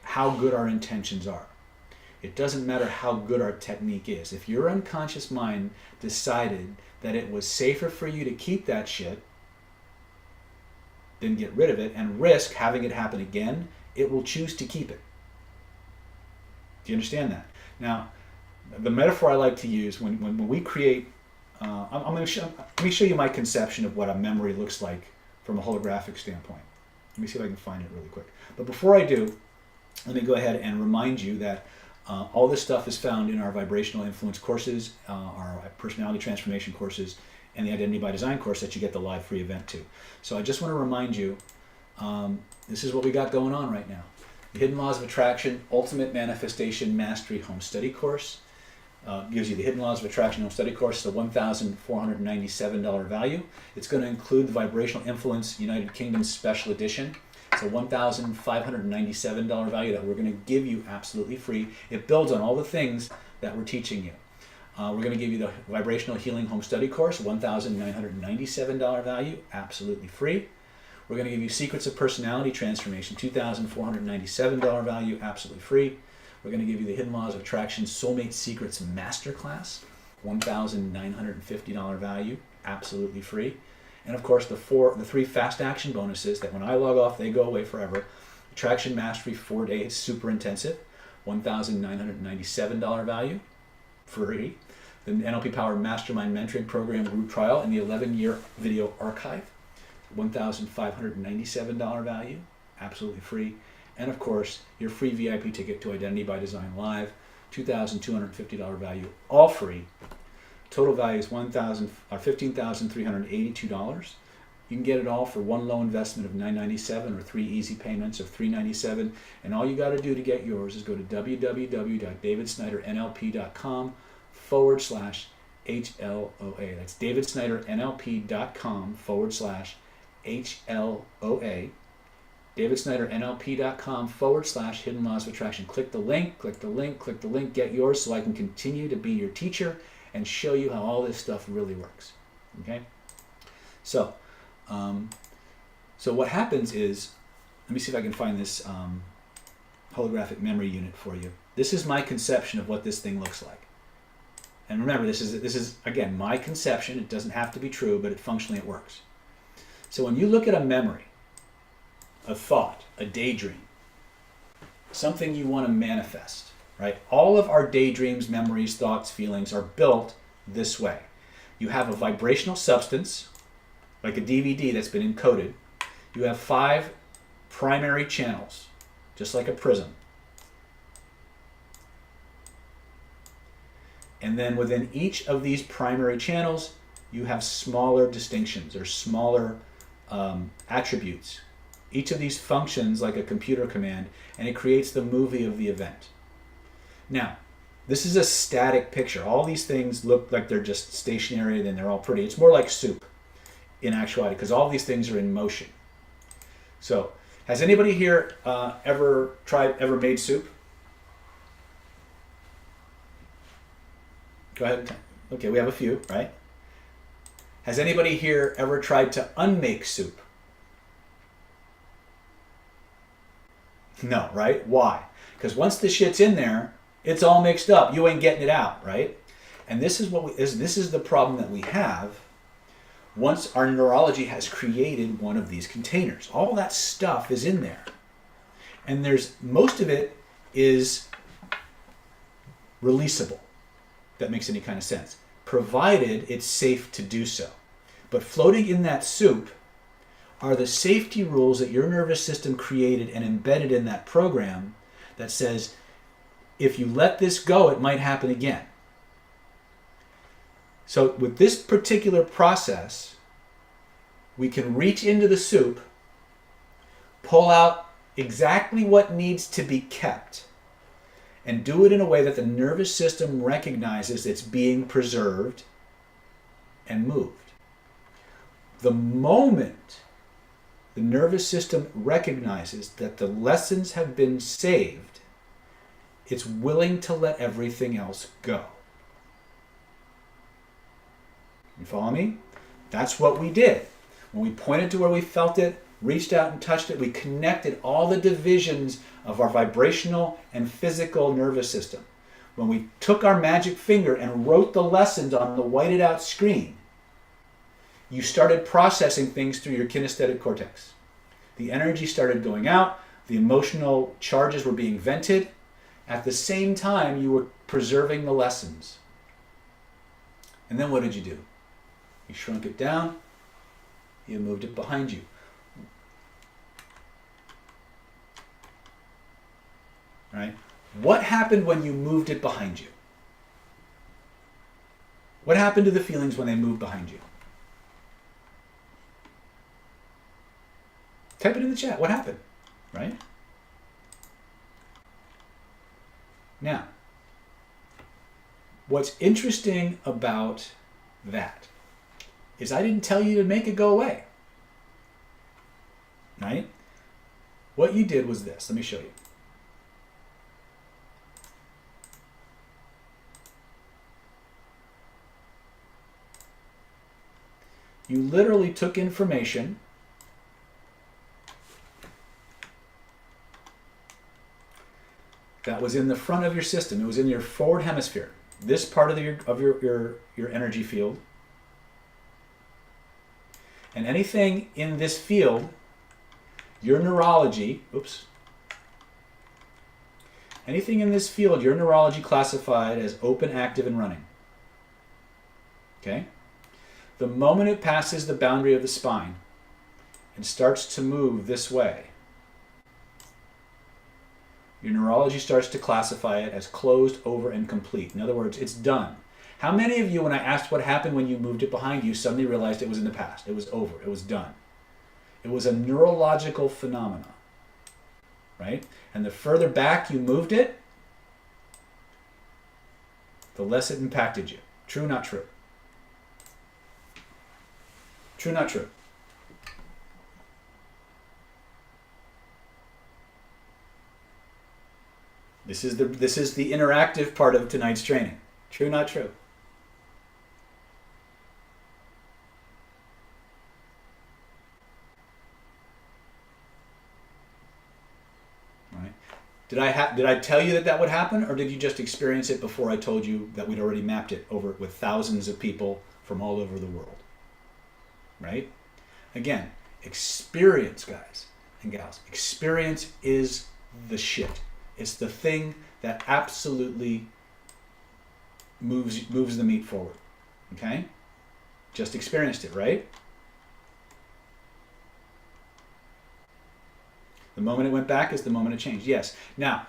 S1: how good our intentions are. It doesn't matter how good our technique is. If your unconscious mind decided that it was safer for you to keep that shit than get rid of it and risk having it happen again, it will choose to keep it. Do you understand that? Now, the metaphor I like to use when we create, let me show you my conception of what a memory looks like from a holographic standpoint. Let me see if I can find it really quick. But before I do, let me go ahead and remind you that all this stuff is found in our Vibrational Influence courses, our Personality Transformation courses, and the Identity by Design course that you get the live free event to. So I just want to remind you, this is what we got going on right now. The Hidden Laws of Attraction Ultimate Manifestation Mastery Home Study course gives you the Hidden Laws of Attraction Home Study course, the $1,497 value. It's going to include the Vibrational Influence United Kingdom Special Edition. It's a $1,597 value that we're going to give you absolutely free. It builds on all the things that we're teaching you. We're going to give you the Vibrational Healing Home Study course, $1,997 value, absolutely free. We're going to give you Secrets of Personality Transformation, $2,497 value, absolutely free. We're going to give you the Hidden Laws of Attraction Soulmate Secrets Masterclass, $1,950 value, absolutely free. And of course, the three fast action bonuses that when I log off, they go away forever. Attraction Mastery 4 days, super intensive, $1,997 value, free. The NLP Power Mastermind Mentoring Program Group Trial and the 11-year video archive, $1,597 value, absolutely free. And of course, your free VIP ticket to Identity by Design Live, $2,250 value, all free. Total value is $15,382. You can get it all for one low investment of $997 or 3 easy payments of $397. And all you got to do to get yours is go to www.davidsnydernlp.com/HLOA. That's davidsnydernlp.com/HLOA. HLOA, davidsnydernlp.com/hidden laws of attraction. Click the link, click the link, click the link, get yours so I can continue to be your teacher and show you how all this stuff really works. Okay? So, so what happens is, let me see if I can find this holographic memory unit for you. This is my conception of what this thing looks like. And remember, this is again my conception. It doesn't have to be true, but functionally it works. So when you look at a memory, a thought, a daydream, something you want to manifest, right? All of our daydreams, memories, thoughts, feelings are built this way. You have a vibrational substance, like a DVD that's been encoded. You have 5 primary channels, just like a prism. And then within each of these primary channels, you have smaller distinctions or smaller attributes. Each of these functions like a computer command, and it creates the movie of the event. Now, this is a static picture. All these things look like they're just stationary, and they're all pretty. It's more like soup in actuality, because all these things are in motion. So, has anybody here ever made soup? Go ahead. Okay, we have a few, right? Has anybody here ever tried to unmake soup? No, right? Why? Because once the shit's in there, it's all mixed up. You ain't getting it out, right? And this is this is the problem that we have once our neurology has created one of these containers. All that stuff is in there. And most of it is releasable. If that makes any kind of sense. Provided it's safe to do so. But floating in that soup are the safety rules that your nervous system created and embedded in that program that says, if you let this go, it might happen again. So with this particular process, we can reach into the soup, pull out exactly what needs to be kept, and do it in a way that the nervous system recognizes it's being preserved and moved. The moment the nervous system recognizes that the lessons have been saved, it's willing to let everything else go. You follow me? That's what we did. When we pointed to where we felt it, reached out and touched it, we connected all the divisions of our vibrational and physical nervous system. When we took our magic finger and wrote the lessons on the whited out screen, you started processing things through your kinesthetic cortex. The energy started going out, the emotional charges were being vented. At the same time, you were preserving the lessons. And then what did you do? You shrunk it down, you moved it behind you. Right? What happened when you moved it behind you? What happened to the feelings when they moved behind you? Type it in the chat. What happened? Right? Now, what's interesting about that is I didn't tell you to make it go away. Right? What you did was this. Let me show you. You literally took information that was in the front of your system. It was in your forward hemisphere. This part of your energy field. And anything in this field, your neurology, anything in this field, your neurology classified as open, active, and running. Okay? The moment it passes the boundary of the spine and starts to move this way, your neurology starts to classify it as closed, over, and complete. In other words, it's done. How many of you, when I asked what happened when you moved it behind you, suddenly realized it was in the past? It was over. It was done. It was a neurological phenomenon, right? And the further back you moved it, the less it impacted you. True, not true? True, not true? This is the interactive part of tonight's training. True, not true? Right? Did I tell you that would happen, or did you just experience it before I told you that we'd already mapped it over with thousands of people from all over the world? Right? Again, experience, guys and gals. Experience is the shit. It's the thing that absolutely moves the meat forward. Okay? Just experienced it, right? The moment it went back is the moment it changed. Yes. Now,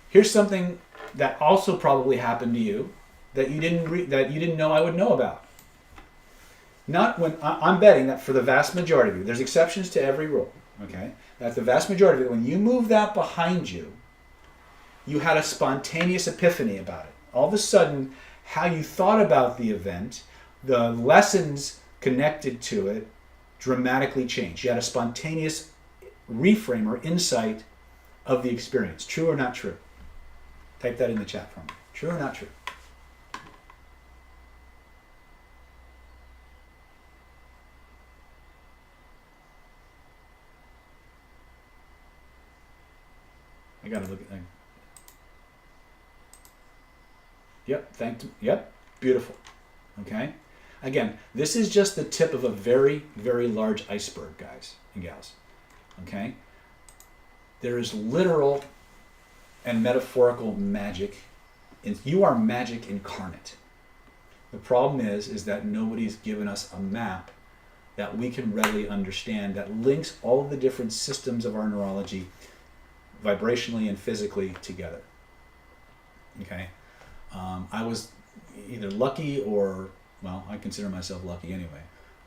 S1: here's something that also probably happened to you that you didn't know I would know about. Not when I'm betting that for the vast majority of you, there's exceptions to every rule. Okay, that the vast majority of it, when you move that behind you, you had a spontaneous epiphany about it. All of a sudden, how you thought about the event, the lessons connected to it, dramatically changed. You had a spontaneous reframe or insight of the experience. True or not true? Type that in the chat for me. True or not true? I gotta look at. Yep. Yep. Beautiful. Okay. Again, this is just the tip of a very, very large iceberg, guys and gals. Okay. There is literal and metaphorical magic. You are magic incarnate. The problem is that nobody's given us a map that we can readily understand that links all of the different systems of our neurology vibrationally and physically together. Okay, I was either lucky or, well, I consider myself lucky anyway,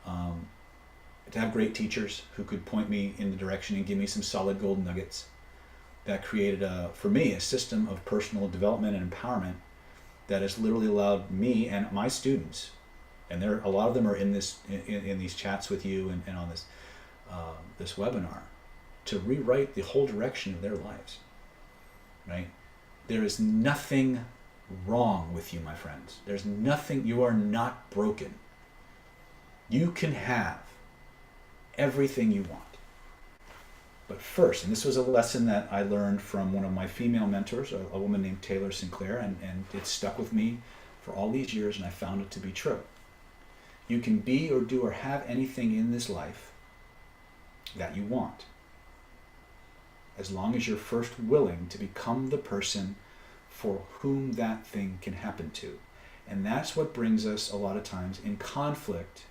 S1: to have great teachers who could point me in the direction and give me some solid gold nuggets that created, for me, a system of personal development and empowerment that has literally allowed me and my students, and a lot of them are in these chats with you and on this webinar, to rewrite the whole direction of their lives, right? There is nothing wrong with you, my friends. There's nothing, you are not broken. You can have everything you want. But first, and this was a lesson that I learned from one of my female mentors, a woman named Taylor Sinclair, and it stuck with me for all these years, and I found it to be true. You can be or do or have anything in this life that you want, as long as you're first willing to become the person for whom that thing can happen to. And that's what brings us a lot of times in conflict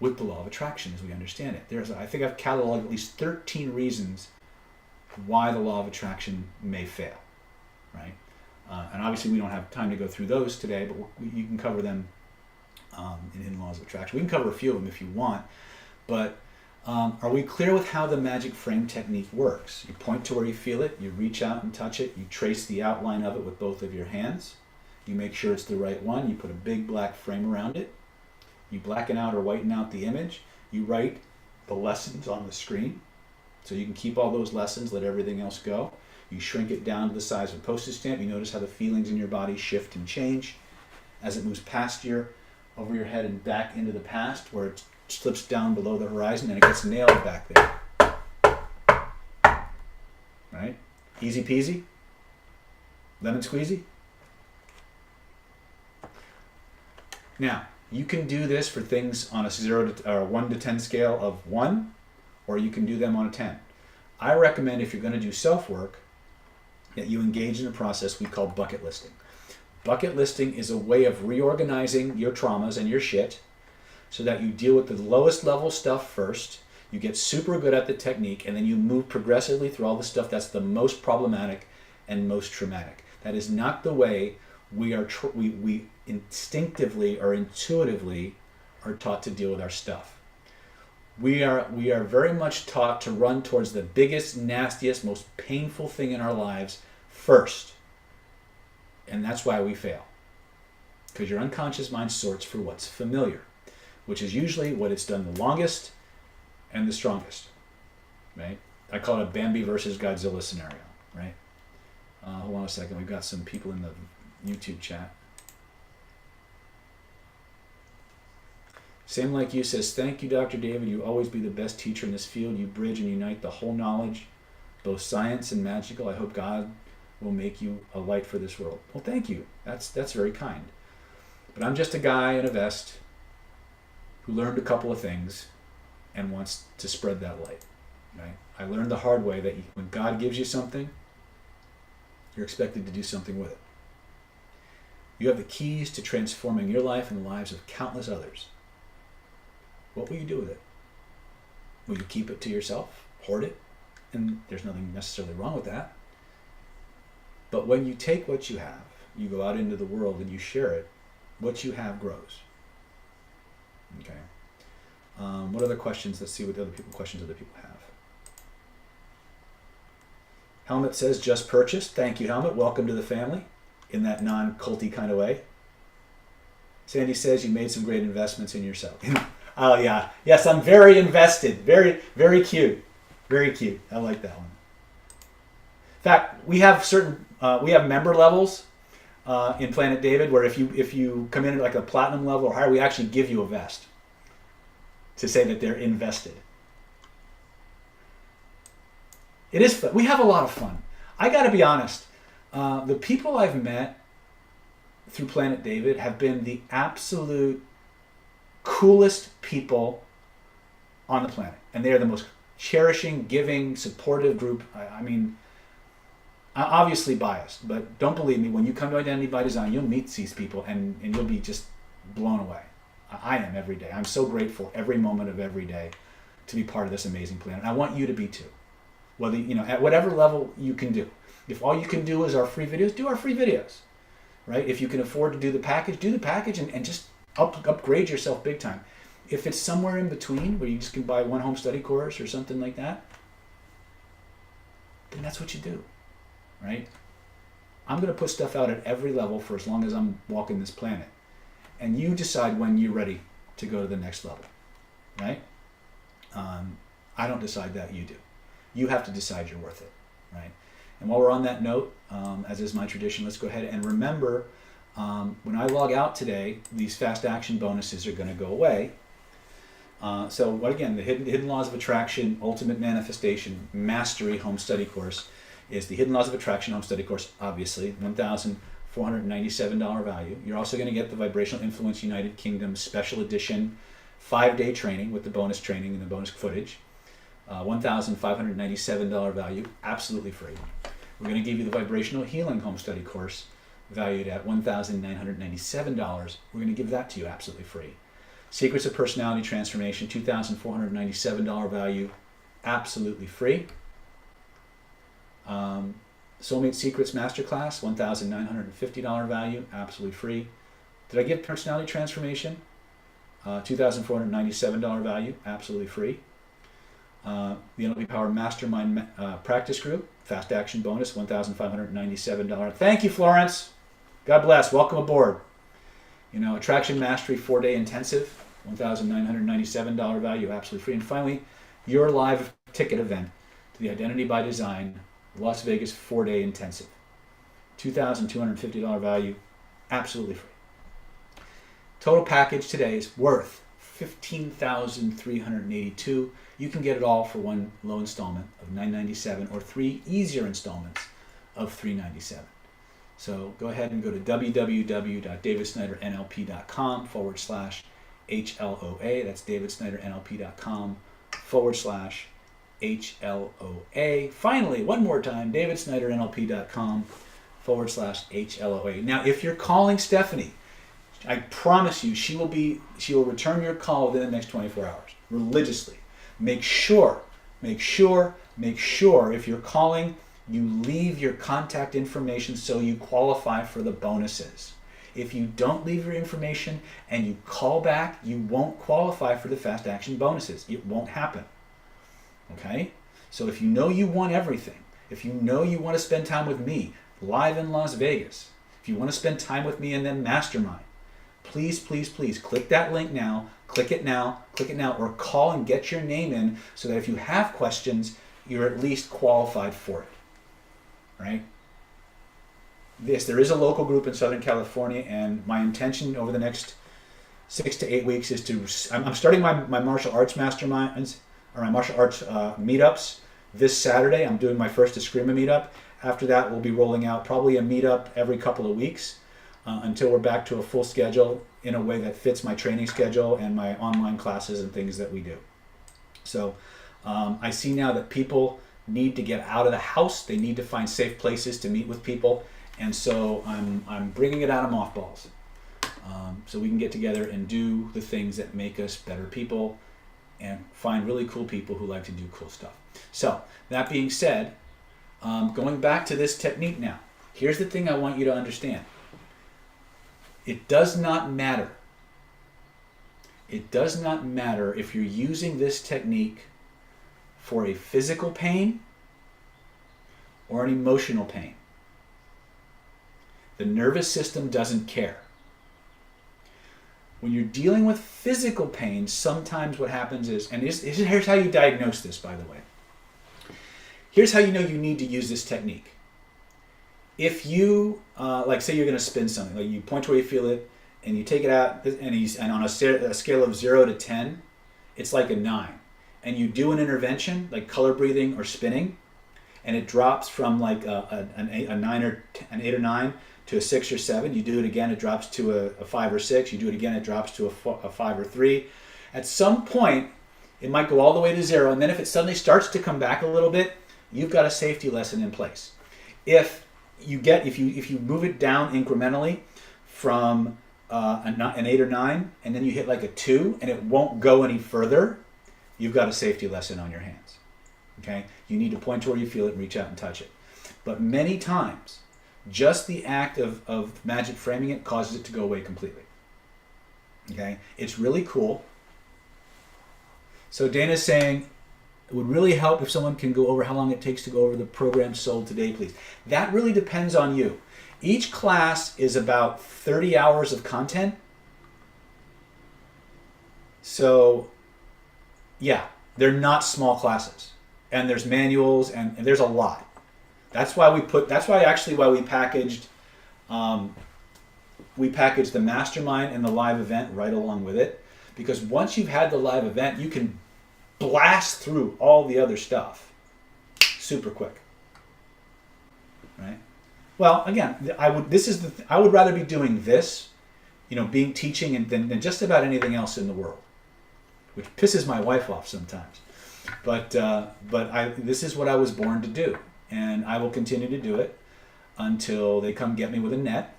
S1: with the law of attraction as we understand it. I think I've cataloged at least 13 reasons why the law of attraction may fail, right? And obviously we don't have time to go through those today, but you can cover them in laws of attraction. We can cover a few of them if you want, but are we clear with how the magic frame technique works? You point to where you feel it, you reach out and touch it, you trace the outline of it with both of your hands, you make sure it's the right one, you put a big black frame around it, you blacken out or whiten out the image, you write the lessons on the screen, so you can keep all those lessons, let everything else go. You shrink it down to the size of a postage stamp, you notice how the feelings in your body shift and change as it moves past over your head and back into the past, where it slips down below the horizon and it gets nailed back there. Right? Easy peasy? Lemon squeezy? Now, you can do this for things on a 1 to 10 scale of 1, or you can do them on a 10. I recommend, if you're going to do self-work, that you engage in a process we call bucket listing. Bucket listing is a way of reorganizing your traumas and your shit so that you deal with the lowest level stuff first, you get super good at the technique, and then you move progressively through all the stuff that's the most problematic and most traumatic. That is not the way we instinctively or intuitively are taught to deal with our stuff. We are very much taught to run towards the biggest, nastiest, most painful thing in our lives first. And that's why we fail. Because your unconscious mind sorts for what's familiar, which is usually what it's done the longest and the strongest, right? I call it a Bambi versus Godzilla scenario, right? Hold on a second. We've got some people in the YouTube chat. Same like you says, thank you, Dr. David. You always be the best teacher in this field. You bridge and unite the whole knowledge, both science and magical. I hope God will make you a light for this world. Well, thank you. That's very kind. But I'm just a guy in a vest who learned a couple of things and wants to spread that light. Right? I learned the hard way that when God gives you something, you're expected to do something with it. You have the keys to transforming your life and the lives of countless others. What will you do with it? Will you keep it to yourself, hoard it? And there's nothing necessarily wrong with that. But when you take what you have, you go out into the world and you share it, what you have grows. Okay. What other questions? Let's see what questions other people have. Helmet says, just purchased. Thank you, Helmet. Welcome to the family in that non-culty kind of way. Sandy says, you made some great investments in yourself. Oh, yeah. Yes, I'm very invested. Very, very cute. Very cute. I like that one. In fact, we have we have member levels in Planet David where if you come in at like a platinum level or higher, we actually give you a vest to say that they're invested. It is fun. We have a lot of fun. I got to be honest. The people I've met through Planet David have been the absolute coolest people on the planet. And they are the most cherishing, giving, supportive group. I mean, I'm obviously biased, but don't believe me. When you come to Identity by Design, you'll meet these people and you'll be just blown away. I am every day. I'm so grateful every moment of every day to be part of this amazing planet. I want you to be too. Whether, at whatever level you can do. If all you can do is our free videos, do our free videos, right? If you can afford to do the package and just upgrade yourself big time. If it's somewhere in between where you just can buy one home study course or something like that, then that's what you do, right? I'm going to put stuff out at every level for as long as I'm walking this planet. And you decide when you're ready to go to the next level, right? I don't decide that, you do. You have to decide you're worth it, right? And while we're on that note, as is my tradition, let's go ahead and remember when I log out today, these fast action bonuses are going to go away. So what again, the Hidden Laws of Attraction, Ultimate Manifestation, Mastery Home Study Course is the Hidden Laws of Attraction Home Study Course, obviously, $1,497 value. You're also going to get the Vibrational Influence United Kingdom Special Edition 5-day training with the bonus training and the bonus footage. $1,597 value, absolutely free. We're going to give you the Vibrational Healing Home Study Course valued at $1,997. We're going to give that to you absolutely free. Secrets of Personality Transformation, $2,497 value, absolutely free. Soulmate Secrets Masterclass, $1,950 value, absolutely free. Did I give Personality Transformation? $2,497 value, absolutely free. The NLP Power Mastermind Practice Group, Fast Action Bonus, $1,597. Thank you, Florence. God bless. Welcome aboard. Attraction Mastery 4-day intensive, $1,997 value, absolutely free. And finally, your live ticket event to the Identity by Design Las Vegas 4-day intensive, $2,250 value, absolutely free. Total package today is worth $15,382. You can get it all for one low installment of $997 or 3 easier installments of $397. So go ahead and go to www.davidsnydernlp.com/HLOA. That's davidsnydernlp.com/HLOA. Finally, one more time, davidsnydernlp.com/HLOA. Now, if you're calling Stephanie, I promise you she will return your call within the next 24 hours, religiously. Make sure if you're calling, you leave your contact information so you qualify for the bonuses. If you don't leave your information and you call back, you won't qualify for the fast action bonuses. It won't happen. Okay? So if you know you want everything, if you know you want to spend time with me live in Las Vegas, if you want to spend time with me in the mastermind, please click that link now, click it now, or call and get your name in so that if you have questions, you're at least qualified for it, right? this. There is a local group in Southern California, and my intention over the next 6 to 8 weeks is to, I'm starting my martial arts masterminds, or my martial arts meetups this Saturday. I'm doing my first Eskrima meetup. After that, we'll be rolling out probably a meetup every couple of weeks until we're back to a full schedule in a way that fits my training schedule and my online classes and things that we do. So I see now that people need to get out of the house. They need to find safe places to meet with people. And so I'm bringing it out of mothballs. So we can get together and do the things that make us better people and find really cool people who like to do cool stuff. So that being said, going back to this technique now, here's the thing I want you to understand. It does not matter. It does not matter if you're using this technique for a physical pain or an emotional pain. The nervous system doesn't care. When you're dealing with physical pain, sometimes what happens is, and here's how you diagnose this, by the way. Here's how you know you need to use this technique. If you, like say you're going to spin something, like you point to where you feel it, and you take it out, and on a scale of 0 to 10, it's like a 9. And you do an intervention, like color breathing or spinning, and it drops from like a 9 or an 8 or 9 to a 6 or 7. You do it again, it drops to a 5 or 6. You do it again, it drops to a 5 or 3. At some point, it might go all the way to 0, and then if it suddenly starts to come back a little bit, you've got a safety lesson in place. If you move it down incrementally from an 8 or 9, and then you hit like a 2, and it won't go any further, you've got a safety lesson on your hands. Okay? You need to point to where you feel it and reach out and touch it. But many times, just the act of magic framing it causes it to go away completely. Okay? It's really cool. So Dana's saying, it would really help if someone can go over how long it takes to go over the program sold today, please. That really depends on you. Each class is about 30 hours of content. So, yeah, they're not small classes. And there's manuals and there's a lot. That's why we packaged the mastermind and the live event right along with it. Because once you've had the live event, you can blast through all the other stuff super quick. Right? Well, again, I would rather be doing this, being teaching than just about anything else in the world, which pisses my wife off sometimes. But this is what I was born to do, and I will continue to do it until they come get me with a net,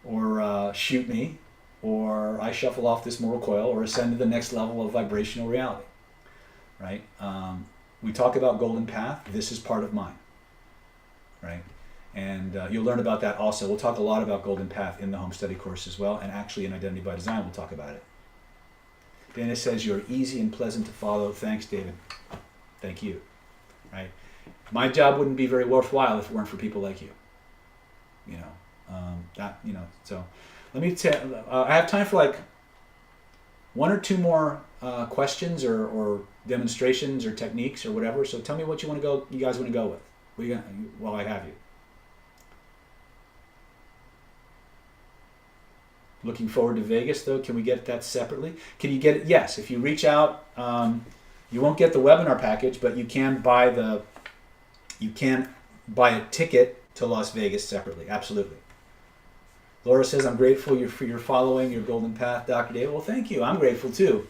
S1: or shoot me, or I shuffle off this mortal coil, or ascend to the next level of vibrational reality. Right? We talk about Golden Path. This is part of mine. Right? And you'll learn about that also. We'll talk a lot about Golden Path in the home study course as well, and actually in Identity by Design we'll talk about it. Dana says, you're easy and pleasant to follow. Thanks, David. Thank you. Right? My job wouldn't be very worthwhile if it weren't for people like you. So let me tell, I have time for like 1 or 2 more questions or demonstrations or techniques or whatever. So tell me what you guys want to go with. What you got, while I have you. Looking forward to Vegas, though. Can we get that separately? Can you get it? Yes. If you reach out, you won't get the webinar package, but you can buy a ticket to Las Vegas separately. Absolutely. Laura says, I'm grateful for your following your Golden Path, Dr. David. Well, thank you. I'm grateful too.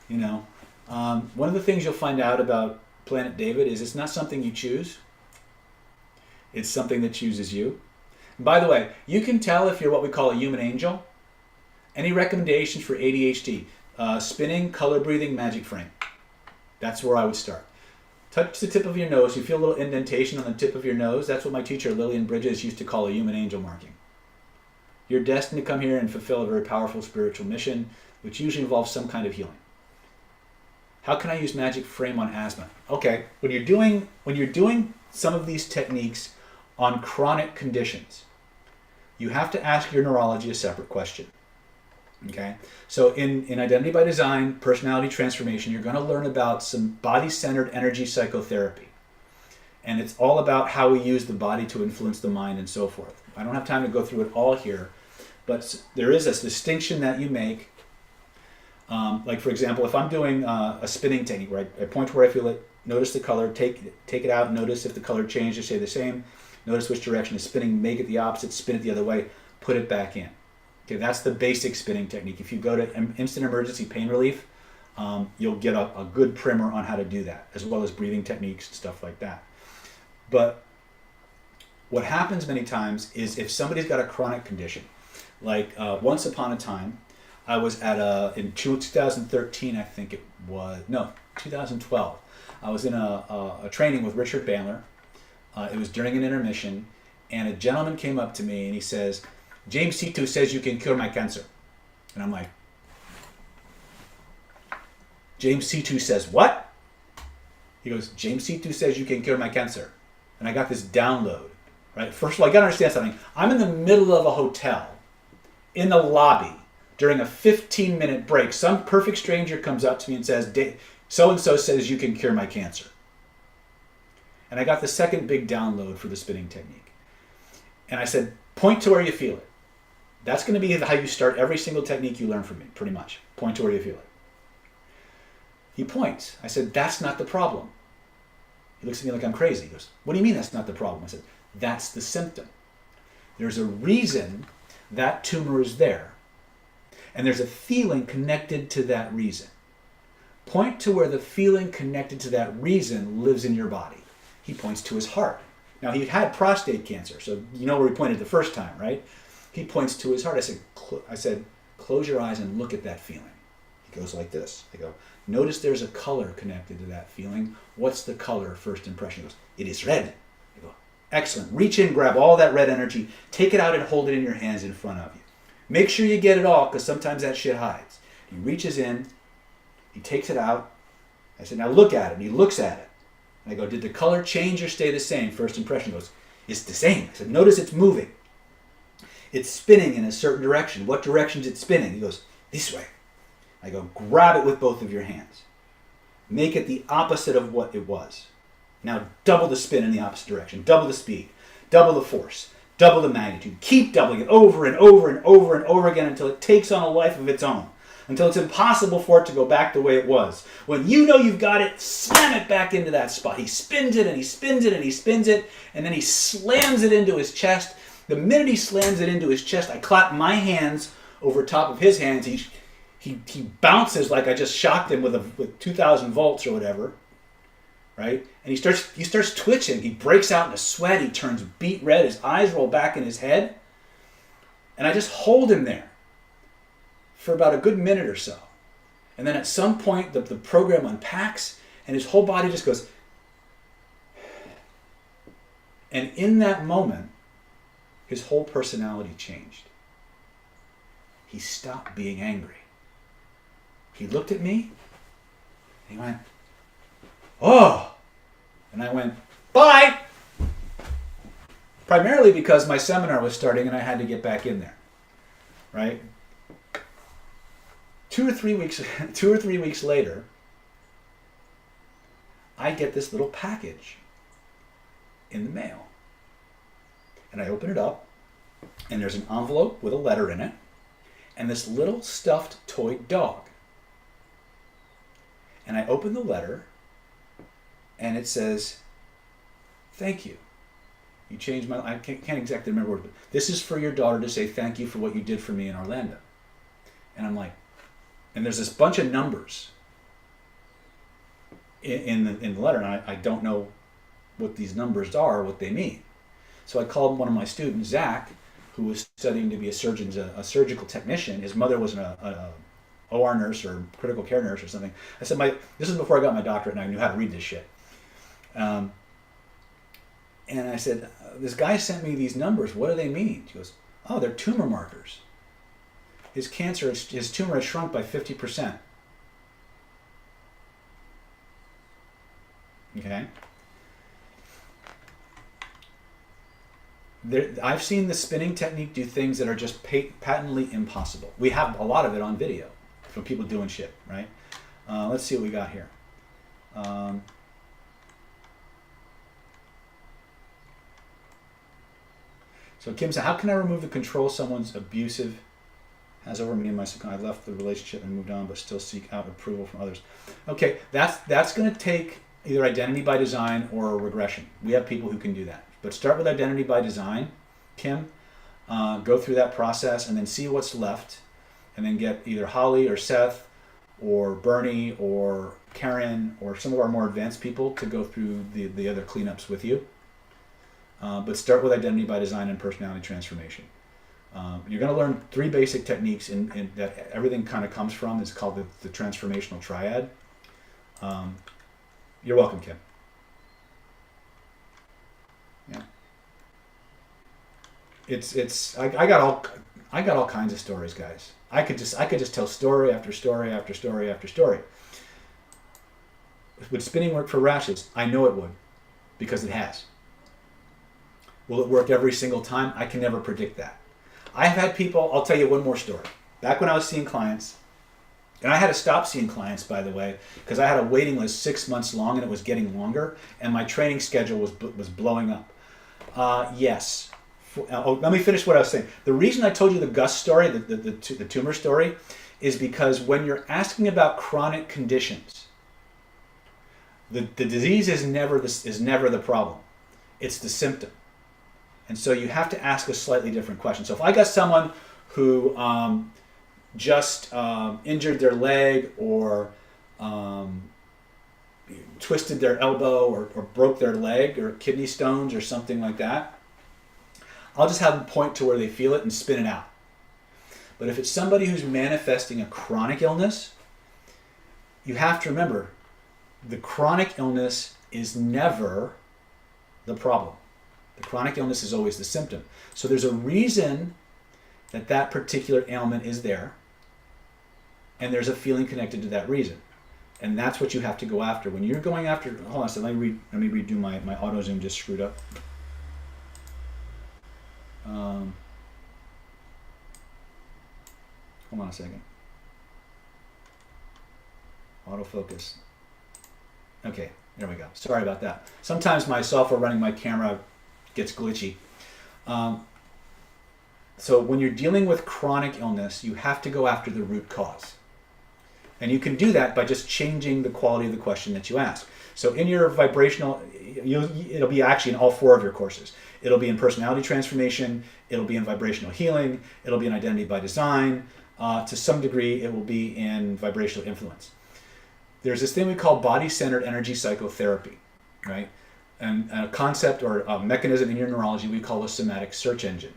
S1: One of the things you'll find out about Planet David is it's not something you choose. It's something that chooses you. And by the way, you can tell if you're what we call a human angel. Any recommendations for ADHD? Spinning, color breathing, magic frame. That's where I would start. Touch the tip of your nose. You feel a little indentation on the tip of your nose. That's what my teacher Lillian Bridges used to call a human angel marking. You're destined to come here and fulfill a very powerful spiritual mission, which usually involves some kind of healing. How can I use magic frame on asthma? Okay, when you're doing some of these techniques on chronic conditions, you have to ask your neurology a separate question. Okay, so in Identity by Design, personality transformation, you're going to learn about some body-centered energy psychotherapy. And it's all about how we use the body to influence the mind and so forth. I don't have time to go through it all here, but there is a distinction that you make. Like for example, if I'm doing a spinning technique where I point to where I feel it, notice the color, take it out, notice if the color changed or stay the same, notice which direction it's spinning, make it the opposite, spin it the other way, put it back in. Okay, that's the basic spinning technique. If you go to instant emergency pain relief, you'll get a good primer on how to do that, as well as breathing techniques and stuff like that. But what happens many times is if somebody's got a chronic condition, like once upon a time, I was at in 2013, I think it was, no, 2012. I was in a training with Richard Bandler. It was during an intermission, and a gentleman came up to me and he says, James C2 says you can cure my cancer. And I'm like, James C2 says what? He goes, James C2 says you can cure my cancer. And I got this download, right? First of all, you gotta understand something. I'm in the middle of a hotel, in the lobby, during a 15-minute break. Some perfect stranger comes up to me and says, so-and-so says you can cure my cancer. And I got the second big download for the spinning technique. And I said, point to where you feel it. That's going to be how you start every single technique you learn from me, pretty much. Point to where you feel it. He points. I said, that's not the problem. He looks at me like I'm crazy. He goes, what do you mean that's not the problem? I said, that's the symptom. There's a reason that tumor is there. And there's a feeling connected to that reason. Point to where the feeling connected to that reason lives in your body. He points to his heart. Now, he had prostate cancer, so you know where he pointed the first time, right? He points to his heart. I said, close your eyes and look at that feeling. He goes like this. I go, notice there's a color connected to that feeling. What's the color, first impression? He goes, it is red. I go, excellent. Reach in, grab all that red energy, take it out and hold it in your hands in front of you. Make sure you get it all, because sometimes that shit hides. He reaches in, he takes it out. I said, now look at it. And he looks at it. And I go, did the color change or stay the same? First impression. He goes, it's the same. I said, notice it's moving. It's spinning in a certain direction. What direction is it spinning? He goes, this way. I go, grab it with both of your hands. Make it the opposite of what it was. Now double the spin in the opposite direction. Double the speed. Double the force. Double the magnitude. Keep doubling it over and over and over and over again until it takes on a life of its own. Until it's impossible for it to go back the way it was. When you know you've got it, slam it back into that spot. He spins it and he spins it and he spins it, and then he slams it into his chest. The minute he slams it into his chest, I clap my hands over top of his hands. He bounces like I just shocked him with 2,000 volts or whatever, right? And he starts twitching. He breaks out into sweat. He turns beet red. His eyes roll back in his head, and I just hold him there for about a good minute or so. And then at some point, the program unpacks, and his whole body just goes. And in that moment, his whole personality changed. He stopped being angry. He looked at me, and he went, oh! And I went, bye! Primarily because my seminar was starting and I had to get back in there, right? 2 or 3 weeks later, I get this little package in the mail. And I open it up, and there's an envelope with a letter in it, and this little stuffed toy dog. And I open the letter, and it says, thank you. You changed my life. I can't exactly remember what, but this is for your daughter to say thank you for what you did for me in Orlando. And I'm like, and there's this bunch of numbers in the letter, and I don't know what these numbers are, what they mean. So I called one of my students, Zach, who was studying to be a surgeon, a surgical technician. His mother was an OR nurse or critical care nurse or something. I said, this is before I got my doctorate and I knew how to read this shit. And I said, this guy sent me these numbers. What do they mean? She goes, oh, they're tumor markers. His tumor has shrunk by 50%. Okay. I've seen the spinning technique do things that are just patently impossible. We have a lot of it on video from people doing shit, right? Let's see what we got here. So Kim said, how can I remove the control someone's abusive has over me and my second? I left the relationship and moved on, but still seek out approval from others. Okay, that's going to take either identity by design or regression. We have people who can do that. But start with identity by design, Kim. Go through that process and then see what's left, and then get either Holly or Seth or Bernie or Karen or some of our more advanced people to go through the other cleanups with you. But start with identity by design and personality transformation. You're going to learn 3 basic techniques in that everything kind of comes from. It's called the transformational triad. You're welcome, Kim. Yeah. I got all kinds of stories, guys. I could just tell story after story after story after story. Would spinning work for rashes? I know it would, because it has. Will it work every single time? I can never predict that. I've had people, I'll tell you one more story. Back when I was seeing clients, and I had to stop seeing clients, by the way, because I had a waiting list 6 months long and it was getting longer, and my training schedule was blowing up. Yes. Let me finish what I was saying. The reason I told you the Gus story, the tumor story, is because when you're asking about chronic conditions, the disease is never the problem. It's the symptom. And so you have to ask a slightly different question. So if I got someone who just injured their leg or twisted their elbow or broke their leg or kidney stones or something like that, I'll just have them point to where they feel it and spin it out. But if it's somebody who's manifesting a chronic illness, you have to remember the chronic illness is never the problem. The chronic illness is always the symptom. So there's a reason that particular ailment is there, and there's a feeling connected to that reason. And that's what you have to go after. When you're going after, hold on a second, let me redo my auto zoom just screwed up. Hold on a second. Autofocus. Okay, there we go. Sorry about that. Sometimes my software running my camera gets glitchy. So when you're dealing with chronic illness, you have to go after the root cause. And you can do that by just changing the quality of the question that you ask. So in your vibrational, it'll be actually in all 4 of your courses. It'll be in personality transformation, it'll be in vibrational healing, it'll be in identity by design. To some degree, it will be in vibrational influence. There's this thing we call body-centered energy psychotherapy, right? And a concept or a mechanism in your neurology we call a somatic search engine.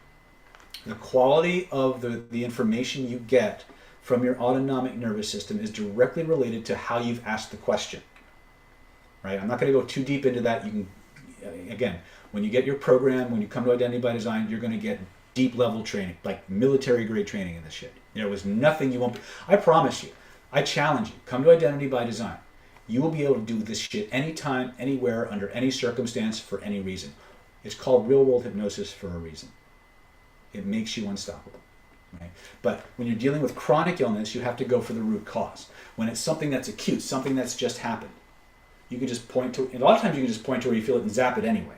S1: The quality of the information you get from your autonomic nervous system is directly related to how you've asked the question, right? I'm not going to go too deep into that. You can, again, when you get your program, when you come to Identity by Design, you're going to get deep level training, like military grade training in this shit. There was nothing you won't, I promise you, I challenge you, come to Identity by Design. You will be able to do this shit anytime, anywhere, under any circumstance, for any reason. It's called real world hypnosis for a reason. It makes you unstoppable. Right? But when you're dealing with chronic illness, you have to go for the root cause. When it's something that's acute, something that's just happened, you can just point to, a lot of times you can just point to where you feel it and zap it anyway.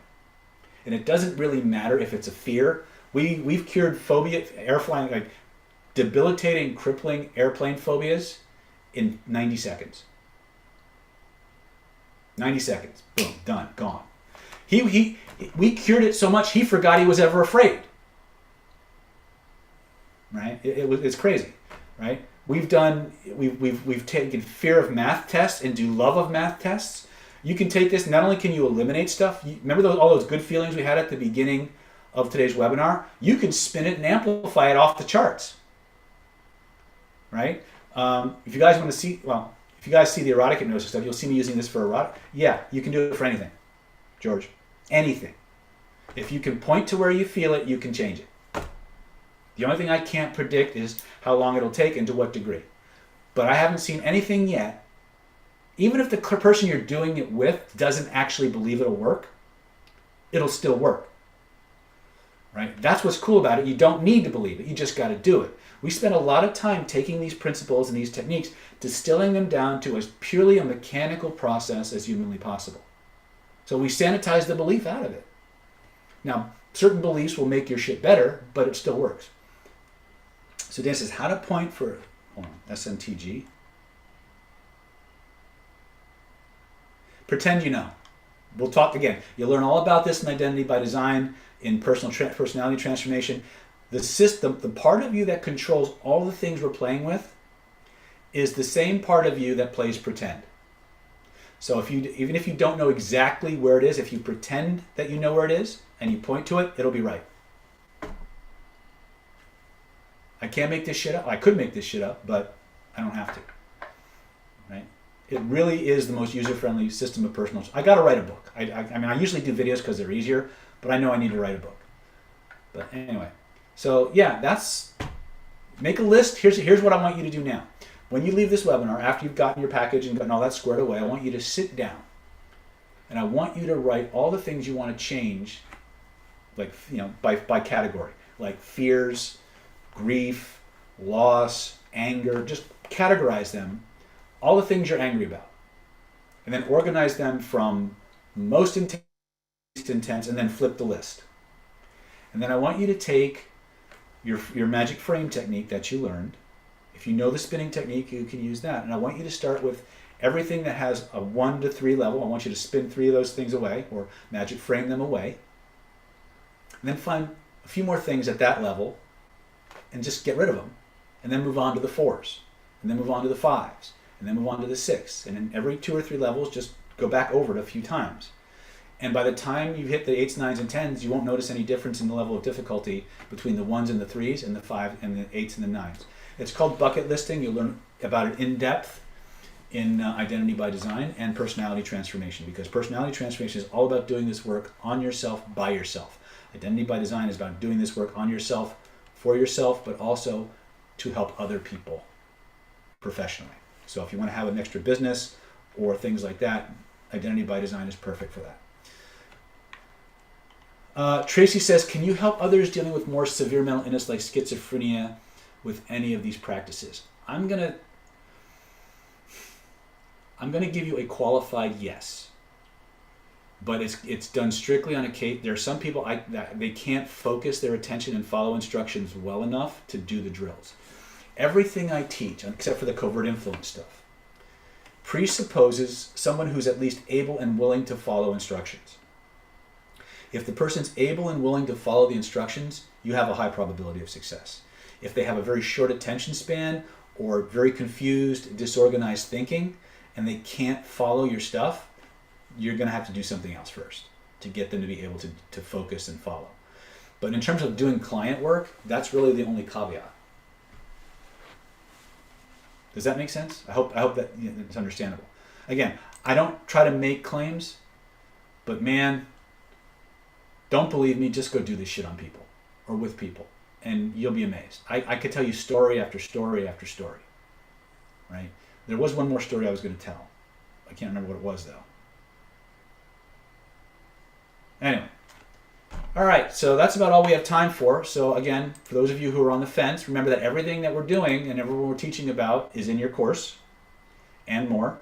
S1: And it doesn't really matter if it's a fear. We've cured phobia, air flying, like debilitating, crippling airplane phobias in 90 seconds. 90 seconds, boom, done, gone. We cured it so much he forgot he was ever afraid. Right? It's crazy, right? We've taken fear of math tests and do love of math tests. You can take this. Not only can you eliminate stuff. Remember all those good feelings we had at the beginning of today's webinar? You can spin it and amplify it off the charts. Right? If you guys want to see, well, if you guys see the erotic hypnosis stuff, you'll see me using this for erotic. Yeah, you can do it for anything, George. Anything. If you can point to where you feel it, you can change it. The only thing I can't predict is how long it'll take and to what degree. But I haven't seen anything yet. Even if the person you're doing it with doesn't actually believe it'll work, it'll still work. Right? That's what's cool about it. You don't need to believe it. You just got to do it. We spend a lot of time taking these principles and these techniques, distilling them down to as purely a mechanical process as humanly possible. So we sanitize the belief out of it. Now, certain beliefs will make your shit better, but it still works. So Dan says, how to point for, hold on, SMTG. Pretend you know. We'll talk again. You'll learn all about this in Identity by Design, in personality transformation. The system, the part of you that controls all the things we're playing with, is the same part of you that plays pretend. So even if you don't know exactly where it is, if you pretend that you know where it is and you point to it, it'll be right. I can't make this shit up. I could make this shit up, but I don't have to. Right? It really is the most user-friendly system of personal. I got to write a book. I mean, I usually do videos because they're easier, but I know I need to write a book. But anyway, so yeah, make a list. Here's what I want you to do now. When you leave this webinar, after you've gotten your package and gotten all that squared away, I want you to sit down, and I want you to write all the things you want to change, like by category, like fears, grief, loss, anger. Just categorize them, all the things you're angry about, and then organize them from most intense to least intense, and then flip the list. And then I want you to take your magic frame technique that you learned. If you know the spinning technique, you can use that. And I want you to start with everything that has a 1 to 3 level. I want you to spin 3 of those things away, or magic frame them away. And then find a few more things at that level and just get rid of them. And then move on to the 4s. And then move on to the 5s. And then move on to the 6. And in every 2 or 3 levels, just go back over it a few times. And by the time you hit the 8s, 9s, and 10s, you won't notice any difference in the level of difficulty between the 1s and the 3s and the 5s and the 8s and the 9s. It's called bucket listing. You'll learn about it in depth in Identity by Design and Personality Transformation, because Personality Transformation is all about doing this work on yourself, by yourself. Identity by Design is about doing this work on yourself, for yourself, but also to help other people professionally. So if you want to have an extra business or things like that, Identity by Design is perfect for that. Tracy says, can you help others dealing with more severe mental illness like schizophrenia with any of these practices? I'm gonna give you a qualified yes, but it's done strictly on a case. There are some people that they can't focus their attention and follow instructions well enough to do the drills. Everything I teach, except for the covert influence stuff, presupposes someone who's at least able and willing to follow instructions. If the person's able and willing to follow the instructions, you have a high probability of success. If they have a very short attention span or very confused, disorganized thinking, and they can't follow your stuff, you're going to have to do something else first to get them to be able to focus and follow. But in terms of doing client work, that's really the only caveat. Does that make sense? I hope that it's understandable. Again, I don't try to make claims, but man, don't believe me, just go do this shit on people or with people, and you'll be amazed. I could tell you story after story after story, right? There was one more story I was going to tell. I can't remember what it was, though. Anyway. All right, so that's about all we have time for. So again, for those of you who are on the fence, remember that everything that we're doing and everything we're teaching about is in your course and more.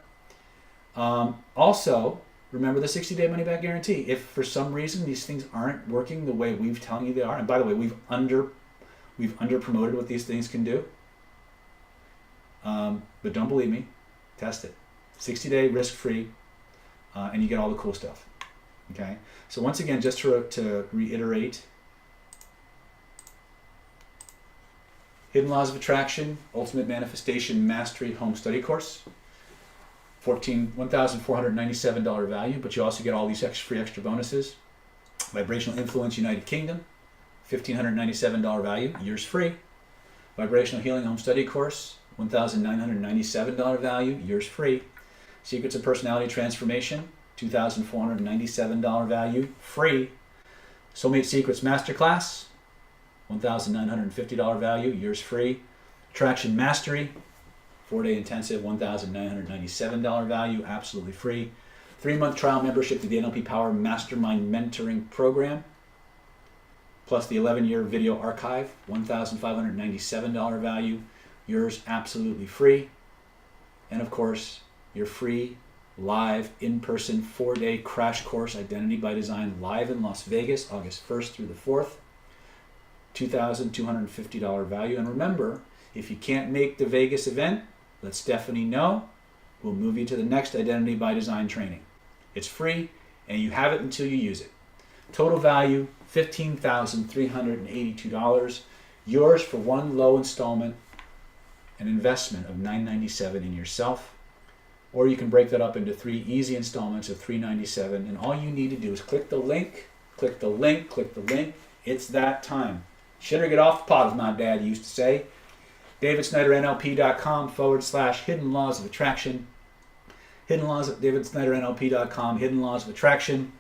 S1: Also, remember the 60-day money-back guarantee. If for some reason these things aren't working the way we've telling you they are, and by the way, we've under-promoted what these things can do, but don't believe me, test it. 60-day risk-free, and you get all the cool stuff. Okay, so once again, just to reiterate, Hidden Laws of Attraction, Ultimate Manifestation Mastery Home Study Course, $1,497 value, but you also get all these free extra bonuses. Vibrational Influence United Kingdom, $1,597 value, years free. Vibrational Healing Home Study Course, $1,997 value, years free. Secrets of Personality Transformation, $2,497 value, free. Soulmate Secrets Masterclass, $1,950 value, years free. Attraction Mastery, 4-day intensive, $1,997 value, absolutely free. 3-month trial membership to the NLP Power Mastermind Mentoring Program, plus the 11-year video archive, $1,597 value, yours absolutely free. And of course, your free live, in-person, 4-day crash course, Identity by Design, live in Las Vegas, August 1st through the 4th. $2,250 value. And remember, if you can't make the Vegas event, let Stephanie know. We'll move you to the next Identity by Design training. It's free, and you have it until you use it. Total value, $15,382. Yours for one low installment, an investment of $997 in yourself. Or you can break that up into 3 easy installments of $397. And all you need to do is click the link, click the link, click the link. It's that time. Shit or get off the pot, as my dad used to say. DavidSnyderNLP.com/hidden laws of attraction. Hidden laws at DavidSnyderNLP.com. Hidden laws of attraction.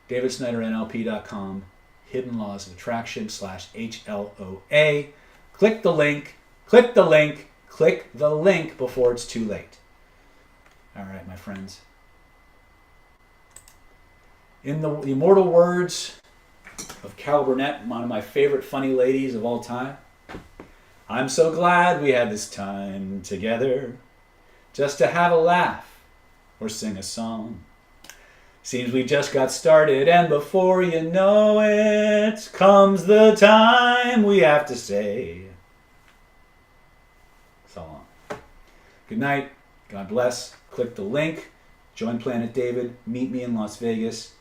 S1: DavidSnyderNLP.com. Hidden laws of attraction /HLOA. Click the link. Click the link. Click the link before it's too late. All right, my friends. In the immortal words of Carol Burnett, one of my favorite funny ladies of all time, I'm so glad we had this time together just to have a laugh or sing a song. Seems we just got started, and before you know it, comes the time we have to say so long. Good night. God bless. Click the link. Join Planet David. Meet me in Las Vegas.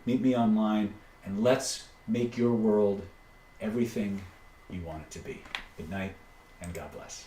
S1: Meet me online. And let's make your world everything you want it to be. Good night, and God bless.